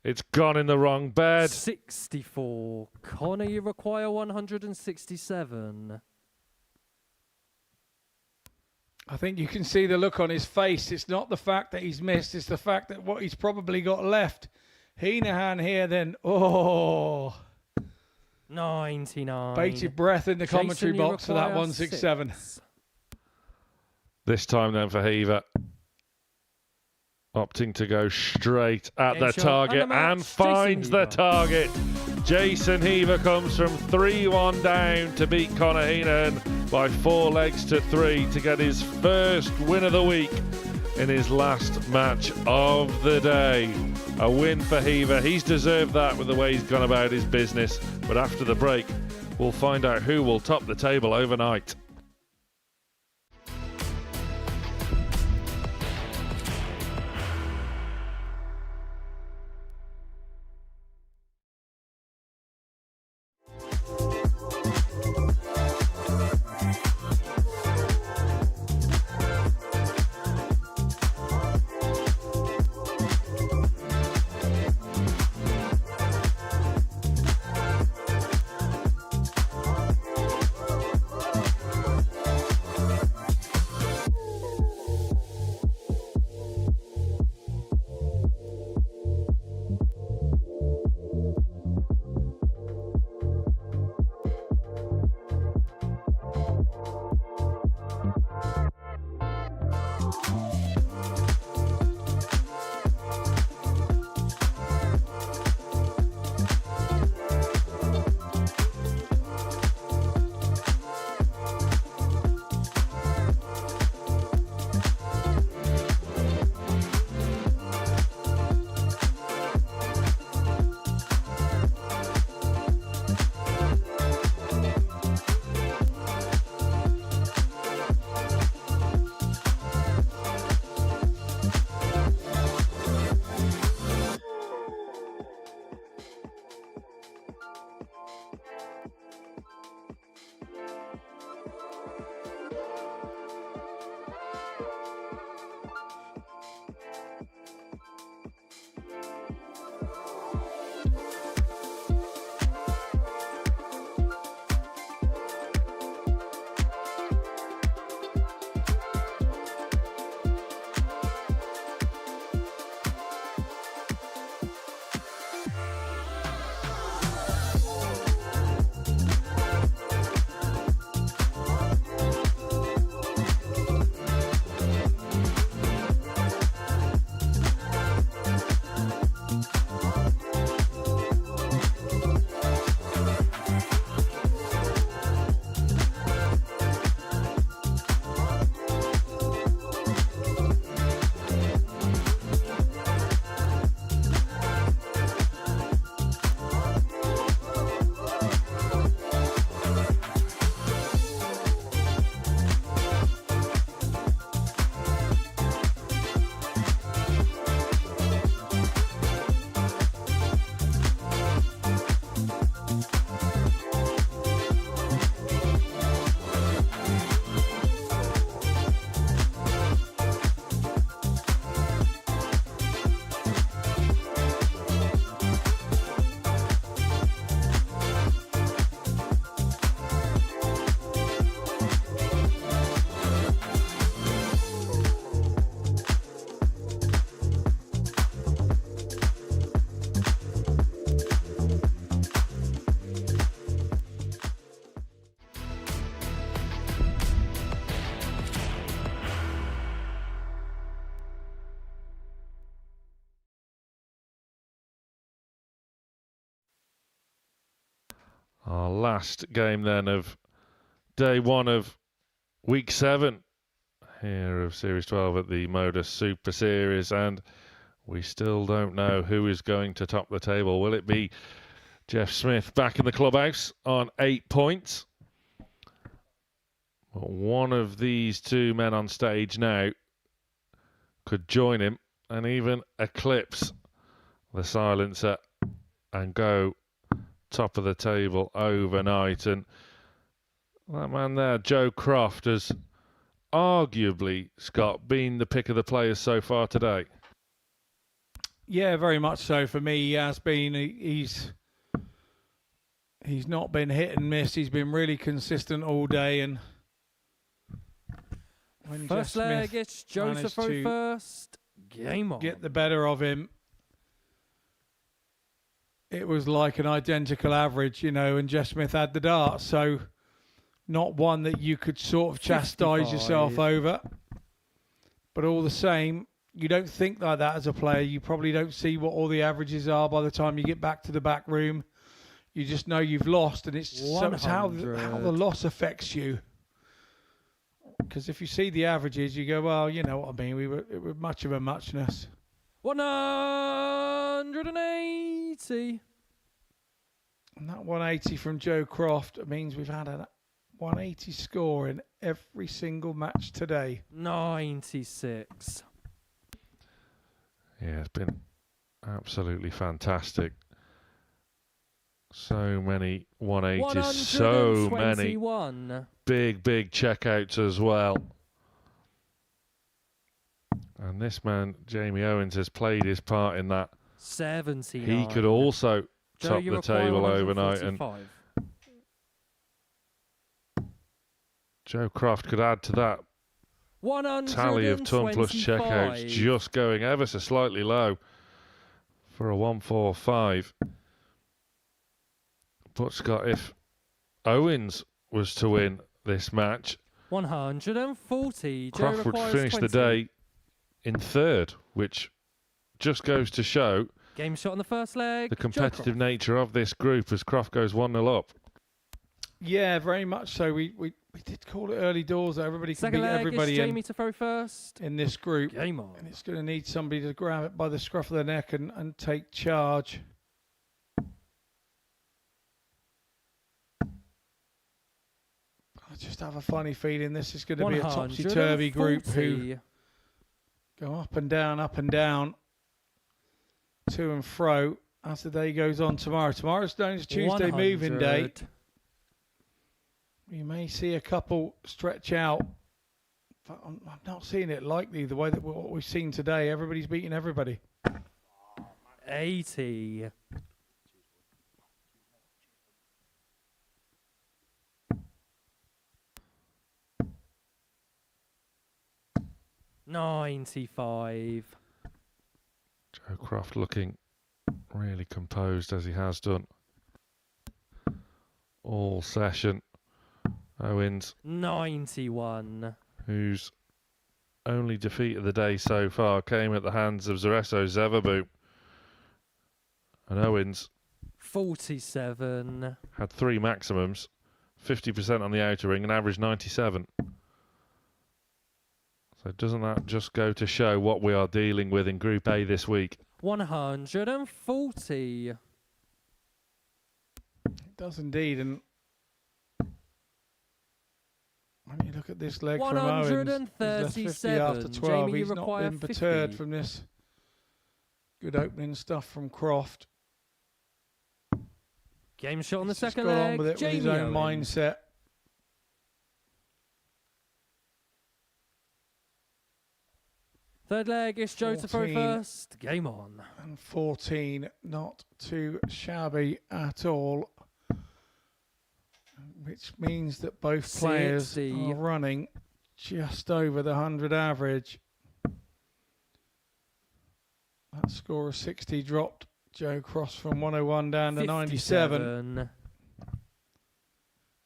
It's gone in the wrong bed. 64. Connor, you require 167. I think you can see the look on his face. It's not the fact that he's missed, it's the fact that what he's probably got left. Heneghan here then, 99. Bated breath in the commentary Jason, box for that 167. 6. This time then for Heaver. Opting to go straight at the target and finds the target. Jason Heaver comes from 3-1 down to beat Connor Heneghan by 4 legs to 3 to get his first win of the week in his last match of the day. A win for Heaver. He's deserved that with the way he's gone about his business. But after the break, we'll find out who will top the table overnight. Our last game then of day one of week 7 here of Series 12 at the Modus Super Series, and we still don't know who is going to top the table. Will it be Jeff Smith back in the clubhouse on 8 points? Well, one of these two men on stage now could join him and even eclipse the silencer and go top of the table overnight. And that man there, Joe Croft, has arguably, Scott, been the pick of the players so far today. Yeah, very much so. For me, he has been. He's not been hit and miss. He's been really consistent all day. And when First Jeff leg, Smith it's Joseph first. Game on. Get the better of him. It was like an identical average, you know, and Jeff Smith had the dart, so not one that you could sort of chastise 55. yourself over. But all the same, you don't think like that as a player. You probably don't see what all the averages are by the time you get back to the back room. You just know you've lost, and it's how the loss affects you. Because if you see the averages, you go, well, you know what I mean. It was much of a muchness. 180. And that 180 from Joe Croft means we've had a 180 score in every single match today. 96. Yeah, it's been absolutely fantastic. So many 180s, so many big checkouts as well. And this man, Jamie Owens, has played his part in that. 79. He could also top the table overnight. And Joe Croft could add to that tally of ton plus checkouts, just going ever so slightly low for a 145. But Scott, if Owens was to win this match, 140. Croft would finish the day in third, which just goes to show game shot on the first leg. The competitive nature of this group as Croft goes 1-0 up. Yeah, very much so. We did call it early doors. Everybody can Second beat leg everybody is Jamie to throw first in this group. Game on. And it's going to need somebody to grab it by the scruff of the neck and take charge. I just have a funny feeling this is going to be a topsy-turvy group who go up and down, to and fro as the day goes on tomorrow. Tomorrow's known as Tuesday moving day. You may see a couple stretch out. But I'm not seeing it likely the way that what we've seen today. Everybody's beating everybody. 80. $95. Joe Croft looking really composed as he has done all session. Owens, 91. whose only defeat of the day so far came at the hands of Zereso Zeverboom. And Owens 47. had 3 maximums, 50% on the outer ring, and averaged 97. So doesn't that just go to show what we are dealing with in Group A this week? 140. It does indeed. And when you look at this leg from Owens, he's left 50 after 12. Jamie, he's not been perturbed from this good opening stuff from Croft. Game shot on the He's just second got leg. on with it with his Jamie own Owens. mindset. Third leg, it's Joe to throw 14. first. Game on. And 14, not too shabby at all. Which means that both players 60. are running just over the 100 average. That score of 60 dropped Joe Cross from 101 down to 97.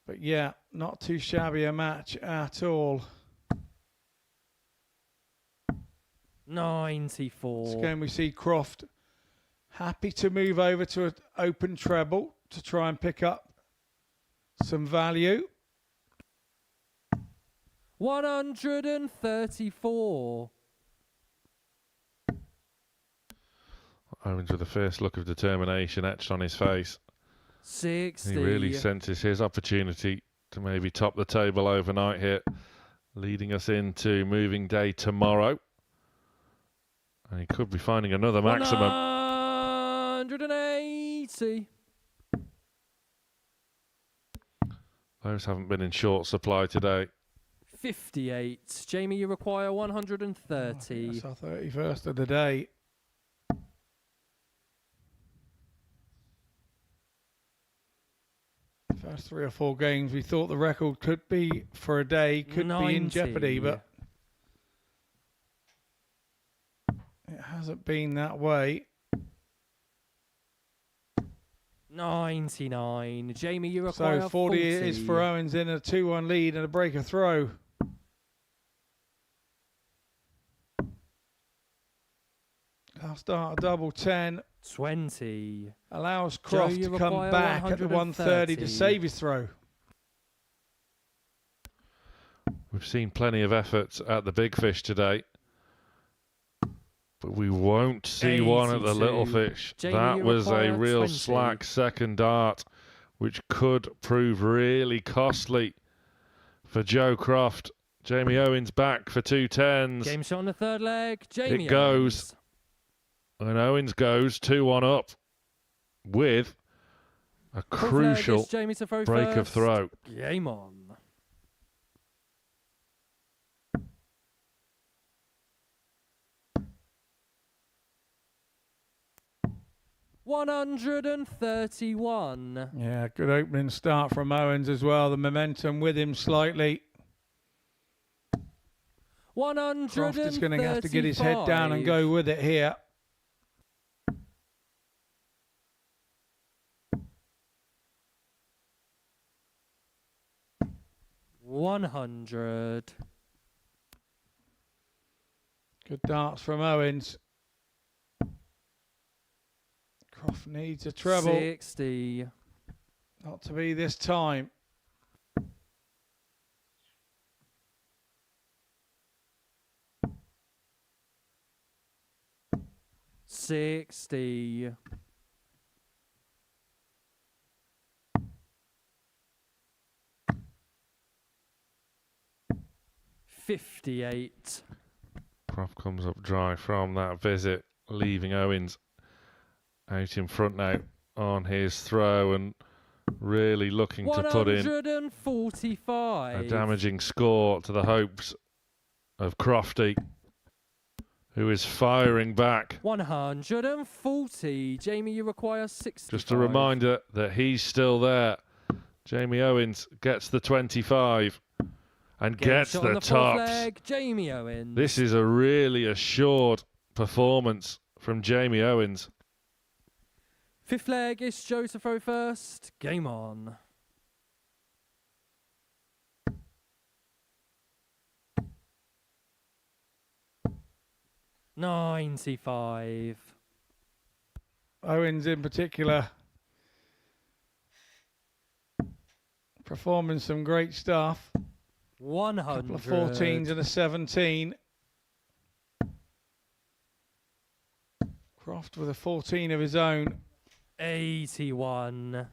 But yeah, not too shabby a match at all. 94. So again, we see Croft happy to move over to an open treble to try and pick up some value. 134. Owens with the first look of determination etched on his face. 60. He really senses his opportunity to maybe top the table overnight here, leading us into moving day tomorrow. And he could be finding another maximum. 180. Those haven't been in short supply today. 58. Jamie, you require 130. That's our 31st of the day. First 3 or 4 games, we thought the record could be, for a day, could be in jeopardy, but it hasn't been that way. 99. Jamie, you require So 40 it is for Owens in a 2-1 lead and a break of throw. I'll start a double 10. 20. Allows Croft Joe, to come back at the 130 to save his throw. We've seen plenty of efforts at the big fish today, but we won't see one at the little fish. Jamie, that you was a require real 20. slack second dart, which could prove really costly for Joe Croft. Jamie Owens back for 2 10s. Game shot on the third leg. Jamie It goes. Owens. And Owens goes 2-1 up with a Fourth leg crucial is Jamie to throw break of first. throw. Game on. 131. Yeah, good opening start from Owens as well. The momentum with him slightly. 135. Croft is going to have to get his head down and go with it here. $100. Good darts from Owens. Croft needs a treble. 60. Not to be this time. $60. $58. Croft comes up dry from that visit, leaving Owens out in front now on his throw and really looking to put in 145. a damaging score to the hopes of Crofty, who is firing back. 140. Jamie, you require 60. Just a reminder that he's still there. Jamie Owens gets the 25 and gets the fourth tops. leg, Jamie Owens. This is a really assured performance from Jamie Owens. Fifth leg is Joe to throw first. Game on. $95. Owens in particular performing some great stuff. 100. Couple of 14s and a 17. Croft with a 14 of his own. 81.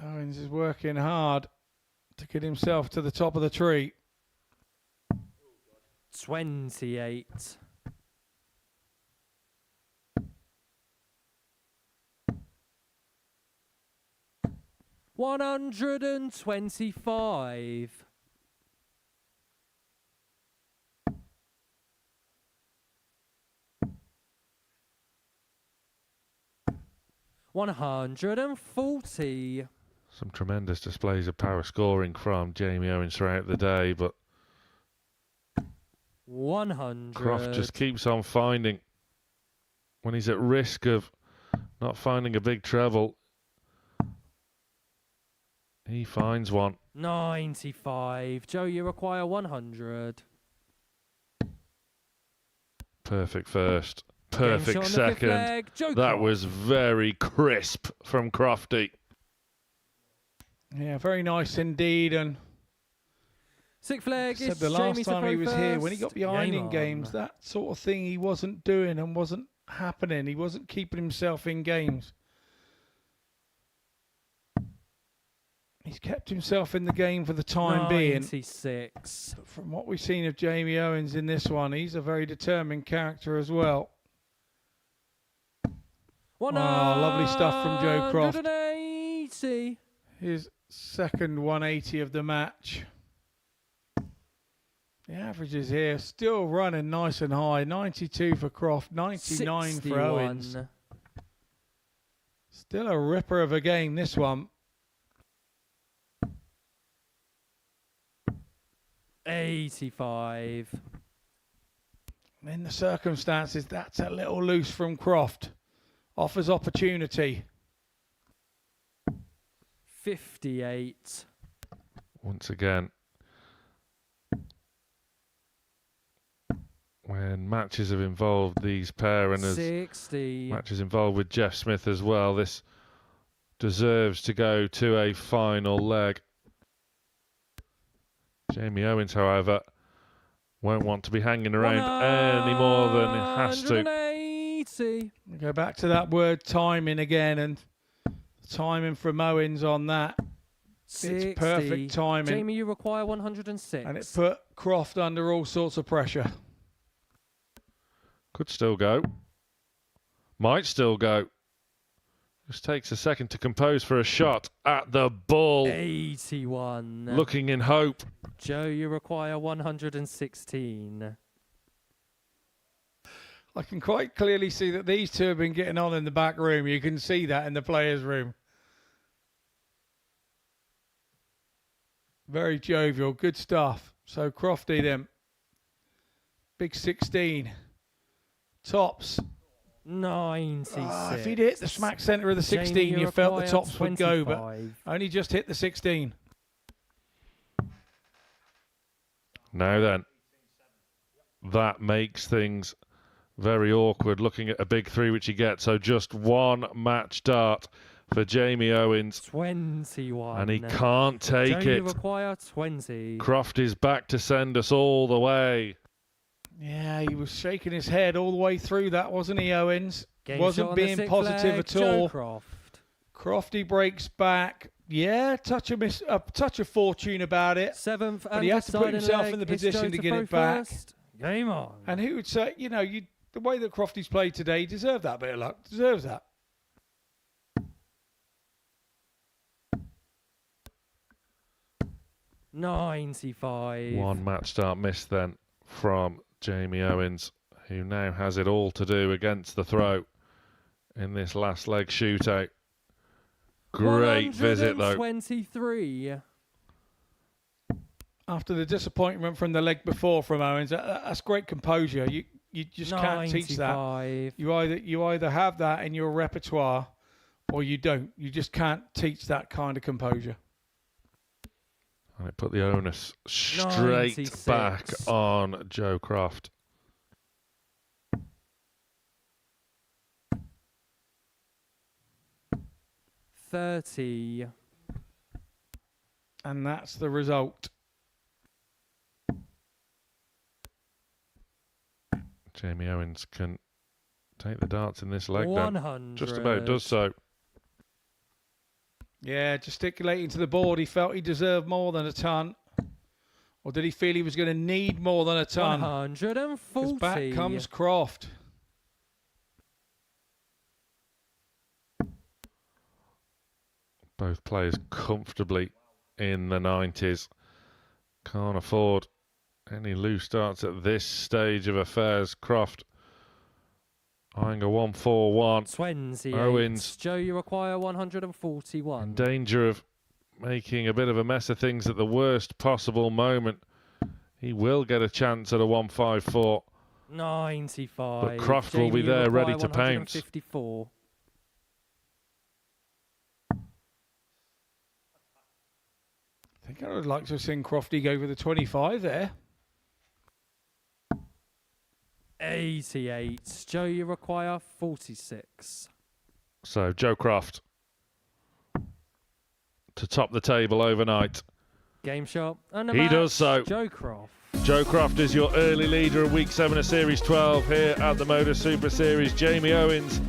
Owens is working hard to get himself to the top of the tree. 28. 125. 140. Some tremendous displays of power scoring from Jamie Owens throughout the day, but 100. Croft just keeps on finding, when he's at risk of not finding a big treble, he finds one. 95. Joe, you require 100. Perfect first. Perfect second. That Croft. was very crisp from Crofty. Yeah, very nice indeed. And sixth leg said is the last Jamie time he was here, when he got first. behind Game in on. games, that sort of thing he wasn't doing and wasn't happening. He wasn't keeping himself in games. He's kept himself in the game for the time being. 96. From what we've seen of Jamie Owens in this one, he's a very determined character as well. Oh, lovely stuff from Joe Croft. 180. His second 180 of the match. The averages here still running nice and high. 92 for Croft, 99 61. for Owens. Still a ripper of a game, this one. 85. In the circumstances, that's a little loose from Croft. Offers opportunity. 58. Once again, when matches have involved these pair, and as 60. matches involved with Jeff Smith as well, this deserves to go to a final leg. Jamie Owens, however, won't want to be hanging around any more than it has to. 180. We go back to that word timing again, and the timing from Owens on that. 60. It's perfect timing. Jamie, you require 106. And it put Croft under all sorts of pressure. Could still go. Might still go. Just takes a second to compose for a shot at the ball. 81. Looking in hope. Joe, you require 116. I can quite clearly see that these two have been getting on in the back room. You can see that in the players' room. Very jovial, good stuff. So Crofty then. Big 16. Tops. 96. If he'd hit the smack centre of the 16, Jamie, you felt the require tops would go, but 25. only just hit the 16. Now then, that makes things very awkward looking at a big three which he gets. So just one match dart for Jamie Owens. 21. And he can't take Joe, it. you require 20. Croft is back to send us all the way. Yeah, he was shaking his head all the way through that, wasn't he, Owens? Game Wasn't shot on the being sixth positive leg, at Joe all. Croft. Crofty breaks back. Yeah, touch of fortune about it. Seventh, but and he has to put deciding himself leg, in the it's Joe position to to get throw it back. first. Game on. And who would say, you know, the way that Crofty's played today, he deserved that bit of luck. Deserves that. $95. One match start missed then from Jamie Owens, who now has it all to do against the throw in this last leg shootout. Great visit though. 123. After the disappointment from the leg before from Owens, that's great composure. You just can't teach that. 95. You either have that in your repertoire or you don't. You just can't teach that kind of composure. And it put the onus straight 96. back on Joe Croft. $30. And that's the result. Jamie Owens can take the darts in this leg. 100. Just about does so. Yeah, gesticulating to the board. He felt he deserved more than a ton. Or did he feel he was going to need more than a ton? 140. Because back comes Croft. Both players comfortably in the 90s. Can't afford any loose starts at this stage of affairs. Croft eyeing a 1-4-1. 28. Owens. Joe, you require 141. In danger of making a bit of a mess of things at the worst possible moment. He will get a chance at a 1-5-4. 95. But Croft Jamie, will be you there require ready to pounce. 154. I think I would like to have seen Crofty go for the 25 there. 88. Joe, you require 46. So Joe Croft to top the table overnight. Game shot. And He does so. Joe Croft. Joe Croft is your early leader of Week 7 of Series 12 here at the Modus Super Series. Jamie Owens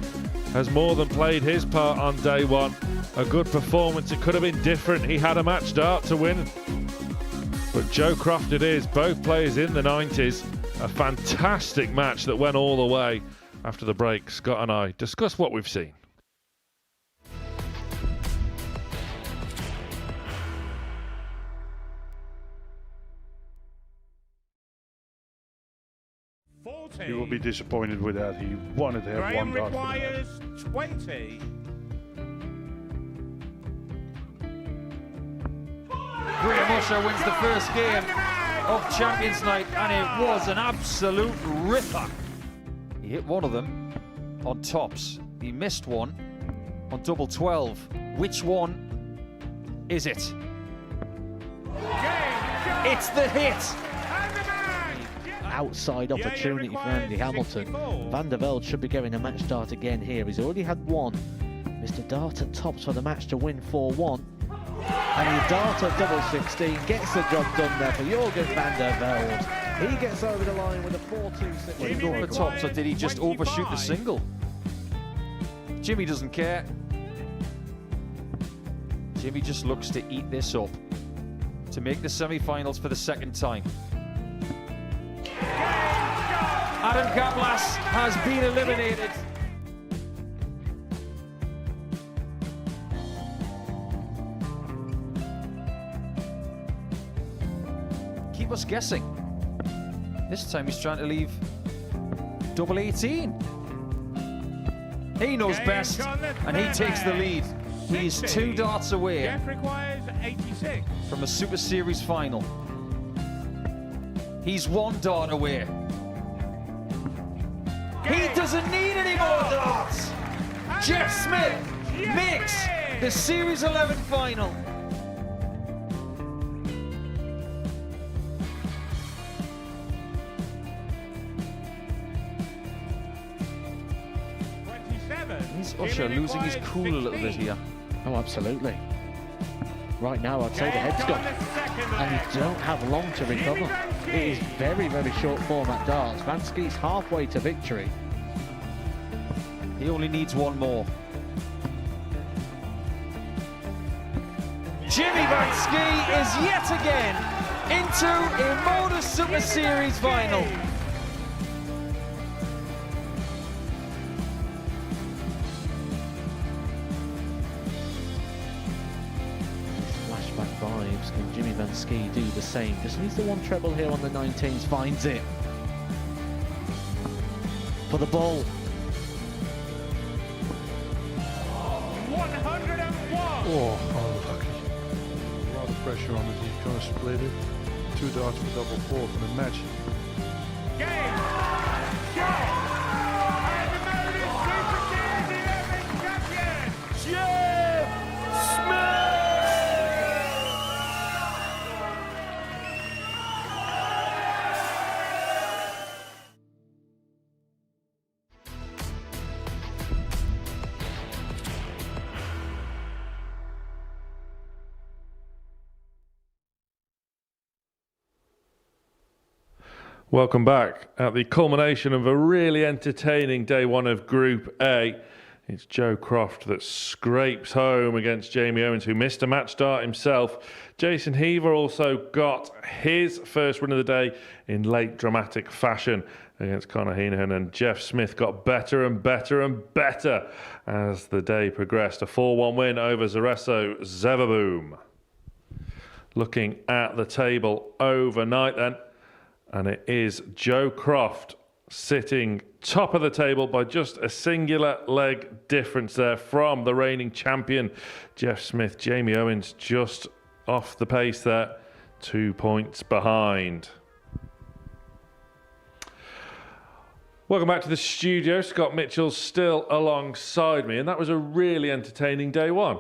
has more than played his part on day one. A good performance. It could have been different. He had a match start to win. But Joe Croft it is. Both players in the 90s. A fantastic match that went all the way. After the break, Scott and I discuss what we've seen. He will be disappointed with that. He wanted to have Graham one dart. requires 20. Graham Usher wins the first game of Champions Night, and it was an absolute ripper. He hit one of them on tops. He missed one on double 12. Which one is it? It's the hit. Outside opportunity for Andy Hamilton. Van der Velde should be getting a match start again here. He's already had one. Mr. Dart tops for the match to win 4-1. And the Dart at double 16 gets the job done there for Jurgen van der Velde. He gets over the line with a 4-2-6. Did he go for tops, or did he just overshoot the single? Jimmy doesn't care. Jimmy just looks to eat this up to make the semi-finals for the second time. Adam Kaplas has been eliminated. Keep us guessing. This time he's trying to leave double 18. He knows best, and he takes the lead. He's 2 darts away Jeff requires 86. from a Super Series final. He's 1 dart away. He doesn't need any more darts. Jeff Smith makes the Series 11 final. Is Usher losing his cool a little bit here? Oh, absolutely. Right now, I'd say the head's gone. And you don't have long to recover. It is very, very short format darts. Van Skeet's halfway to victory. He only needs one more. Jimmy Van Ski is yet again into a Modus Super Series final. Flashback vibes. Can Jimmy Van Ski do the same? Just needs the one treble here on the 19s. Finds it. For the ball. 101. Oh, unlucky. A lot of pressure on it. He's going to split it. 2 darts for double 4 for the match. Game. Shot. And the Modus Super Series 11 champion, Jeff Smith. Welcome back at the culmination of a really entertaining day one of Group A It's Joe Croft that scrapes home against Jamie Owens, who missed a match start himself. Jason Heaver also got his first win of the day in late dramatic fashion against Connor Heneghan, and Jeff Smith got better and better and better as the day progressed. A 4-1 win over Zereso Zeverboom. Looking at the table overnight then, and it is Joe Croft sitting top of the table by just a singular leg difference there from the reigning champion Jeff Smith. Jamie Owens just off the pace there, 2 points behind. Welcome back to the studio. Scott Mitchell's still alongside me, and that was a really entertaining day one.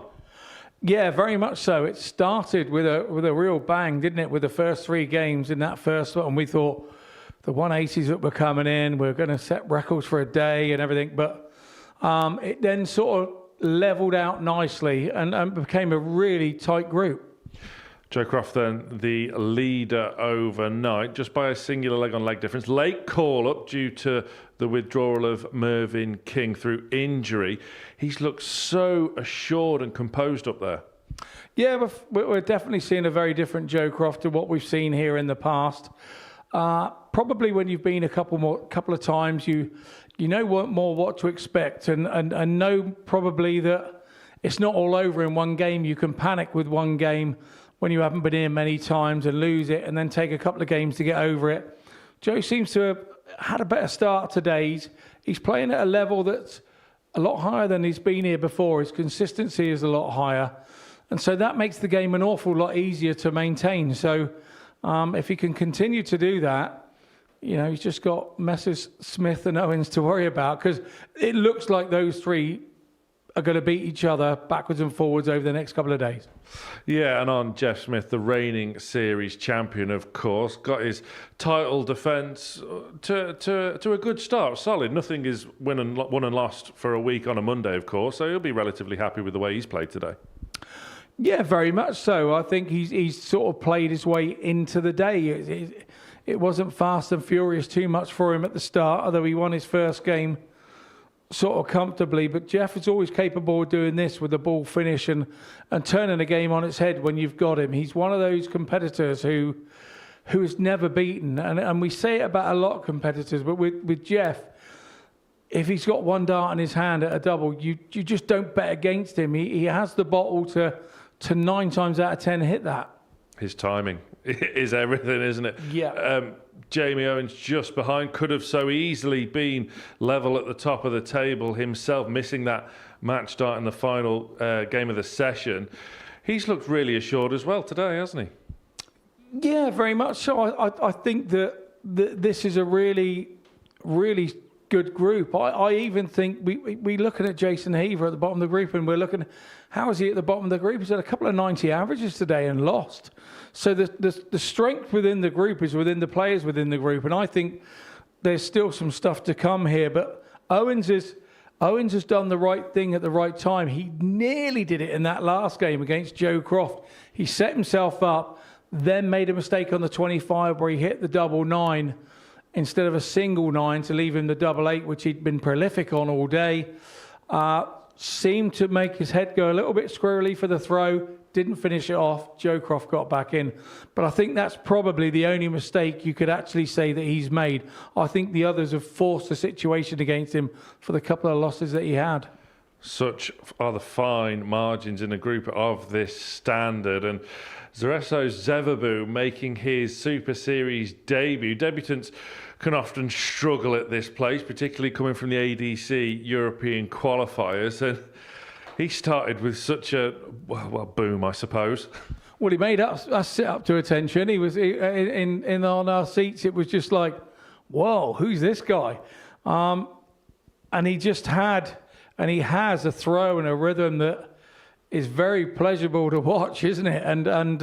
Yeah, very much so. It started with a real bang, didn't it? With the first 3 games in that first one, and we thought the 180s that were coming in, we're going to set records for a day and everything, but it then sort of leveled out nicely and became a really tight group. Joe Croft then the leader overnight, just by a singular leg on leg difference. Late call-up due to the withdrawal of Mervyn King through injury. He's looked so assured and composed up there. Yeah, we're definitely seeing a very different Joe Croft to what we've seen here in the past. Probably when you've been a couple of times, you know more what to expect and know probably that it's not all over in one game. You can panic with one game when you haven't been here many times and lose it, and then take a couple of games to get over it. Joe seems to have had a better start today. He's playing at a level that's a lot higher than he's been here before. His consistency is a lot higher, and so that makes the game an awful lot easier to maintain. So if he can continue to do that, you know, he's just got Messrs. Smith and Owens to worry about, because it looks like those 3 are going to beat each other backwards and forwards over the next couple of days. Yeah, and on Jeff Smith, the reigning series champion, of course, got his title defence to a good start. Solid. Nothing is won and lost for a week on a Monday, of course, so he'll be relatively happy with the way he's played today. Yeah, very much so. I think he's sort of played his way into the day. It wasn't fast and furious too much for him at the start, although he won his first game sort of comfortably, but Jeff is always capable of doing this with the ball finish and turning a game on its head when you've got him. He's one of those competitors who is never beaten, and we say it about a lot of competitors, but with Jeff, if he's got one dart in his hand at a double, you just don't bet against him. He has the bottle to 9 times out of 10 hit that. His timing is everything, isn't it? Yeah. Jamie Owens just behind, could have so easily been level at the top of the table himself, missing that match start in the final game of the session. He's looked really assured as well today, hasn't he? Yeah, very much so. I think that this is a really, really good group. I even think we're looking at Jason Heaver at the bottom of the group, and we're looking, how is he at the bottom of the group? He's had a couple of 90 averages today and lost. So the strength within the group is within the players within the group, and I think there's still some stuff to come here. But Owens has done the right thing at the right time. He nearly did it in that last game against Joe Croft. He set himself up, then made a mistake on the 25 where he hit the double 9 instead of a single 9 to leave him the double 8, which he'd been prolific on all day. Seemed to make his head go a little bit squirrely for the throw. Didn't finish it off. Joe Croft got back in. But I think that's probably the only mistake you could actually say that he's made. I think the others have forced the situation against him for the couple of losses that he had. Such are the fine margins in a group of this standard. And Zereso Zeverboom making his Super Series debut. Debutants can often struggle at this place, particularly coming from the ADC European qualifiers. And he started with such a, well, boom, I suppose. Well, he made us sit up to attention. He was in on our seats. It was just like, whoa, who's this guy? And he just had, and he has a throw and a rhythm that is very pleasurable to watch, isn't it? And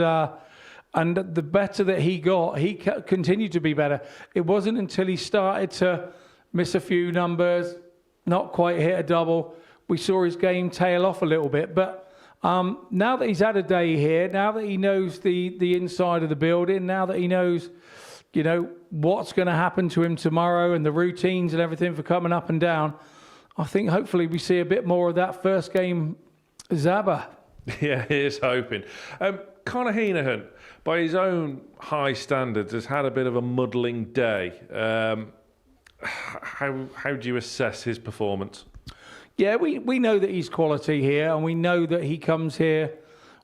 the better that he got, he continued to be better. It wasn't until he started to miss a few numbers, not quite hit a double, we saw his game tail off a little bit. But now that he's had a day here, now that he knows the inside of the building, now that he knows, you know, what's going to happen to him tomorrow and the routines and everything for coming up and down, I think hopefully we see a bit more of that first game Zabba. Yeah, he is hoping. Conor Heneghan, by his own high standards, has had a bit of a muddling day. How do you assess his performance? Yeah, we know that he's quality here, and we know that he comes here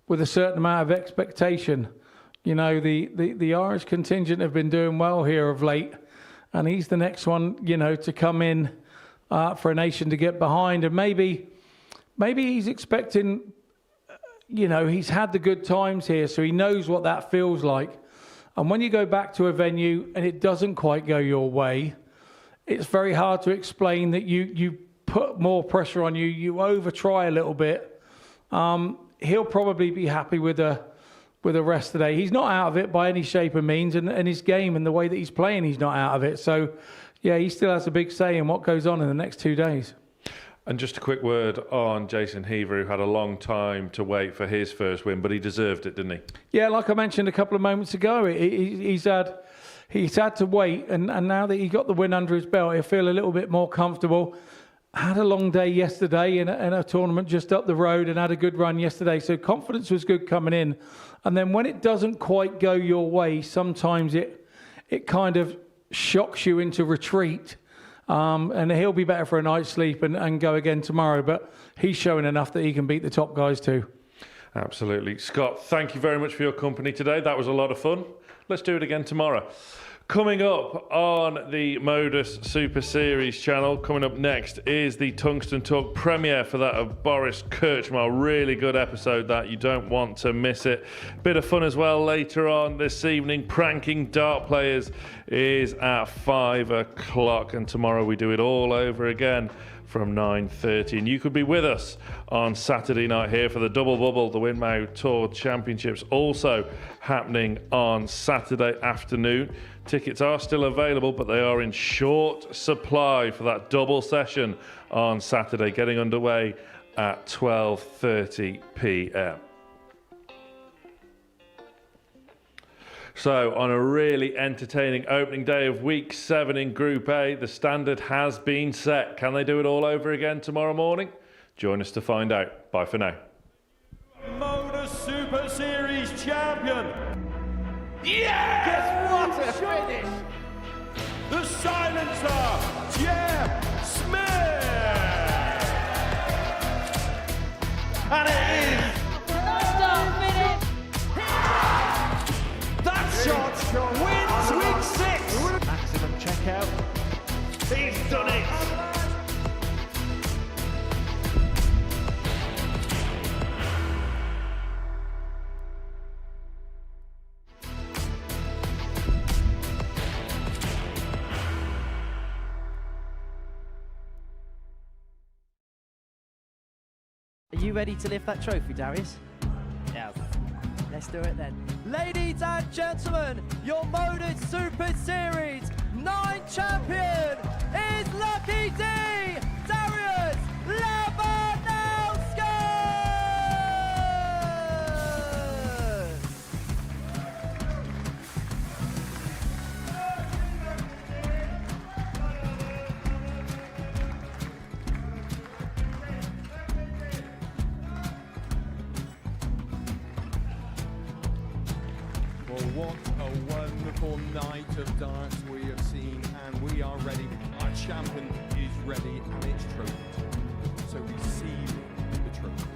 with a certain amount of expectation. You know, the Irish contingent have been doing well here of late, and he's the next one, you know, to come in for a nation to get behind. And maybe he's expecting, you know, he's had the good times here, so he knows what that feels like. And when you go back to a venue and it doesn't quite go your way, it's very hard to explain that you put more pressure on you, you over-try a little bit. He'll probably be happy with a rest today. He's not out of it by any shape or means, and his game and the way that he's playing, he's not out of it. So, yeah, he still has a big say in what goes on in the next 2 days. And just a quick word on Jason Heaver, who had a long time to wait for his first win, but he deserved it, didn't he? Yeah, like I mentioned a couple of moments ago, he's had to wait, and now that he got the win under his belt, he'll feel a little bit more comfortable. Had a long day yesterday in a tournament just up the road and had a good run yesterday, so confidence was good coming in. And then when it doesn't quite go your way, sometimes it kind of shocks you into retreat. And he'll be better for a night's sleep and go again tomorrow. But he's showing enough that he can beat the top guys too. Absolutely. Scott, thank you very much for your company today. That was a lot of fun. Let's do it again tomorrow. Coming up on the Modus Super Series channel, coming up next is the Tungsten Talk premiere for that of Boris Kirchmar. Really good episode that. You don't want to miss it. Bit of fun as well later on this evening. Pranking dart players is at 5 o'clock, and tomorrow we do it all over again from 9:30. And you could be with us on Saturday night here for the Double Bubble, the Winmau Tour Championships, also happening on Saturday afternoon. Tickets are still available, but they are in short supply for that double session on Saturday, getting underway at 12:30 p.m. So, on a really entertaining opening day of Week 7 in Group A, the standard has been set. Can they do it all over again tomorrow morning? Join us to find out. Bye for now. Modus Super Series champion. Yes! What a finish! The silencer, Jeff Smith! And it is! That shot wins Week 6! Maximum checkout. He's done it! Are you ready to lift that trophy, Darius? Yeah. Let's do it then. Ladies and gentlemen, your Modus Super Series 9 champion is Lucky D, Darius Labanowski! Well, what a wonderful night of darts we have seen, and we are ready. Our champion is ready, and it's trophy time. So receive the trophy.